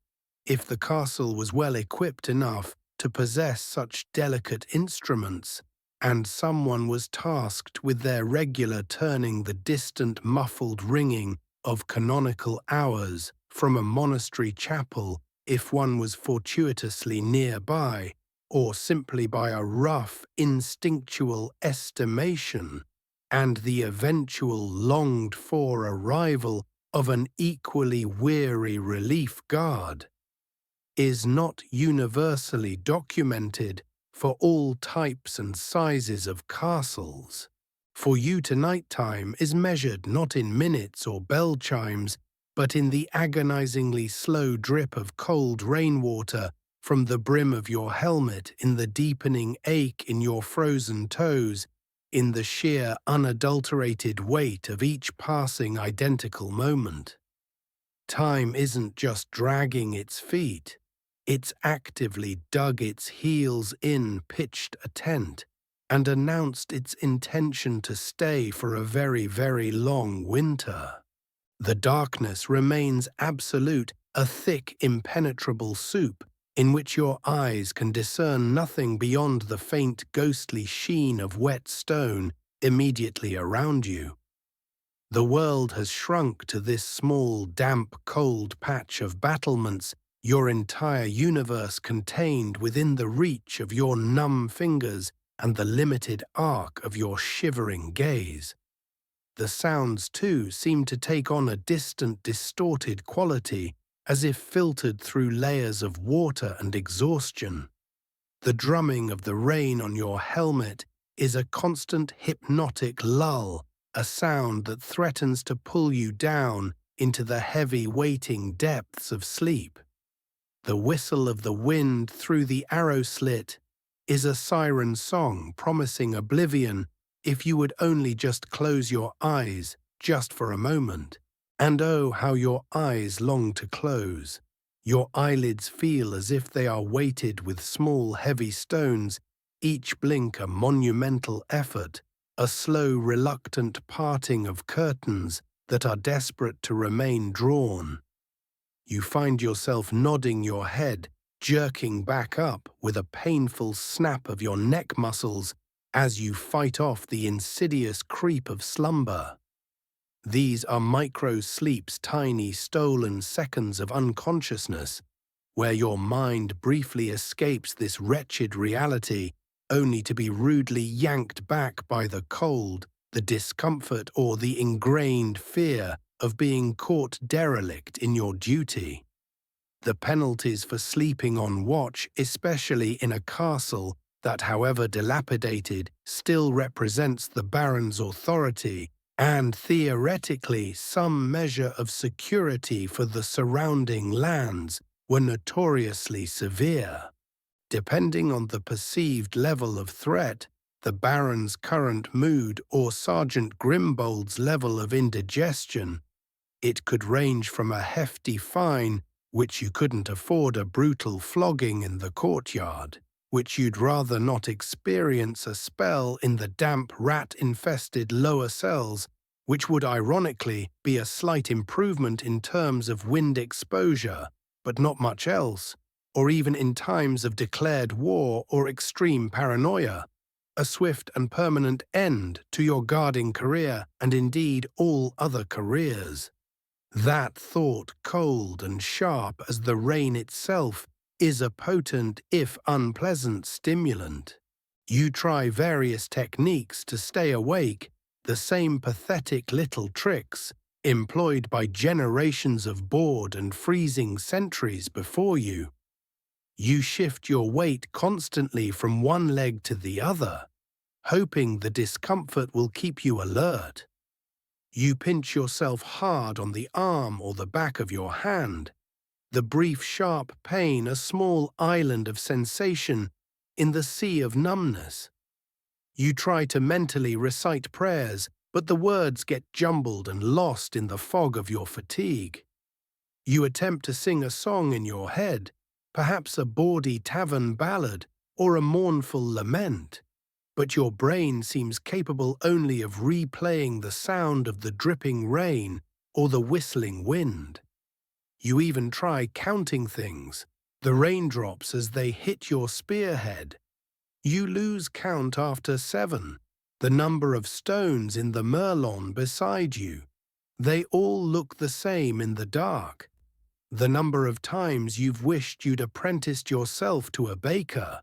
if the castle was well equipped enough to possess such delicate instruments, and someone was tasked with their regular turning the distant muffled ringing of canonical hours from a monastery chapel if one was fortuitously nearby, or simply by a rough, instinctual estimation, and the eventual longed-for arrival of an equally weary relief guard, is not universally documented for all types and sizes of castles. For you tonight time is measured not in minutes or bell chimes, but in the agonizingly slow drip of cold rainwater from the brim of your helmet, in the deepening ache in your frozen toes, in the sheer unadulterated weight of each passing identical moment. Time isn't just dragging its feet, it's actively dug its heels in, pitched a tent, and announced its intention to stay for a very, very long winter. The darkness remains absolute, a thick, impenetrable soup in which your eyes can discern nothing beyond the faint, ghostly sheen of wet stone immediately around you. The world has shrunk to this small, damp, cold patch of battlements, your entire universe contained within the reach of your numb fingers and the limited arc of your shivering gaze. The sounds, too, seem to take on a distant, distorted quality, as if filtered through layers of water and exhaustion. The drumming of the rain on your helmet is a constant hypnotic lull, a sound that threatens to pull you down into the heavy, waiting depths of sleep. The whistle of the wind through the arrow slit is a siren song promising oblivion if you would only just close your eyes just for a moment. And oh, how your eyes long to close. Your eyelids feel as if they are weighted with small, heavy stones, each blink a monumental effort, a slow, reluctant parting of curtains that are desperate to remain drawn. You find yourself nodding your head, jerking back up with a painful snap of your neck muscles as you fight off the insidious creep of slumber. These are micro-sleep's tiny stolen seconds of unconsciousness, where your mind briefly escapes this wretched reality, only to be rudely yanked back by the cold, the discomfort, or the ingrained fear of being caught derelict in your duty. The penalties for sleeping on watch, especially in a castle that, however dilapidated, still represents the Baron's authority and, theoretically, some measure of security for the surrounding lands, were notoriously severe. Depending on the perceived level of threat, the Baron's current mood, or Sergeant Grimbold's level of indigestion, it could range from a hefty fine, which you couldn't afford, a brutal flogging in the courtyard, which you'd rather not experience, a spell in the damp, rat-infested lower cells, which would ironically be a slight improvement in terms of wind exposure, but not much else, or even in times of declared war or extreme paranoia, a swift and permanent end to your guarding career and indeed all other careers. That thought, cold and sharp as the rain itself, is a potent, if unpleasant, stimulant. You try various techniques to stay awake, the same pathetic little tricks employed by generations of bored and freezing sentries before you. You shift your weight constantly from one leg to the other, hoping the discomfort will keep you alert. You pinch yourself hard on the arm or the back of your hand, the brief sharp pain a small island of sensation in the sea of numbness. You try to mentally recite prayers, but the words get jumbled and lost in the fog of your fatigue. You attempt to sing a song in your head, perhaps a bawdy tavern ballad or a mournful lament, but your brain seems capable only of replaying the sound of the dripping rain or the whistling wind. You even try counting things, the raindrops as they hit your spearhead. You lose count after 7, the number of stones in the merlon beside you. They all look the same in the dark. The number of times you've wished you'd apprenticed yourself to a baker.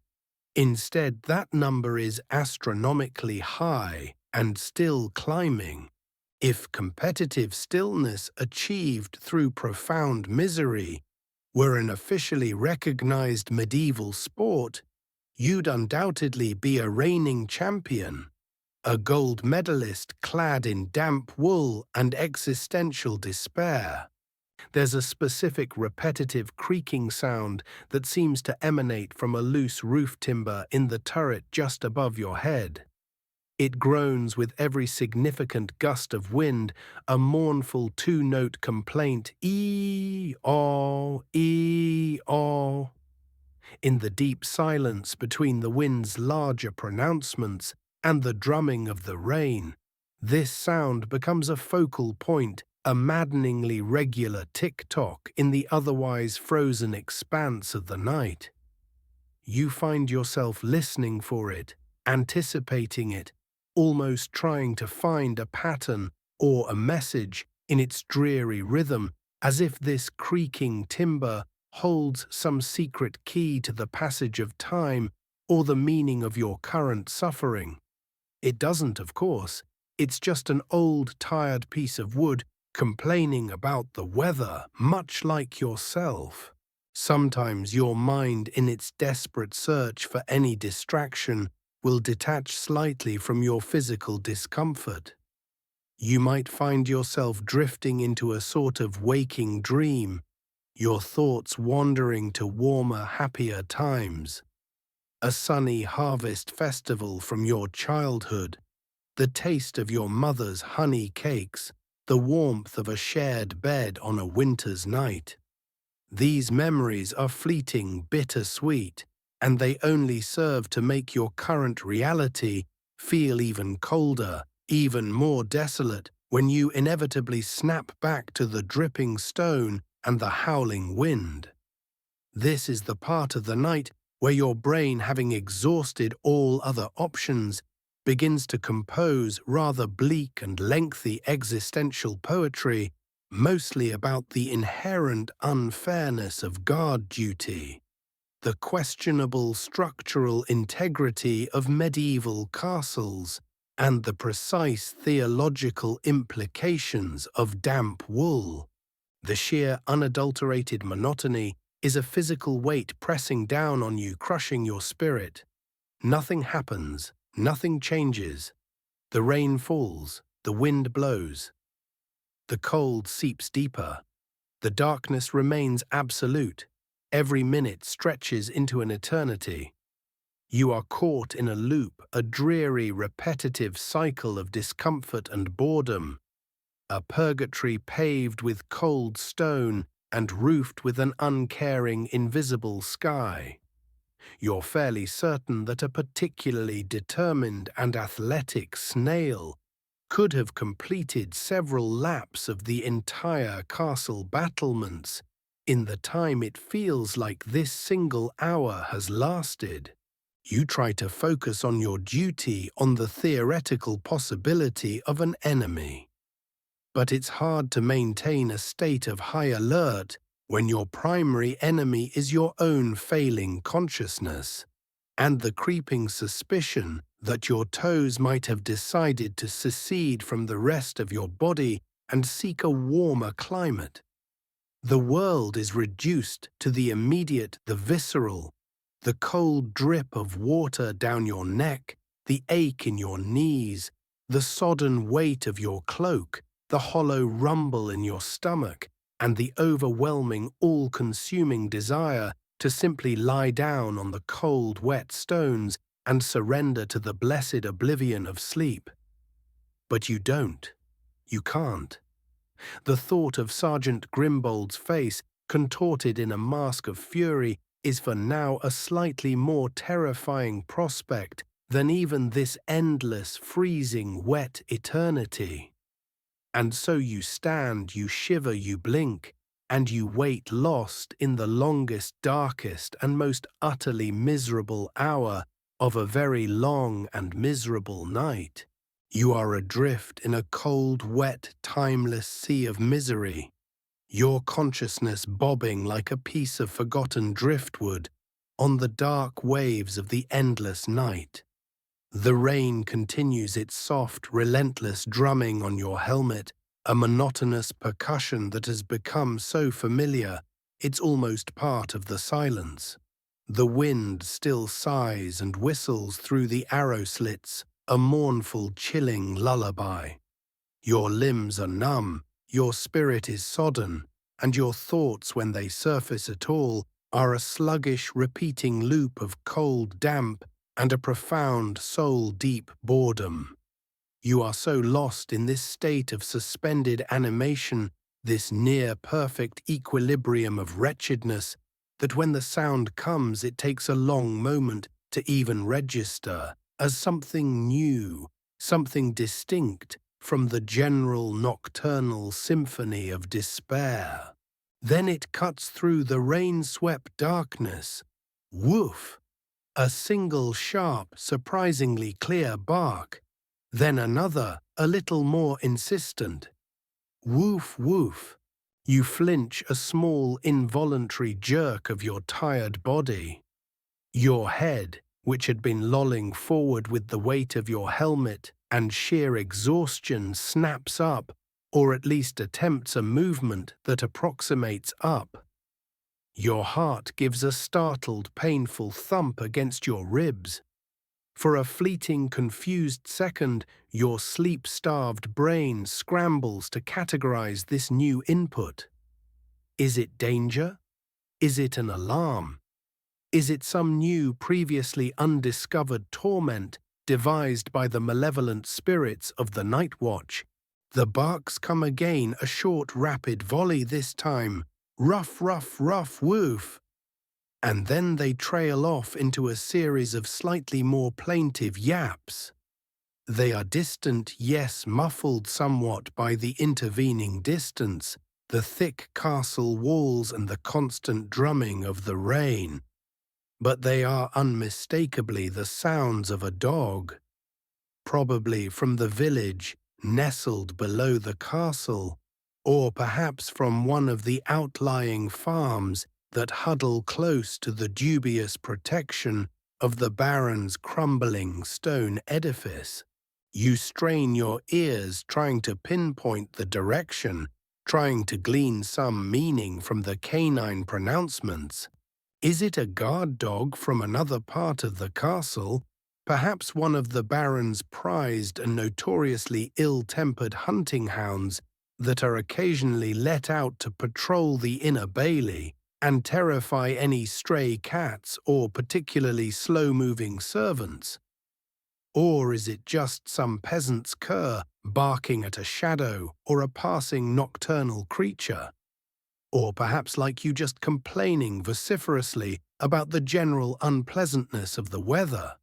Instead, that number is astronomically high and still climbing. If competitive stillness achieved through profound misery were an officially recognized medieval sport, you'd undoubtedly be a reigning champion, a gold medalist clad in damp wool and existential despair. There's a specific repetitive creaking sound that seems to emanate from a loose roof timber in the turret just above your head. It groans with every significant gust of wind, a mournful two-note complaint, ee-aw, ee-aw. In the deep silence between the wind's larger pronouncements and the drumming of the rain, this sound becomes a focal point, a maddeningly regular tick-tock in the otherwise frozen expanse of the night. You find yourself listening for it, anticipating it, almost trying to find a pattern or a message in its dreary rhythm, as if this creaking timber holds some secret key to the passage of time or the meaning of your current suffering. It doesn't, of course. It's just an old, tired piece of wood complaining about the weather, much like yourself. Sometimes your mind, in its desperate search for any distraction, will detach slightly from your physical discomfort. You might find yourself drifting into a sort of waking dream, your thoughts wandering to warmer, happier times. A sunny harvest festival from your childhood, the taste of your mother's honey cakes, the warmth of a shared bed on a winter's night. These memories are fleeting, bittersweet, and they only serve to make your current reality feel even colder, even more desolate when you inevitably snap back to the dripping stone and the howling wind. This is the part of the night where your brain, having exhausted all other options, begins to compose rather bleak and lengthy existential poetry, mostly about the inherent unfairness of guard duty, the questionable structural integrity of medieval castles, and the precise theological implications of damp wool. The sheer unadulterated monotony is a physical weight pressing down on you, crushing your spirit. Nothing happens, nothing changes. The rain falls, the wind blows. The cold seeps deeper. The darkness remains absolute. Every minute stretches into an eternity. You are caught in a loop, a dreary, repetitive cycle of discomfort and boredom, a purgatory paved with cold stone and roofed with an uncaring, invisible sky. You're fairly certain that a particularly determined and athletic snail could have completed several laps of the entire castle battlements in the time it feels like this single hour has lasted. You try to focus on your duty, on the theoretical possibility of an enemy. But it's hard to maintain a state of high alert when your primary enemy is your own failing consciousness, and the creeping suspicion that your toes might have decided to secede from the rest of your body and seek a warmer climate. The world is reduced to the immediate, the visceral, the cold drip of water down your neck, the ache in your knees, the sodden weight of your cloak, the hollow rumble in your stomach, and the overwhelming, all-consuming desire to simply lie down on the cold, wet stones and surrender to the blessed oblivion of sleep. But you don't. You can't. The thought of Sergeant Grimbold's face, contorted in a mask of fury, is for now a slightly more terrifying prospect than even this endless, freezing, wet eternity. And so you stand, you shiver, you blink, and you wait lost in the longest, darkest, and most utterly miserable hour of a very long and miserable night. You are adrift in a cold, wet, timeless sea of misery, your consciousness bobbing like a piece of forgotten driftwood on the dark waves of the endless night. The rain continues its soft, relentless drumming on your helmet, a monotonous percussion that has become so familiar it's almost part of the silence. The wind still sighs and whistles through the arrow slits, a mournful, chilling lullaby. Your limbs are numb, your spirit is sodden, and your thoughts, when they surface at all, are a sluggish, repeating loop of cold damp and a profound, soul-deep boredom. You are so lost in this state of suspended animation, this near-perfect equilibrium of wretchedness, that when the sound comes it takes a long moment to even register as something new, something distinct from the general nocturnal symphony of despair. Then it cuts through the rain-swept darkness. Woof! A single sharp, surprisingly clear bark. Then another, a little more insistent. Woof, woof. You flinch, a small involuntary jerk of your tired body. Your head, which had been lolling forward with the weight of your helmet and sheer exhaustion, snaps up, or at least attempts a movement that approximates up. Your heart gives a startled, painful thump against your ribs. For a fleeting, confused second, your sleep-starved brain scrambles to categorize this new input. Is it danger? Is it an alarm? Is it some new, previously undiscovered torment devised by the malevolent spirits of the night watch? The barks come again, a short, rapid volley this time. Ruff, ruff, ruff, woof. And then they trail off into a series of slightly more plaintive yaps. They are distant, yes, muffled somewhat by the intervening distance, the thick castle walls and the constant drumming of the rain. But they are unmistakably the sounds of a dog, probably from the village nestled below the castle, or perhaps from one of the outlying farms that huddle close to the dubious protection of the Baron's crumbling stone edifice. You strain your ears trying to pinpoint the direction, trying to glean some meaning from the canine pronouncements. Is it a guard dog from another part of the castle, perhaps one of the Baron's prized and notoriously ill-tempered hunting hounds that are occasionally let out to patrol the inner bailey and terrify any stray cats or particularly slow-moving servants? Or is it just some peasant's cur barking at a shadow or a passing nocturnal creature? Or perhaps like you, just complaining vociferously about the general unpleasantness of the weather?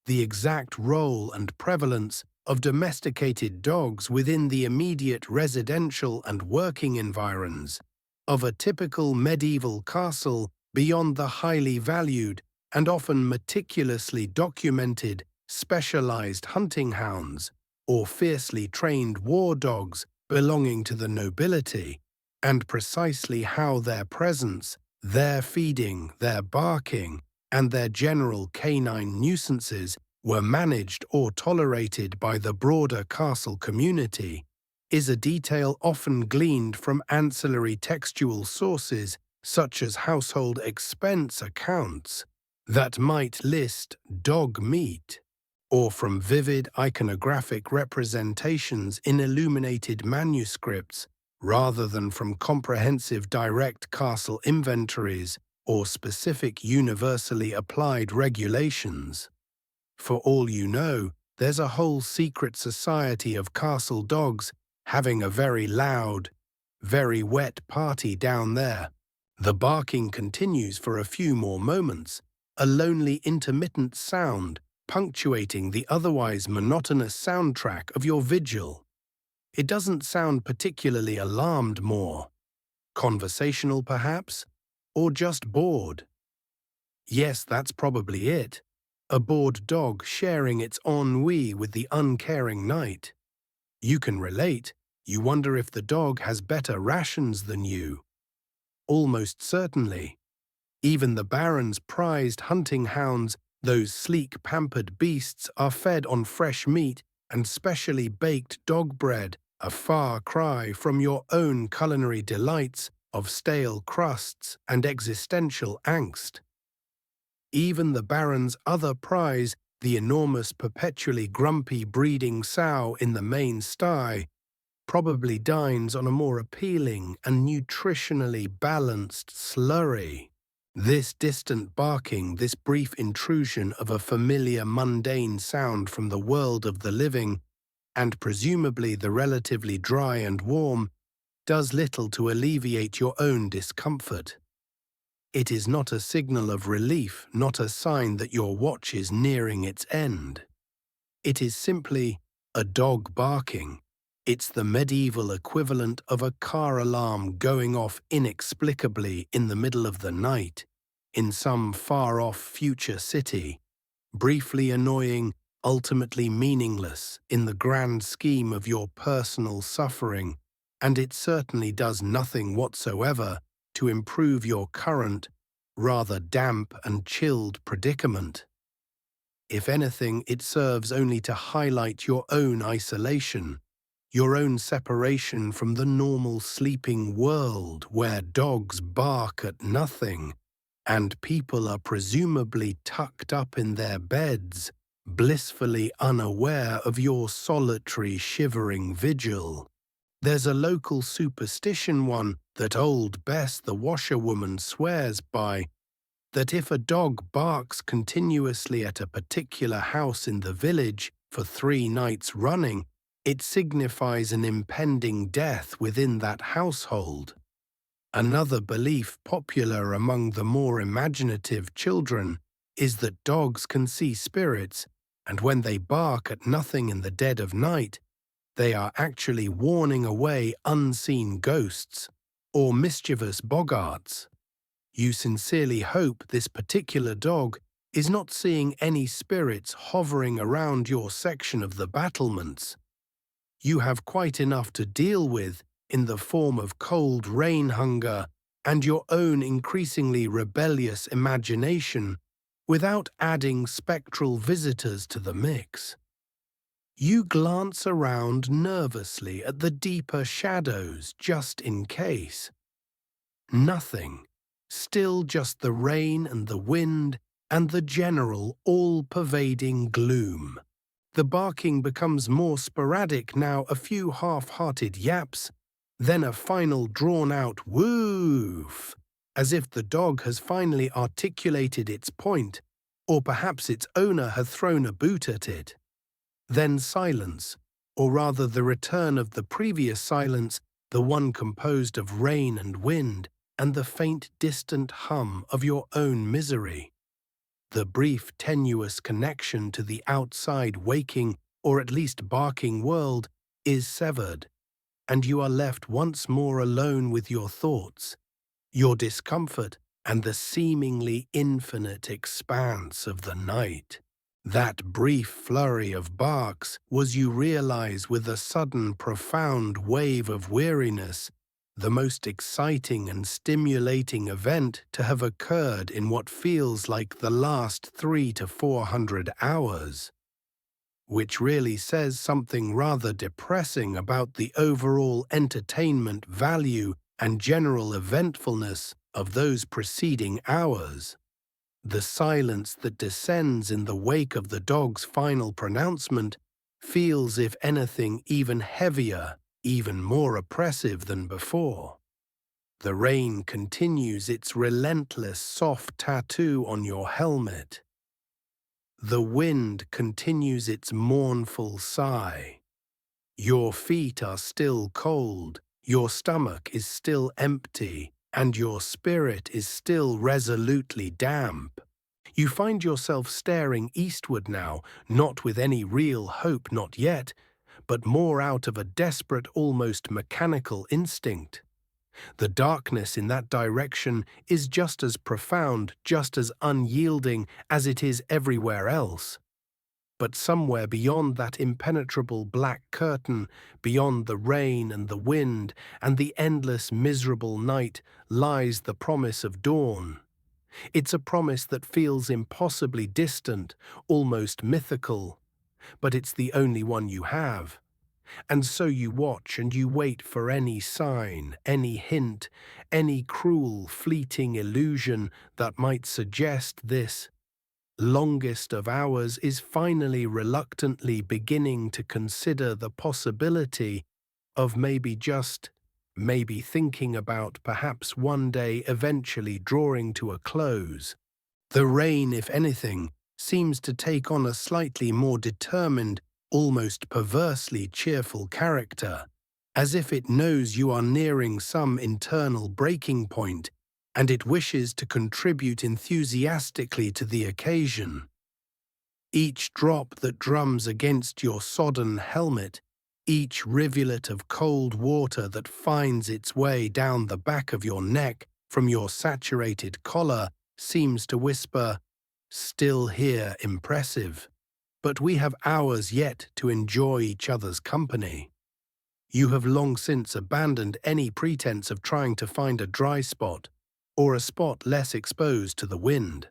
The exact role and prevalence of domesticated dogs within the immediate residential and working environs of a typical medieval castle beyond the highly valued and often meticulously documented specialized hunting hounds or fiercely trained war dogs belonging to the nobility, and precisely how their presence, their feeding, their barking, and their general canine nuisances were managed or tolerated by the broader castle community, is a detail often gleaned from ancillary textual sources such as household expense accounts that might list dog meat, or from vivid iconographic representations in illuminated manuscripts rather than from comprehensive direct castle inventories or specific universally applied regulations. For all you know, there's a whole secret society of castle dogs having a very loud, very wet party down there. The barking continues for a few more moments, a lonely intermittent sound punctuating the otherwise monotonous soundtrack of your vigil. It doesn't sound particularly alarmed more. Conversational, perhaps? Or just bored? Yes, that's probably it. A bored dog sharing its ennui with the uncaring night. You can relate. You wonder if the dog has better rations than you. Almost certainly. Even the Baron's prized hunting hounds, those sleek, pampered beasts, are fed on fresh meat and specially baked dog bread, a far cry from your own culinary delights of stale crusts and existential angst. Even the Baron's other prize, the enormous, perpetually grumpy breeding sow in the main sty, probably dines on a more appealing and nutritionally balanced slurry. This distant barking, this brief intrusion of a familiar mundane sound from the world of the living, and presumably the relatively dry and warm, does little to alleviate your own discomfort. It is not a signal of relief, not a sign that your watch is nearing its end. It is simply a dog barking. It's the medieval equivalent of a car alarm going off inexplicably in the middle of the night, in some far-off future city, briefly annoying, ultimately meaningless in the grand scheme of your personal suffering, and it certainly does nothing whatsoever to improve your current, rather damp and chilled predicament. If anything, it serves only to highlight your own isolation, your own separation from the normal sleeping world where dogs bark at nothing, and people are presumably tucked up in their beds, blissfully unaware of your solitary shivering vigil. There's a local superstition one that old Bess the washerwoman swears by, that if a dog barks continuously at a particular house in the village for 3 nights running, it signifies an impending death within that household. Another belief popular among the more imaginative children is that dogs can see spirits, and when they bark at nothing in the dead of night, they are actually warning away unseen ghosts or mischievous boggarts. You sincerely hope this particular dog is not seeing any spirits hovering around your section of the battlements. You have quite enough to deal with in the form of cold rain hunger and your own increasingly rebellious imagination without adding spectral visitors to the mix. You glance around nervously at the deeper shadows just in case. Nothing. Still just the rain and the wind and the general all-pervading gloom. The barking becomes more sporadic now, a few half-hearted yaps, then a final drawn-out woof, as if the dog has finally articulated its point, or perhaps its owner had thrown a boot at it. Then silence, or rather the return of the previous silence, the one composed of rain and wind, and the faint distant hum of your own misery. The brief tenuous connection to the outside waking or at least barking world is severed, and you are left once more alone with your thoughts, your discomfort, and the seemingly infinite expanse of the night. That brief flurry of barks was, you realize with a sudden profound wave of weariness, the most exciting and stimulating event to have occurred in what feels like the last 300 to 400 hours. Which really says something rather depressing about the overall entertainment value and general eventfulness of those preceding hours. The silence that descends in the wake of the dog's final pronouncement feels, if anything, even heavier, even more oppressive than before. The rain continues its relentless soft tattoo on your helmet. The wind continues its mournful sigh. Your feet are still cold, your stomach is still empty, and your spirit is still resolutely damp. You find yourself staring eastward now, not with any real hope, not yet, but more out of a desperate, almost mechanical instinct. The darkness in that direction is just as profound, just as unyielding as it is everywhere else. But somewhere beyond that impenetrable black curtain, beyond the rain and the wind and the endless miserable night, lies the promise of dawn. It's a promise that feels impossibly distant, almost mythical, but it's the only one you have. And so you watch and you wait for any sign, any hint, any cruel, fleeting illusion that might suggest this longest of hours is finally reluctantly beginning to consider the possibility of maybe thinking about perhaps one day eventually drawing to a close. The rain, if anything, seems to take on a slightly more determined, almost perversely cheerful character, as if it knows you are nearing some internal breaking point, and it wishes to contribute enthusiastically to the occasion. Each drop that drums against your sodden helmet, each rivulet of cold water that finds its way down the back of your neck from your saturated collar seems to whisper, "Still here, impressive." but we have hours yet to enjoy each other's company. You have long since abandoned any pretense of trying to find a dry spot or a spot less exposed to the wind.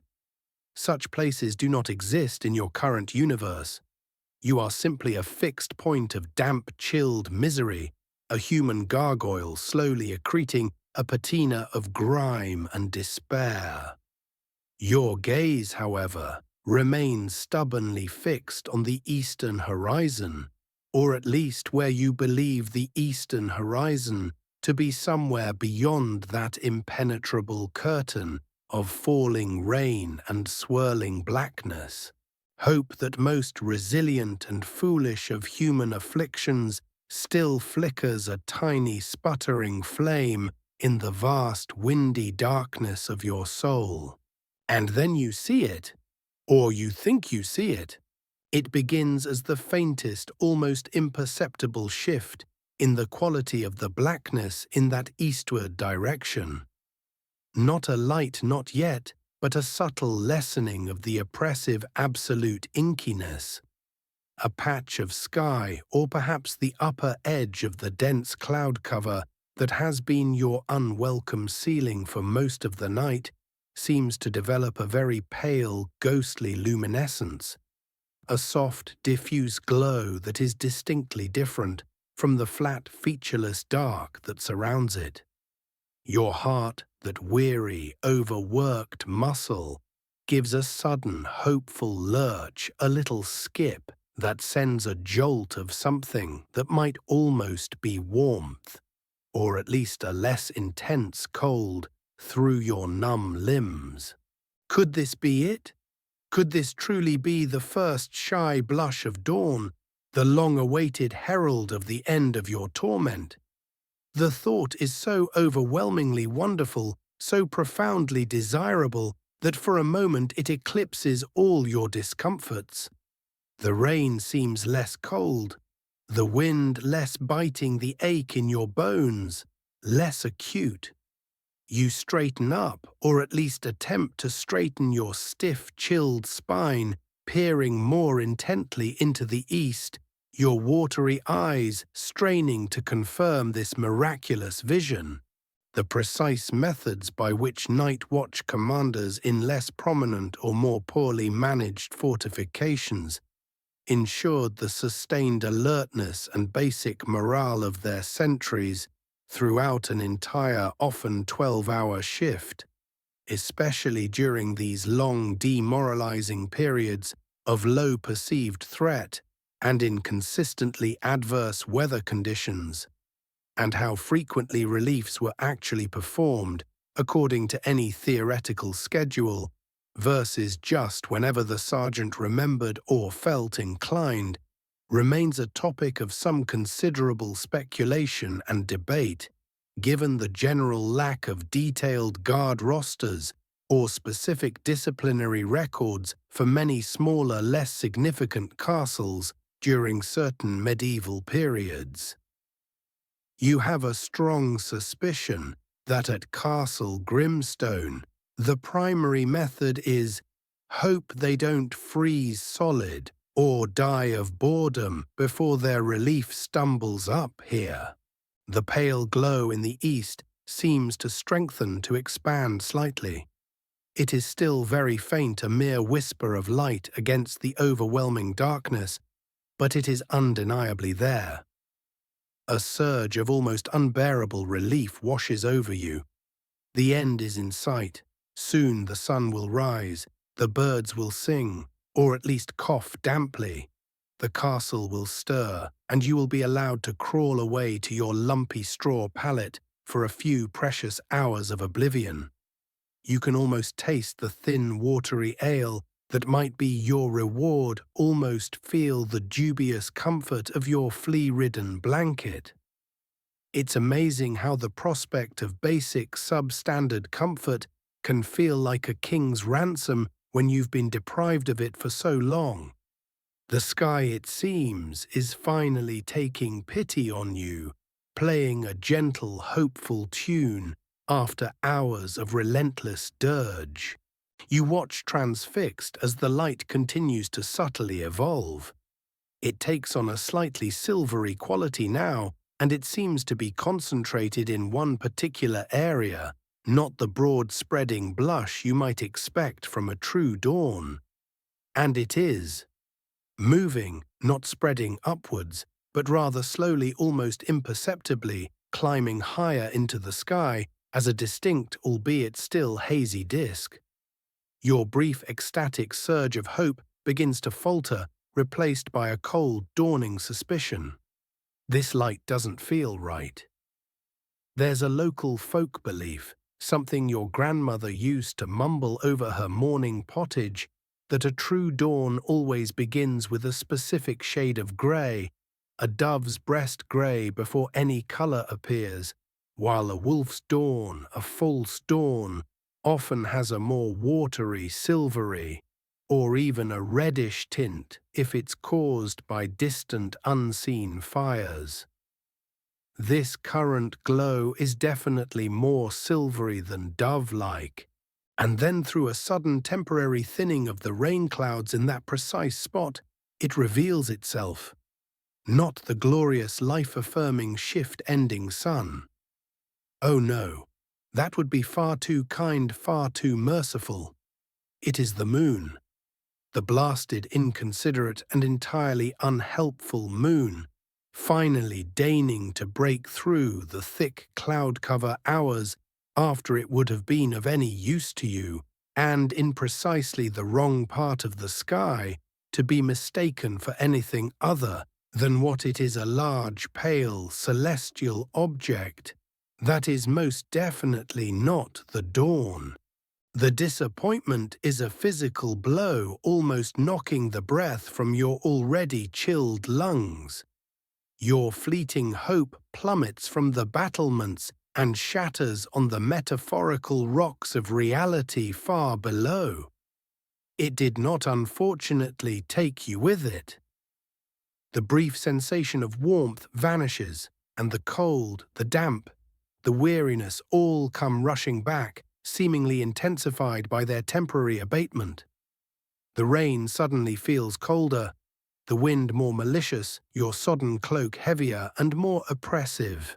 Such places do not exist in your current universe. You are simply a fixed point of damp, chilled misery, a human gargoyle slowly accreting a patina of grime and despair. Your gaze, however, remains stubbornly fixed on the eastern horizon, or at least where you believe the eastern horizon to be somewhere beyond that impenetrable curtain of falling rain and swirling blackness. Hope that most resilient and foolish of human afflictions still flickers a tiny sputtering flame in the vast windy darkness of your soul. And then you see it, or you think you see it. It begins as the faintest, almost imperceptible shift in the quality of the blackness in that eastward direction. Not a light not yet, but a subtle lessening of the oppressive absolute inkiness. A patch of sky, or perhaps the upper edge of the dense cloud cover that has been your unwelcome ceiling for most of the night, seems to develop a very pale, ghostly luminescence, a soft, diffuse glow that is distinctly different from the flat, featureless dark that surrounds it. Your heart, that weary, overworked muscle, gives a sudden, hopeful lurch, a little skip that sends a jolt of something that might almost be warmth, or at least a less intense cold, through your numb limbs. Could this be it? Could this truly be the first shy blush of dawn, the long-awaited herald of the end of your torment? The thought is so overwhelmingly wonderful, so profoundly desirable, that for a moment it eclipses all your discomforts. The rain seems less cold, the wind less biting the ache in your bones, less acute. You straighten up, or at least attempt to straighten your stiff, chilled spine, peering more intently into the east, your watery eyes straining to confirm this miraculous vision. The precise methods by which night watch commanders in less prominent or more poorly managed fortifications ensured the sustained alertness and basic morale of their sentries throughout an entire, often 12-hour shift, especially during these long, demoralizing periods of low perceived threat and in consistently adverse weather conditions, and how frequently reliefs were actually performed according to any theoretical schedule versus just whenever the sergeant remembered or felt inclined, remains a topic of some considerable speculation and debate, given the general lack of detailed guard rosters or specific disciplinary records for many smaller, less significant castles during certain medieval periods. You have a strong suspicion that at Castle Grimstone, the primary method is hope they don't freeze solid or die of boredom before their relief stumbles up here. The pale glow in the east seems to strengthen, to expand slightly. It is still very faint, a mere whisper of light against the overwhelming darkness, but it is undeniably there. A surge of almost unbearable relief washes over you. The end is in sight. Soon the sun will rise, the birds will sing, or at least cough damply. The castle will stir, and you will be allowed to crawl away to your lumpy straw pallet for a few precious hours of oblivion. You can almost taste the thin, watery ale that might be your reward, almost feel the dubious comfort of your flea-ridden blanket. It's amazing how the prospect of basic substandard comfort can feel like a king's ransom when you've been deprived of it for so long. The sky, it seems, is finally taking pity on you, playing a gentle, hopeful tune after hours of relentless dirge. You watch transfixed as the light continues to subtly evolve. It takes on a slightly silvery quality now, and it seems to be concentrated in one particular area, not the broad spreading blush you might expect from a true dawn. And it is. Moving, not spreading upwards, but rather slowly, almost imperceptibly, climbing higher into the sky as a distinct, albeit still hazy disk. Your brief ecstatic surge of hope begins to falter, replaced by a cold, dawning suspicion. This light doesn't feel right. There's a local folk belief, something your grandmother used to mumble over her morning pottage, that a true dawn always begins with a specific shade of grey, a dove's breast grey before any colour appears, while a wolf's dawn, a false dawn, often has a more watery, silvery, or even a reddish tint if it's caused by distant, unseen fires. This current glow is definitely more silvery than dove-like, and then through a sudden temporary thinning of the rain clouds in that precise spot, it reveals itself. Not the glorious life-affirming shift-ending sun. Oh no, that would be far too kind, far too merciful. It is the moon. The blasted, inconsiderate, and entirely unhelpful moon, finally deigning to break through the thick cloud cover hours after it would have been of any use to you, and in precisely the wrong part of the sky, to be mistaken for anything other than what it is, a large, pale, celestial object that is most definitely not the dawn. The disappointment is a physical blow, almost knocking the breath from your already chilled lungs. Your fleeting hope plummets from the battlements and shatters on the metaphorical rocks of reality far below. It did not unfortunately take you with it. The brief sensation of warmth vanishes, and the cold, the damp, the weariness all come rushing back, seemingly intensified by their temporary abatement. The rain suddenly feels colder, the wind more malicious, your sodden cloak heavier and more oppressive.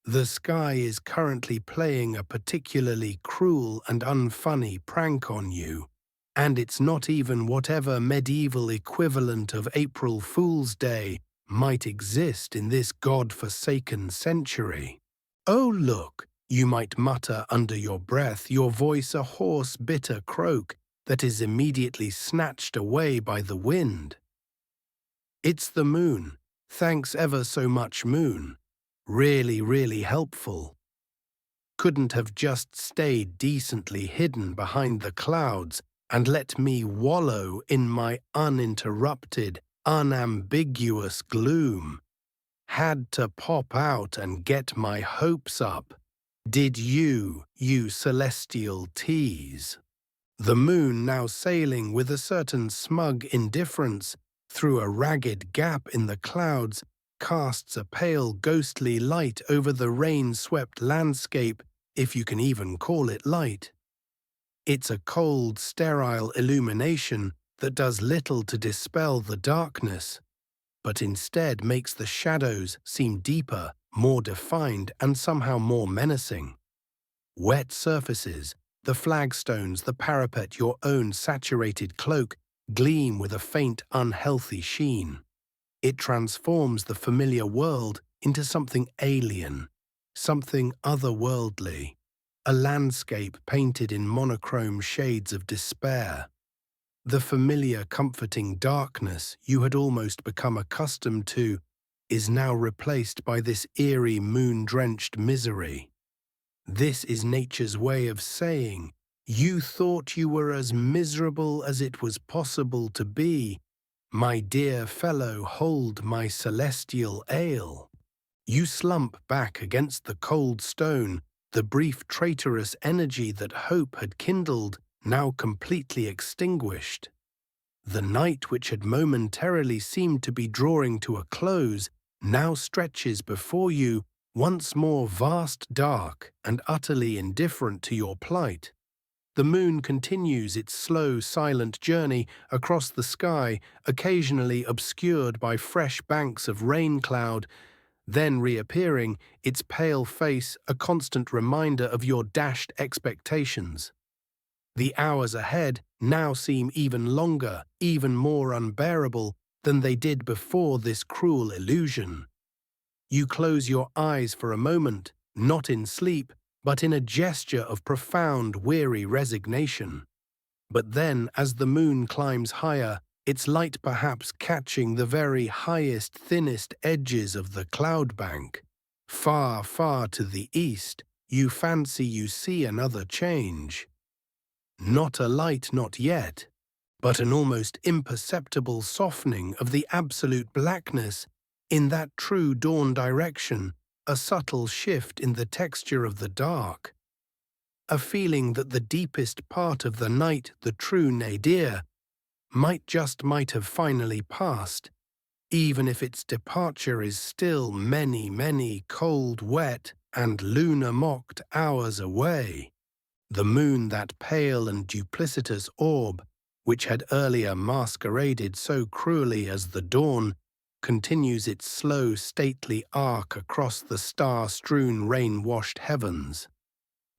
The sky is currently playing a particularly cruel and unfunny prank on you, and it's not even whatever medieval equivalent of April Fool's Day might exist in this god-forsaken century. Oh look, you might mutter under your breath, your voice a hoarse, bitter croak that is immediately snatched away by the wind. It's the moon. Thanks ever so much, moon. Really, really helpful. Couldn't have just stayed decently hidden behind the clouds and let me wallow in my uninterrupted, unambiguous gloom. Had to pop out and get my hopes up. Did you, you celestial tease? The moon, now sailing with a certain smug indifference through a ragged gap in the clouds, casts a pale ghostly light over the rain-swept landscape, if you can even call it light. It's a cold, sterile illumination that does little to dispel the darkness, but instead makes the shadows seem deeper, more defined, and somehow more menacing. Wet surfaces, the flagstones, the parapet, your own saturated cloak, gleam with a faint, unhealthy sheen. It transforms the familiar world into something alien, something otherworldly, a landscape painted in monochrome shades of despair. The familiar, comforting darkness you had almost become accustomed to is now replaced by this eerie, moon-drenched misery. This is nature's way of saying, you thought you were as miserable as it was possible to be. My dear fellow, hold my celestial ale. You slump back against the cold stone, the brief traitorous energy that hope had kindled, now completely extinguished. The night which had momentarily seemed to be drawing to a close now stretches before you, once more vast, dark, and utterly indifferent to your plight. The moon continues its slow, silent journey across the sky, occasionally obscured by fresh banks of rain cloud, then reappearing, its pale face a constant reminder of your dashed expectations. The hours ahead now seem even longer, even more unbearable than they did before this cruel illusion. You close your eyes for a moment, not in sleep, but in a gesture of profound, weary resignation. But then, as the moon climbs higher, its light perhaps catching the very highest, thinnest edges of the cloud bank, far, far to the east, you fancy you see another change. Not a light, not yet, but an almost imperceptible softening of the absolute blackness in that true dawn direction, a subtle shift in the texture of the dark. A feeling that the deepest part of the night, the true nadir, might have finally passed, even if its departure is still many, many cold, wet, and lunar-mocked hours away. The moon, that pale and duplicitous orb, which had earlier masqueraded so cruelly as the dawn, continues its slow, stately arc across the star-strewn, rain-washed heavens.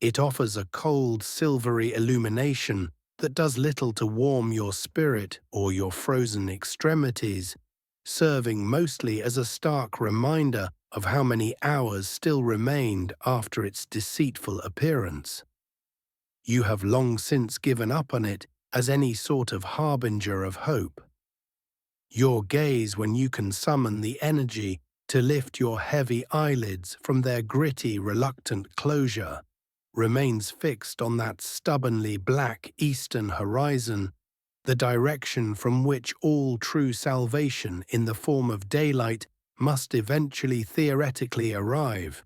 It offers a cold, silvery illumination that does little to warm your spirit or your frozen extremities, serving mostly as a stark reminder of how many hours still remained after its deceitful appearance. You have long since given up on it as any sort of harbinger of hope. Your gaze, when you can summon the energy to lift your heavy eyelids from their gritty, reluctant closure, remains fixed on that stubbornly black eastern horizon, the direction from which all true salvation in the form of daylight must eventually theoretically arrive.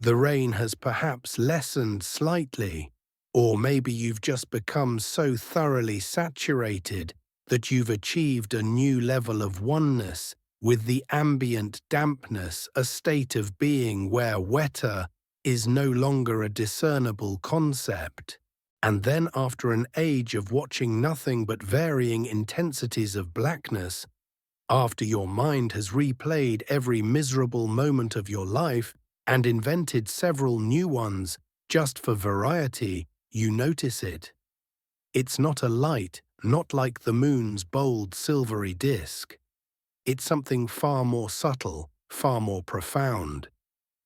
The rain has perhaps lessened slightly, or maybe you've just become so thoroughly saturated that you've achieved a new level of oneness with the ambient dampness, a state of being where wetter is no longer a discernible concept. And then after an age of watching nothing but varying intensities of blackness, after your mind has replayed every miserable moment of your life and invented several new ones just for variety, you notice it. It's not a light, not like the moon's bold silvery disk. It's something far more subtle, far more profound.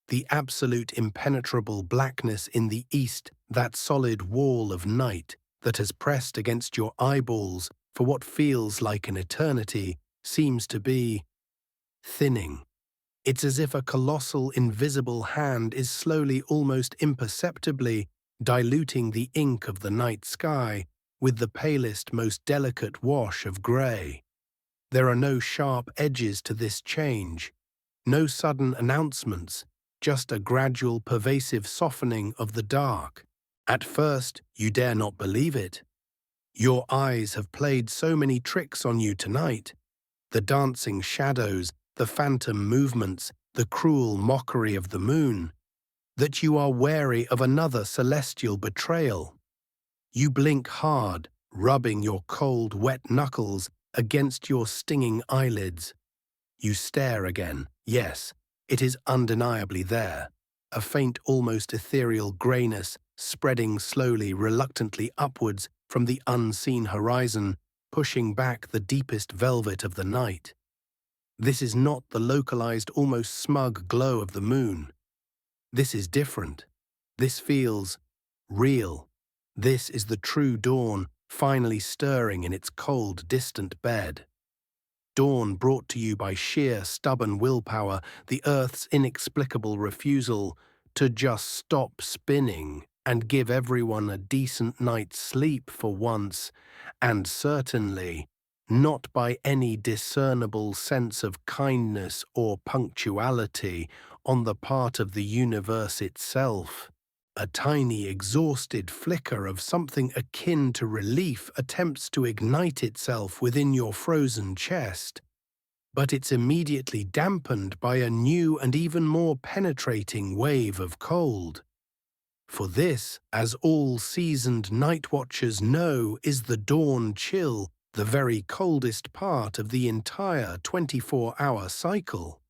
The absolute impenetrable blackness in the east, that solid wall of night that has pressed against your eyeballs for what feels like an eternity, seems to be thinning. It's as if a colossal invisible hand is slowly, almost imperceptibly, diluting the ink of the night sky with the palest, most delicate wash of grey. There are no sharp edges to this change, no sudden announcements, just a gradual, pervasive softening of the dark. At first, you dare not believe it. Your eyes have played so many tricks on you tonight. The dancing shadows, the phantom movements, the cruel mockery of the moon, that you are wary of another celestial betrayal. You blink hard, rubbing your cold, wet knuckles against your stinging eyelids. You stare again. Yes, it is undeniably there. A faint, almost ethereal grayness spreading slowly, reluctantly upwards from the unseen horizon, pushing back the deepest velvet of the night. This is not the localized, almost smug glow of the moon. This is different. This feels real. This is the true dawn, finally stirring in its cold, distant bed. Dawn brought to you by sheer, stubborn willpower, the Earth's inexplicable refusal to just stop spinning and give everyone a decent night's sleep for once, and certainly not by any discernible sense of kindness or punctuality on the part of the universe itself. A tiny, exhausted flicker of something akin to relief attempts to ignite itself within your frozen chest, but it's immediately dampened by a new and even more penetrating wave of cold. For this, as all seasoned night watchers know, is the dawn chill, the very coldest part of the entire 24-hour cycle.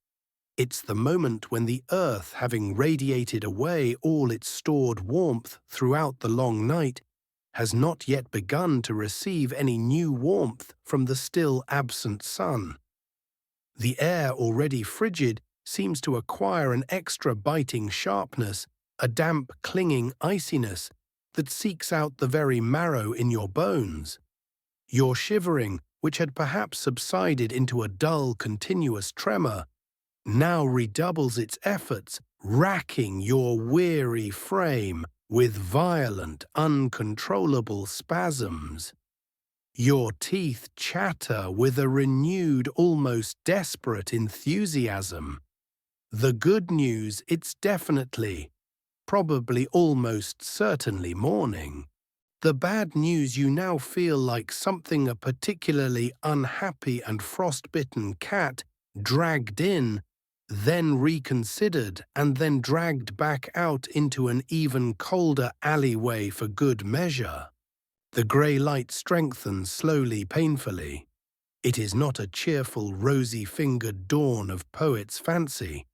It's the moment when the earth, having radiated away all its stored warmth throughout the long night, has not yet begun to receive any new warmth from the still absent sun. The air, already frigid, seems to acquire an extra biting sharpness, a damp, clinging iciness that seeks out the very marrow in your bones. Your shivering, which had perhaps subsided into a dull, continuous tremor, now redoubles its efforts, racking your weary frame with violent, uncontrollable spasms. Your teeth chatter with a renewed, almost desperate enthusiasm. The good news, it's definitely, probably almost certainly morning. The bad news, you now feel like something a particularly unhappy and frostbitten cat dragged in, then reconsidered, and then dragged back out into an even colder alleyway for good measure. The grey light strengthens slowly, painfully. It is not a cheerful, rosy-fingered dawn of poet's fancy.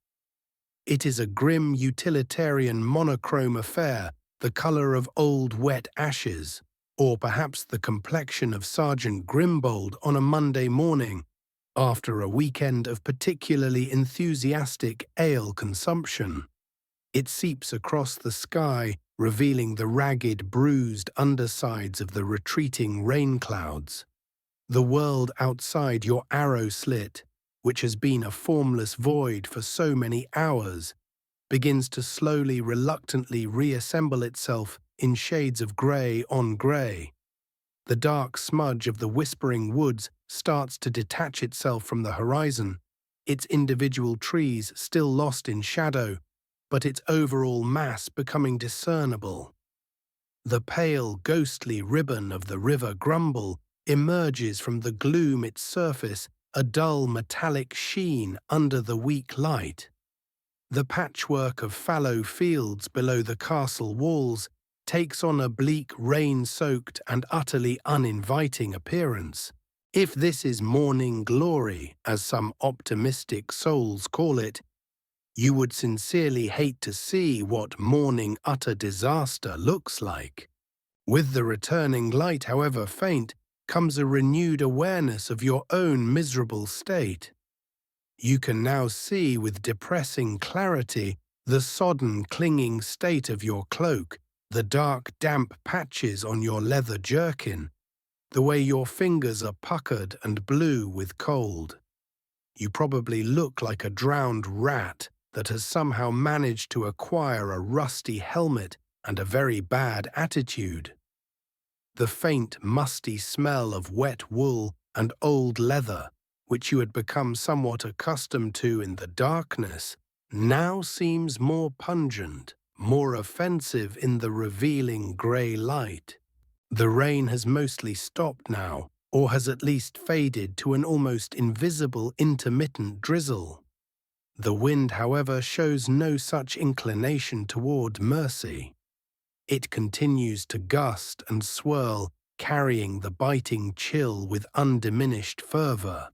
It is a grim, utilitarian, monochrome affair, the colour of old wet ashes, or perhaps the complexion of Sergeant Grimbold on a Monday morning, after a weekend of particularly enthusiastic ale consumption. It seeps across the sky, revealing the ragged, bruised undersides of the retreating rain clouds. The world outside your arrow slit, which has been a formless void for so many hours, begins to slowly, reluctantly reassemble itself in shades of grey on grey. The dark smudge of the whispering woods starts to detach itself from the horizon, its individual trees still lost in shadow, but its overall mass becoming discernible. The pale, ghostly ribbon of the River Grumble emerges from the gloom, its surface a dull metallic sheen under the weak light. The patchwork of fallow fields below the castle walls takes on a bleak, rain-soaked and utterly uninviting appearance. If this is morning glory, as some optimistic souls call it, you would sincerely hate to see what morning utter disaster looks like. With the returning light, however faint, comes a renewed awareness of your own miserable state. You can now see with depressing clarity the sodden, clinging state of your cloak, the dark, damp patches on your leather jerkin, the way your fingers are puckered and blue with cold. You probably look like a drowned rat that has somehow managed to acquire a rusty helmet and a very bad attitude. The faint, musty smell of wet wool and old leather, which you had become somewhat accustomed to in the darkness, now seems more pungent, more offensive in the revealing grey light. The rain has mostly stopped now, or has at least faded to an almost invisible intermittent drizzle. The wind, however, shows no such inclination toward mercy. It continues to gust and swirl, carrying the biting chill with undiminished fervour.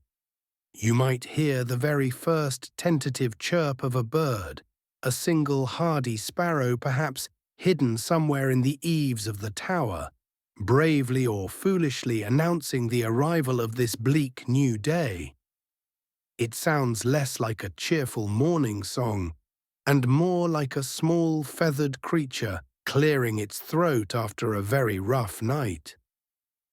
You might hear the very first tentative chirp of a bird, a single hardy sparrow perhaps hidden somewhere in the eaves of the tower, bravely or foolishly announcing the arrival of this bleak new day. It sounds less like a cheerful morning song, and more like a small feathered creature clearing its throat after a very rough night.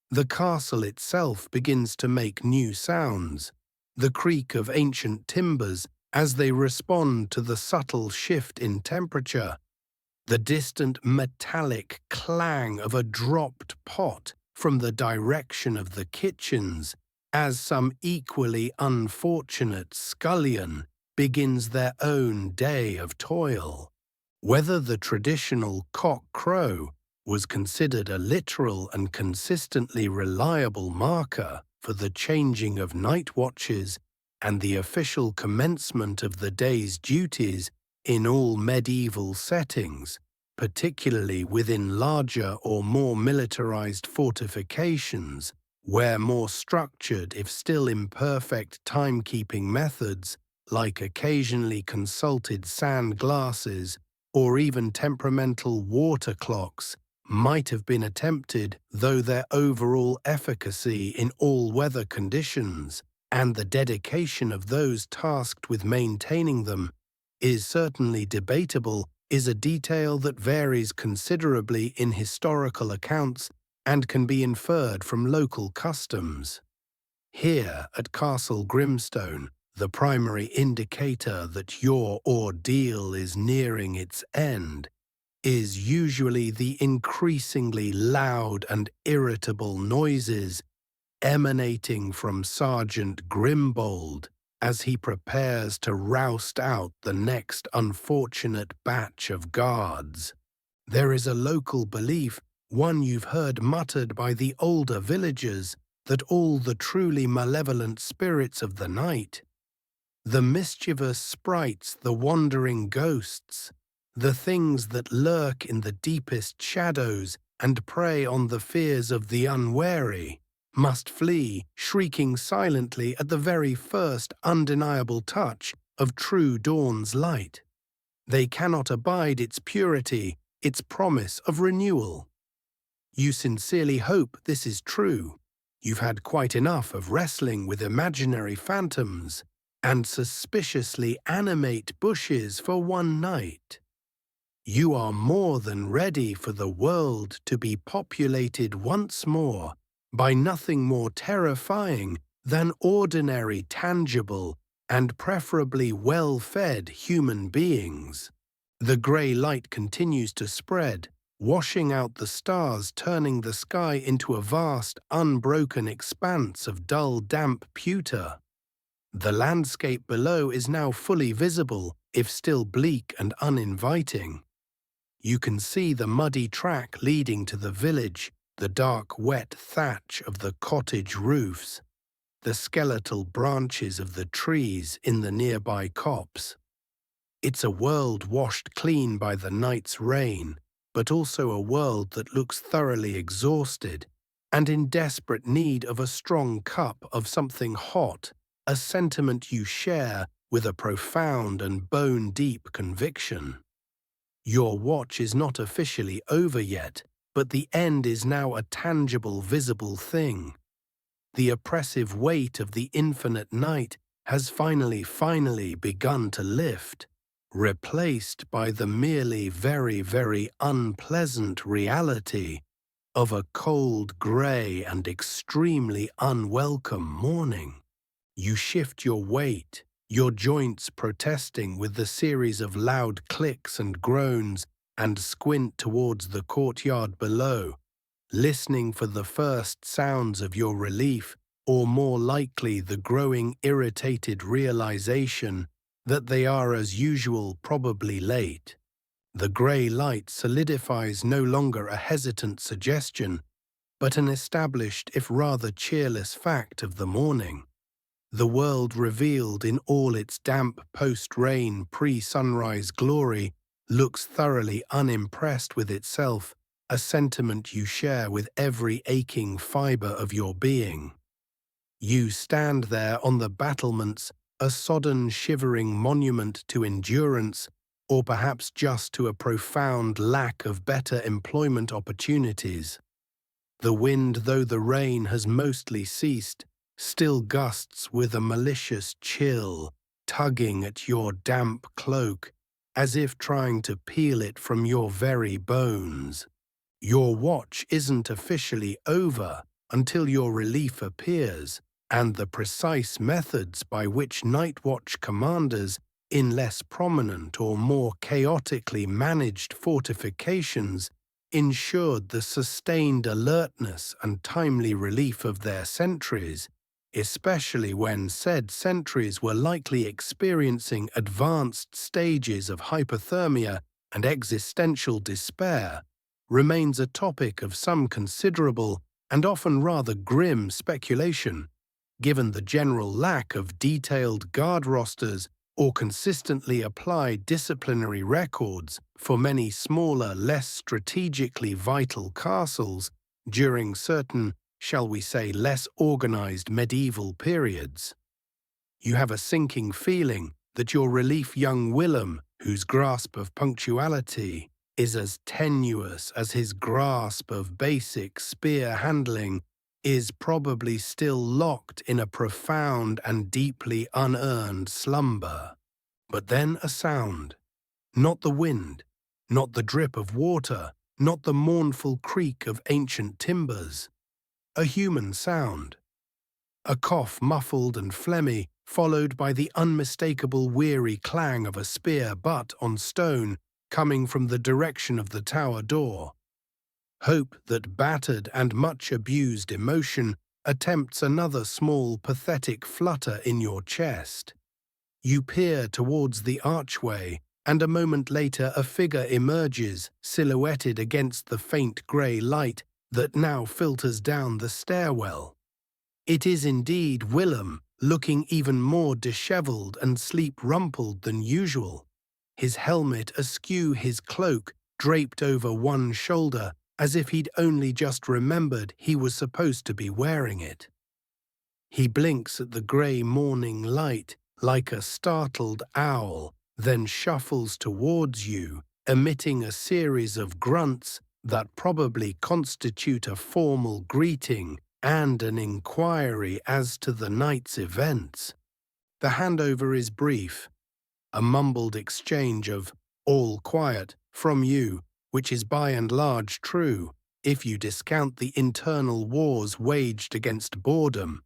The castle itself begins to make new sounds, the creak of ancient timbers as they respond to the subtle shift in temperature, the distant metallic clang of a dropped pot from the direction of the kitchens as some equally unfortunate scullion begins their own day of toil. Whether the traditional cock crow was considered a literal and consistently reliable marker for the changing of night watches and the official commencement of the day's duties in all medieval settings, particularly within larger or more militarized fortifications, where more structured, if still imperfect, timekeeping methods, like occasionally consulted sand glasses or even temperamental water clocks, might have been attempted, though their overall efficacy in all weather conditions and the dedication of those tasked with maintaining them is certainly debatable, is a detail that varies considerably in historical accounts and can be inferred from local customs. Here at Castle Grimstone, the primary indicator that your ordeal is nearing its end is usually the increasingly loud and irritable noises emanating from Sergeant Grimbold as he prepares to roust out the next unfortunate batch of guards. There is a local belief, one you've heard muttered by the older villagers, that all the truly malevolent spirits of the night, the mischievous sprites, the wandering ghosts, the things that lurk in the deepest shadows and prey on the fears of the unwary, must flee, shrieking silently at the very first undeniable touch of true dawn's light. They cannot abide its purity, its promise of renewal. You sincerely hope this is true. You've had quite enough of wrestling with imaginary phantoms and suspiciously animate bushes for one night. You are more than ready for the world to be populated once more by nothing more terrifying than ordinary, tangible, and preferably well-fed human beings. The grey light continues to spread, washing out the stars, turning the sky into a vast, unbroken expanse of dull, damp pewter. The landscape below is now fully visible, if still bleak and uninviting. You can see the muddy track leading to the village, the dark, wet thatch of the cottage roofs, the skeletal branches of the trees in the nearby copse. It's a world washed clean by the night's rain, but also a world that looks thoroughly exhausted and in desperate need of a strong cup of something hot, a sentiment you share with a profound and bone-deep conviction. Your watch is not officially over yet, but the end is now a tangible, visible thing. The oppressive weight of the infinite night has finally begun to lift, replaced by the merely very, very unpleasant reality of a cold, grey, and extremely unwelcome morning. You shift your weight, your joints protesting with the series of loud clicks and groans, and squint towards the courtyard below, listening for the first sounds of your relief, or more likely the growing irritated realization that they are as usual probably late. The grey light solidifies no longer a hesitant suggestion, but an established if rather cheerless fact of the morning. The world revealed in all its damp post-rain, pre-sunrise glory looks thoroughly unimpressed with itself, a sentiment you share with every aching fibre of your being. You stand there on the battlements, a sodden, shivering monument to endurance, or perhaps just to a profound lack of better employment opportunities. The wind, though the rain has mostly ceased, still gusts with a malicious chill, tugging at your damp cloak, as if trying to peel it from your very bones. Your watch isn't officially over until your relief appears, and the precise methods by which night watch commanders in less prominent or more chaotically managed fortifications ensured the sustained alertness and timely relief of their sentries, especially when said sentries were likely experiencing advanced stages of hypothermia and existential despair, remains a topic of some considerable and often rather grim speculation, given the general lack of detailed guard rosters or consistently applied disciplinary records for many smaller, less strategically vital castles during certain, shall we say, less organized medieval periods. You have a sinking feeling that your relief young Willem, whose grasp of punctuality is as tenuous as his grasp of basic spear handling, is probably still locked in a profound and deeply unearned slumber. But then a sound. Not the wind, not the drip of water, not the mournful creak of ancient timbers. A human sound. A cough muffled and phlegmy, followed by the unmistakable weary clang of a spear butt on stone coming from the direction of the tower door. Hope that battered and much abused emotion attempts another small pathetic flutter in your chest. You peer towards the archway, and a moment later a figure emerges, silhouetted against the faint grey light that now filters down the stairwell. It is indeed Willem, looking even more dishevelled and sleep-rumpled than usual, his helmet askew, his cloak draped over one shoulder, as if he'd only just remembered he was supposed to be wearing it. He blinks at the grey morning light like a startled owl, then shuffles towards you, emitting a series of grunts that probably constitute a formal greeting and an inquiry as to the night's events. The handover is brief, a mumbled exchange of "all quiet" from you, which is by and large true, if you discount the internal wars waged against boredom,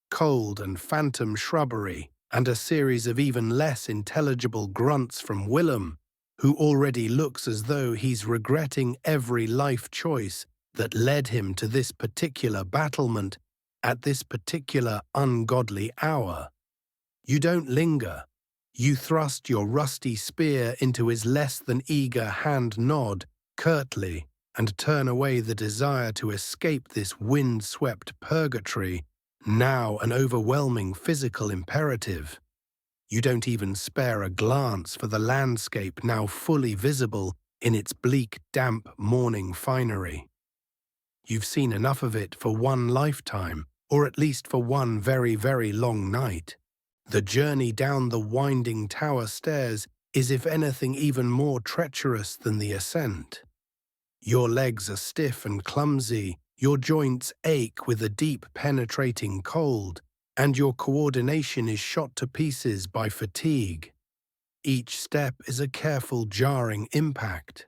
cold and phantom shrubbery, and a series of even less intelligible grunts from Willem, who already looks as though he's regretting every life choice that led him to this particular battlement at this particular ungodly hour. You don't linger. You thrust your rusty spear into his less than eager hand nod, curtly, and turn away the desire to escape this wind-swept purgatory, now an overwhelming physical imperative. You don't even spare a glance for the landscape now fully visible in its bleak, damp morning finery. You've seen enough of it for one lifetime, or at least for one very, very long night. The journey down the winding tower stairs is, if anything, even more treacherous than the ascent. Your legs are stiff and clumsy, your joints ache with a deep penetrating cold, and your coordination is shot to pieces by fatigue. Each step is a careful, jarring impact.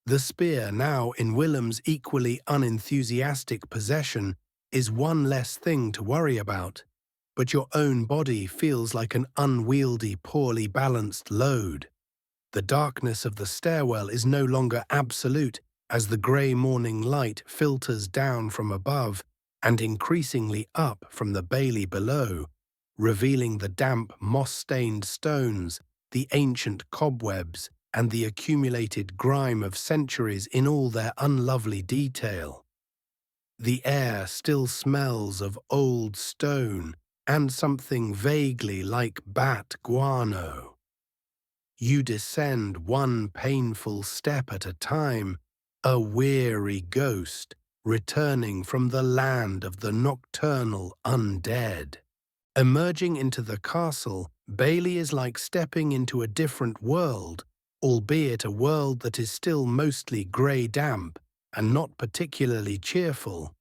The spear, now in Willem's equally unenthusiastic possession, is one less thing to worry about, but your own body feels like an unwieldy, poorly balanced load. The darkness of the stairwell is no longer absolute as the grey morning light filters down from above and increasingly up from the bailey below, revealing the damp, moss-stained stones, the ancient cobwebs, and the accumulated grime of centuries in all their unlovely detail. The air still smells of old stone and something vaguely like bat guano. You descend one painful step at a time, a weary ghost returning from the land of the nocturnal undead. Emerging into the castle, Bailey is like stepping into a different world, albeit a world that is still mostly grey-damp and not particularly cheerful.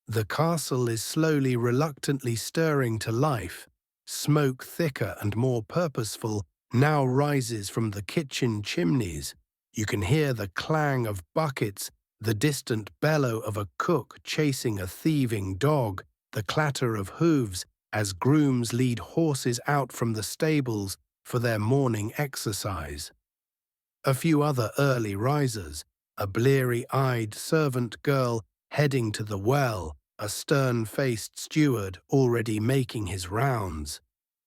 The castle is slowly, reluctantly stirring to life. Smoke, thicker and more purposeful, now rises from the kitchen chimneys. You can hear the clang of buckets, the distant bellow of a cook chasing a thieving dog, the clatter of hooves as grooms lead horses out from the stables for their morning exercise. A few other early risers, a bleary-eyed servant girl heading to the well, a stern-faced steward already making his rounds,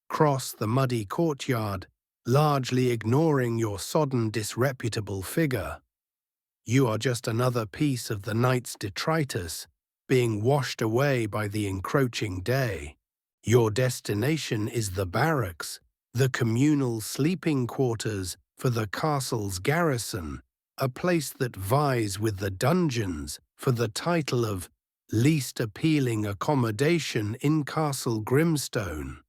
cross the muddy courtyard, largely ignoring your sodden, disreputable figure. You are just another piece of the night's detritus, being washed away by the encroaching day. Your destination is the barracks, the communal sleeping quarters for the castle's garrison, a place that vies with the dungeons for the title of least appealing accommodation in Castle Grimstone.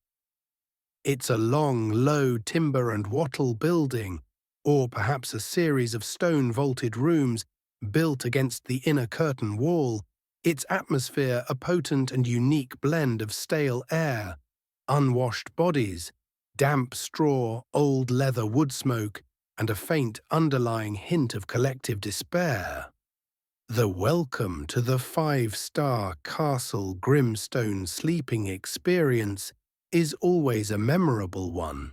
It's a long, low timber and wattle building, or perhaps a series of stone-vaulted rooms built against the inner curtain wall, its atmosphere a potent and unique blend of stale air, unwashed bodies, damp straw, old leather wood smoke, and a faint underlying hint of collective despair. The welcome to the five-star Castle Grimstone sleeping experience is always a memorable one.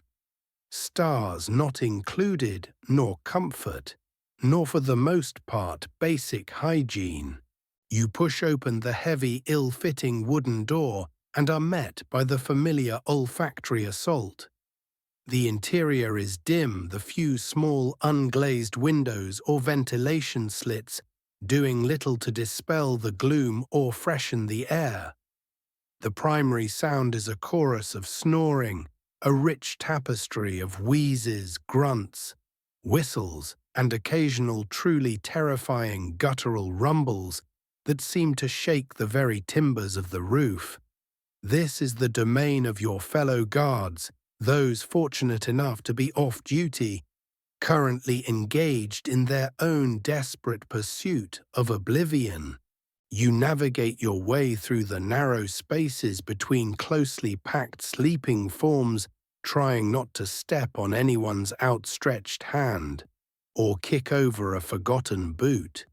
Stars not included, nor comfort, nor for the most part basic hygiene. You push open the heavy, ill-fitting wooden door and are met by the familiar olfactory assault. The interior is dim, the few small unglazed windows or ventilation slits doing little to dispel the gloom or freshen the air. The primary sound is a chorus of snoring, a rich tapestry of wheezes, grunts, whistles, and occasional truly terrifying guttural rumbles that seem to shake the very timbers of the roof. This is the domain of your fellow guards, those fortunate enough to be off duty, currently engaged in their own desperate pursuit of oblivion. You navigate your way through the narrow spaces between closely packed sleeping forms, trying not to step on anyone's outstretched hand or kick over a forgotten boot.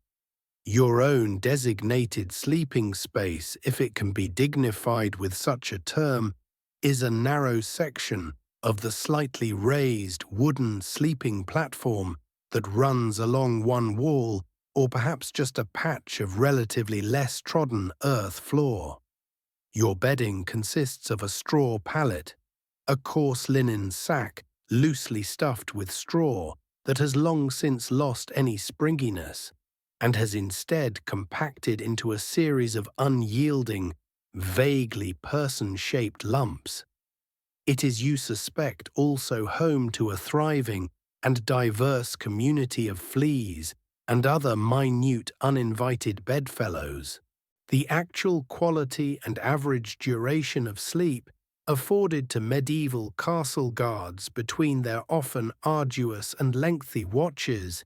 Your own designated sleeping space, if it can be dignified with such a term, is a narrow section of the slightly raised wooden sleeping platform that runs along one wall, or perhaps just a patch of relatively less trodden earth floor. Your bedding consists of a straw pallet, a coarse linen sack loosely stuffed with straw that has long since lost any springiness and has instead compacted into a series of unyielding, vaguely person-shaped lumps. It is, you suspect, also home to a thriving and diverse community of fleas and other minute uninvited bedfellows. The actual quality and average duration of sleep afforded to medieval castle guards between their often arduous and lengthy watches,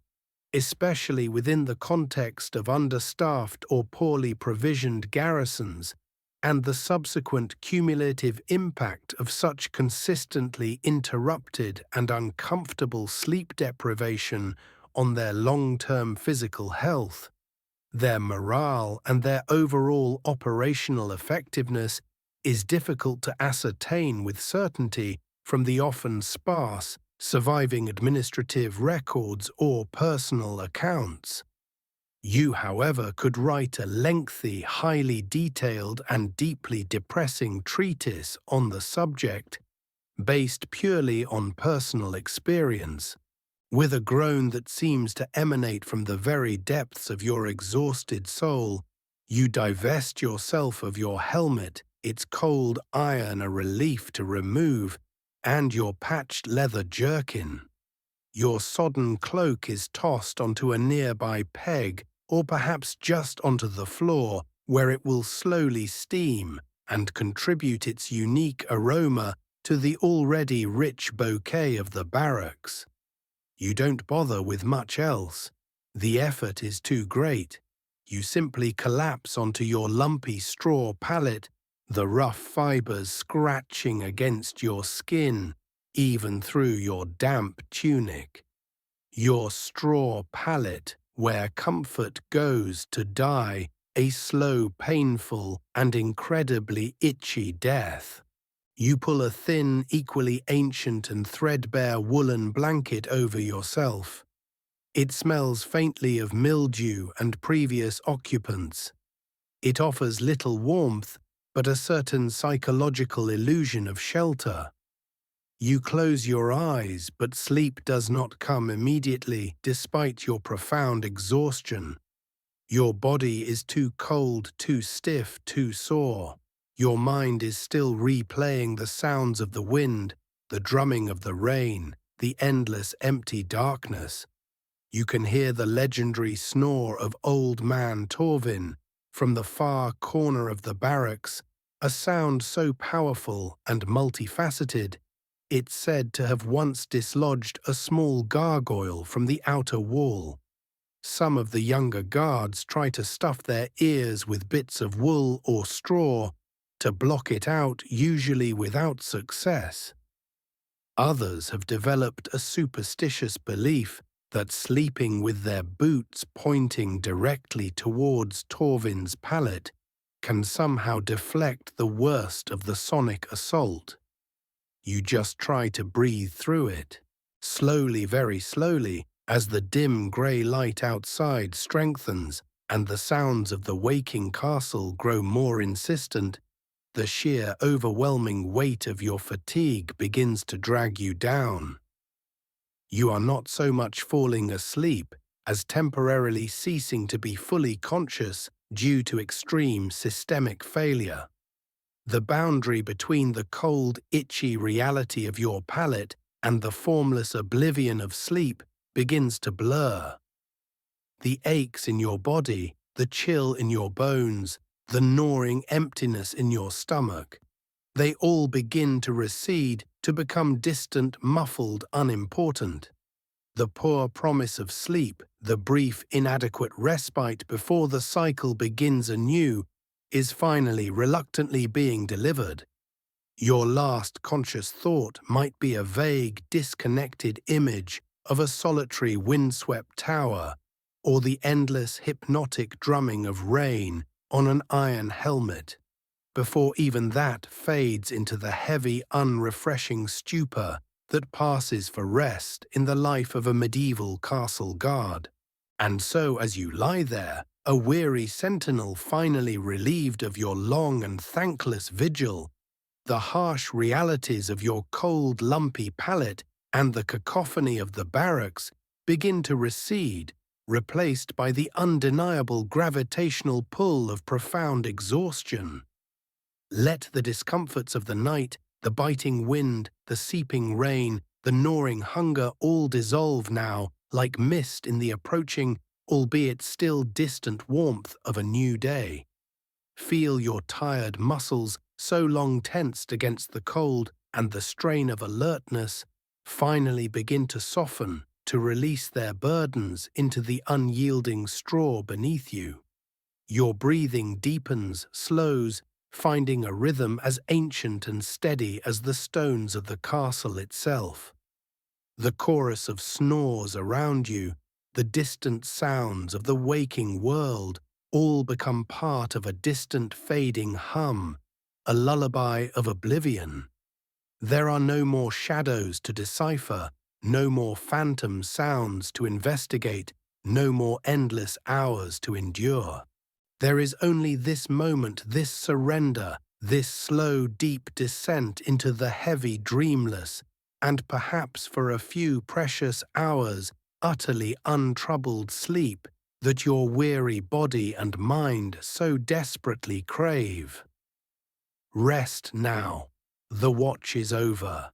especially within the context of understaffed or poorly provisioned garrisons, and the subsequent cumulative impact of such consistently interrupted and uncomfortable sleep deprivation on their long-term physical health, their morale, and their overall operational effectiveness is difficult to ascertain with certainty from the often sparse, surviving administrative records or personal accounts. You, however, could write a lengthy, highly detailed, and deeply depressing treatise on the subject, based purely on personal experience. With a groan that seems to emanate from the very depths of your exhausted soul, you divest yourself of your helmet, its cold iron a relief to remove, and your patched leather jerkin. Your sodden cloak is tossed onto a nearby peg, or perhaps just onto the floor, where it will slowly steam and contribute its unique aroma to the already rich bouquet of the barracks. You don't bother with much else. The effort is too great. You simply collapse onto your lumpy straw pallet, the rough fibers scratching against your skin, even through your damp tunic. Your straw pallet, where comfort goes to die a slow, painful, and incredibly itchy death. You pull a thin, equally ancient and threadbare woolen blanket over yourself. It smells faintly of mildew and previous occupants. It offers little warmth, but a certain psychological illusion of shelter. You close your eyes, but sleep does not come immediately, despite your profound exhaustion. Your body is too cold, too stiff, too sore. Your mind is still replaying the sounds of the wind, the drumming of the rain, the endless empty darkness. You can hear the legendary snore of Old Man Torvin from the far corner of the barracks, a sound so powerful and multifaceted, it's said to have once dislodged a small gargoyle from the outer wall. Some of the younger guards try to stuff their ears with bits of wool or straw to block it out, usually without success. Others have developed a superstitious belief that sleeping with their boots pointing directly towards Torvin's palate can somehow deflect the worst of the sonic assault. You just try to breathe through it, slowly, very slowly, as the dim grey light outside strengthens and the sounds of the waking castle grow more insistent. The sheer overwhelming weight of your fatigue begins to drag you down. You are not so much falling asleep as temporarily ceasing to be fully conscious due to extreme systemic failure. The boundary between the cold, itchy reality of your palate and the formless oblivion of sleep begins to blur. The aches in your body, the chill in your bones, the gnawing emptiness in your stomach, they all begin to recede, to become distant, muffled, unimportant. The poor promise of sleep, the brief, inadequate respite before the cycle begins anew, is finally reluctantly being delivered. Your last conscious thought might be a vague, disconnected image of a solitary windswept tower, or the endless hypnotic drumming of rain on an iron helmet, before even that fades into the heavy, unrefreshing stupor that passes for rest in the life of a medieval castle guard. And so as you lie there, a weary sentinel finally relieved of your long and thankless vigil, the harsh realities of your cold, lumpy palate and the cacophony of the barracks begin to recede, replaced by the undeniable gravitational pull of profound exhaustion. Let the discomforts of the night, the biting wind, the seeping rain, the gnawing hunger all dissolve now like mist in the approaching, albeit still distant warmth of a new day. Feel your tired muscles, so long tensed against the cold and the strain of alertness, finally begin to soften, to release their burdens into the unyielding straw beneath you. Your breathing deepens, slows, finding a rhythm as ancient and steady as the stones of the castle itself. The chorus of snores around you, the distant sounds of the waking world, all become part of a distant fading hum, a lullaby of oblivion. There are no more shadows to decipher, no more phantom sounds to investigate, no more endless hours to endure. There is only this moment, this surrender, this slow, deep descent into the heavy, dreamless, and perhaps for a few precious hours, utterly untroubled sleep that your weary body and mind so desperately crave. Rest now. The watch is over.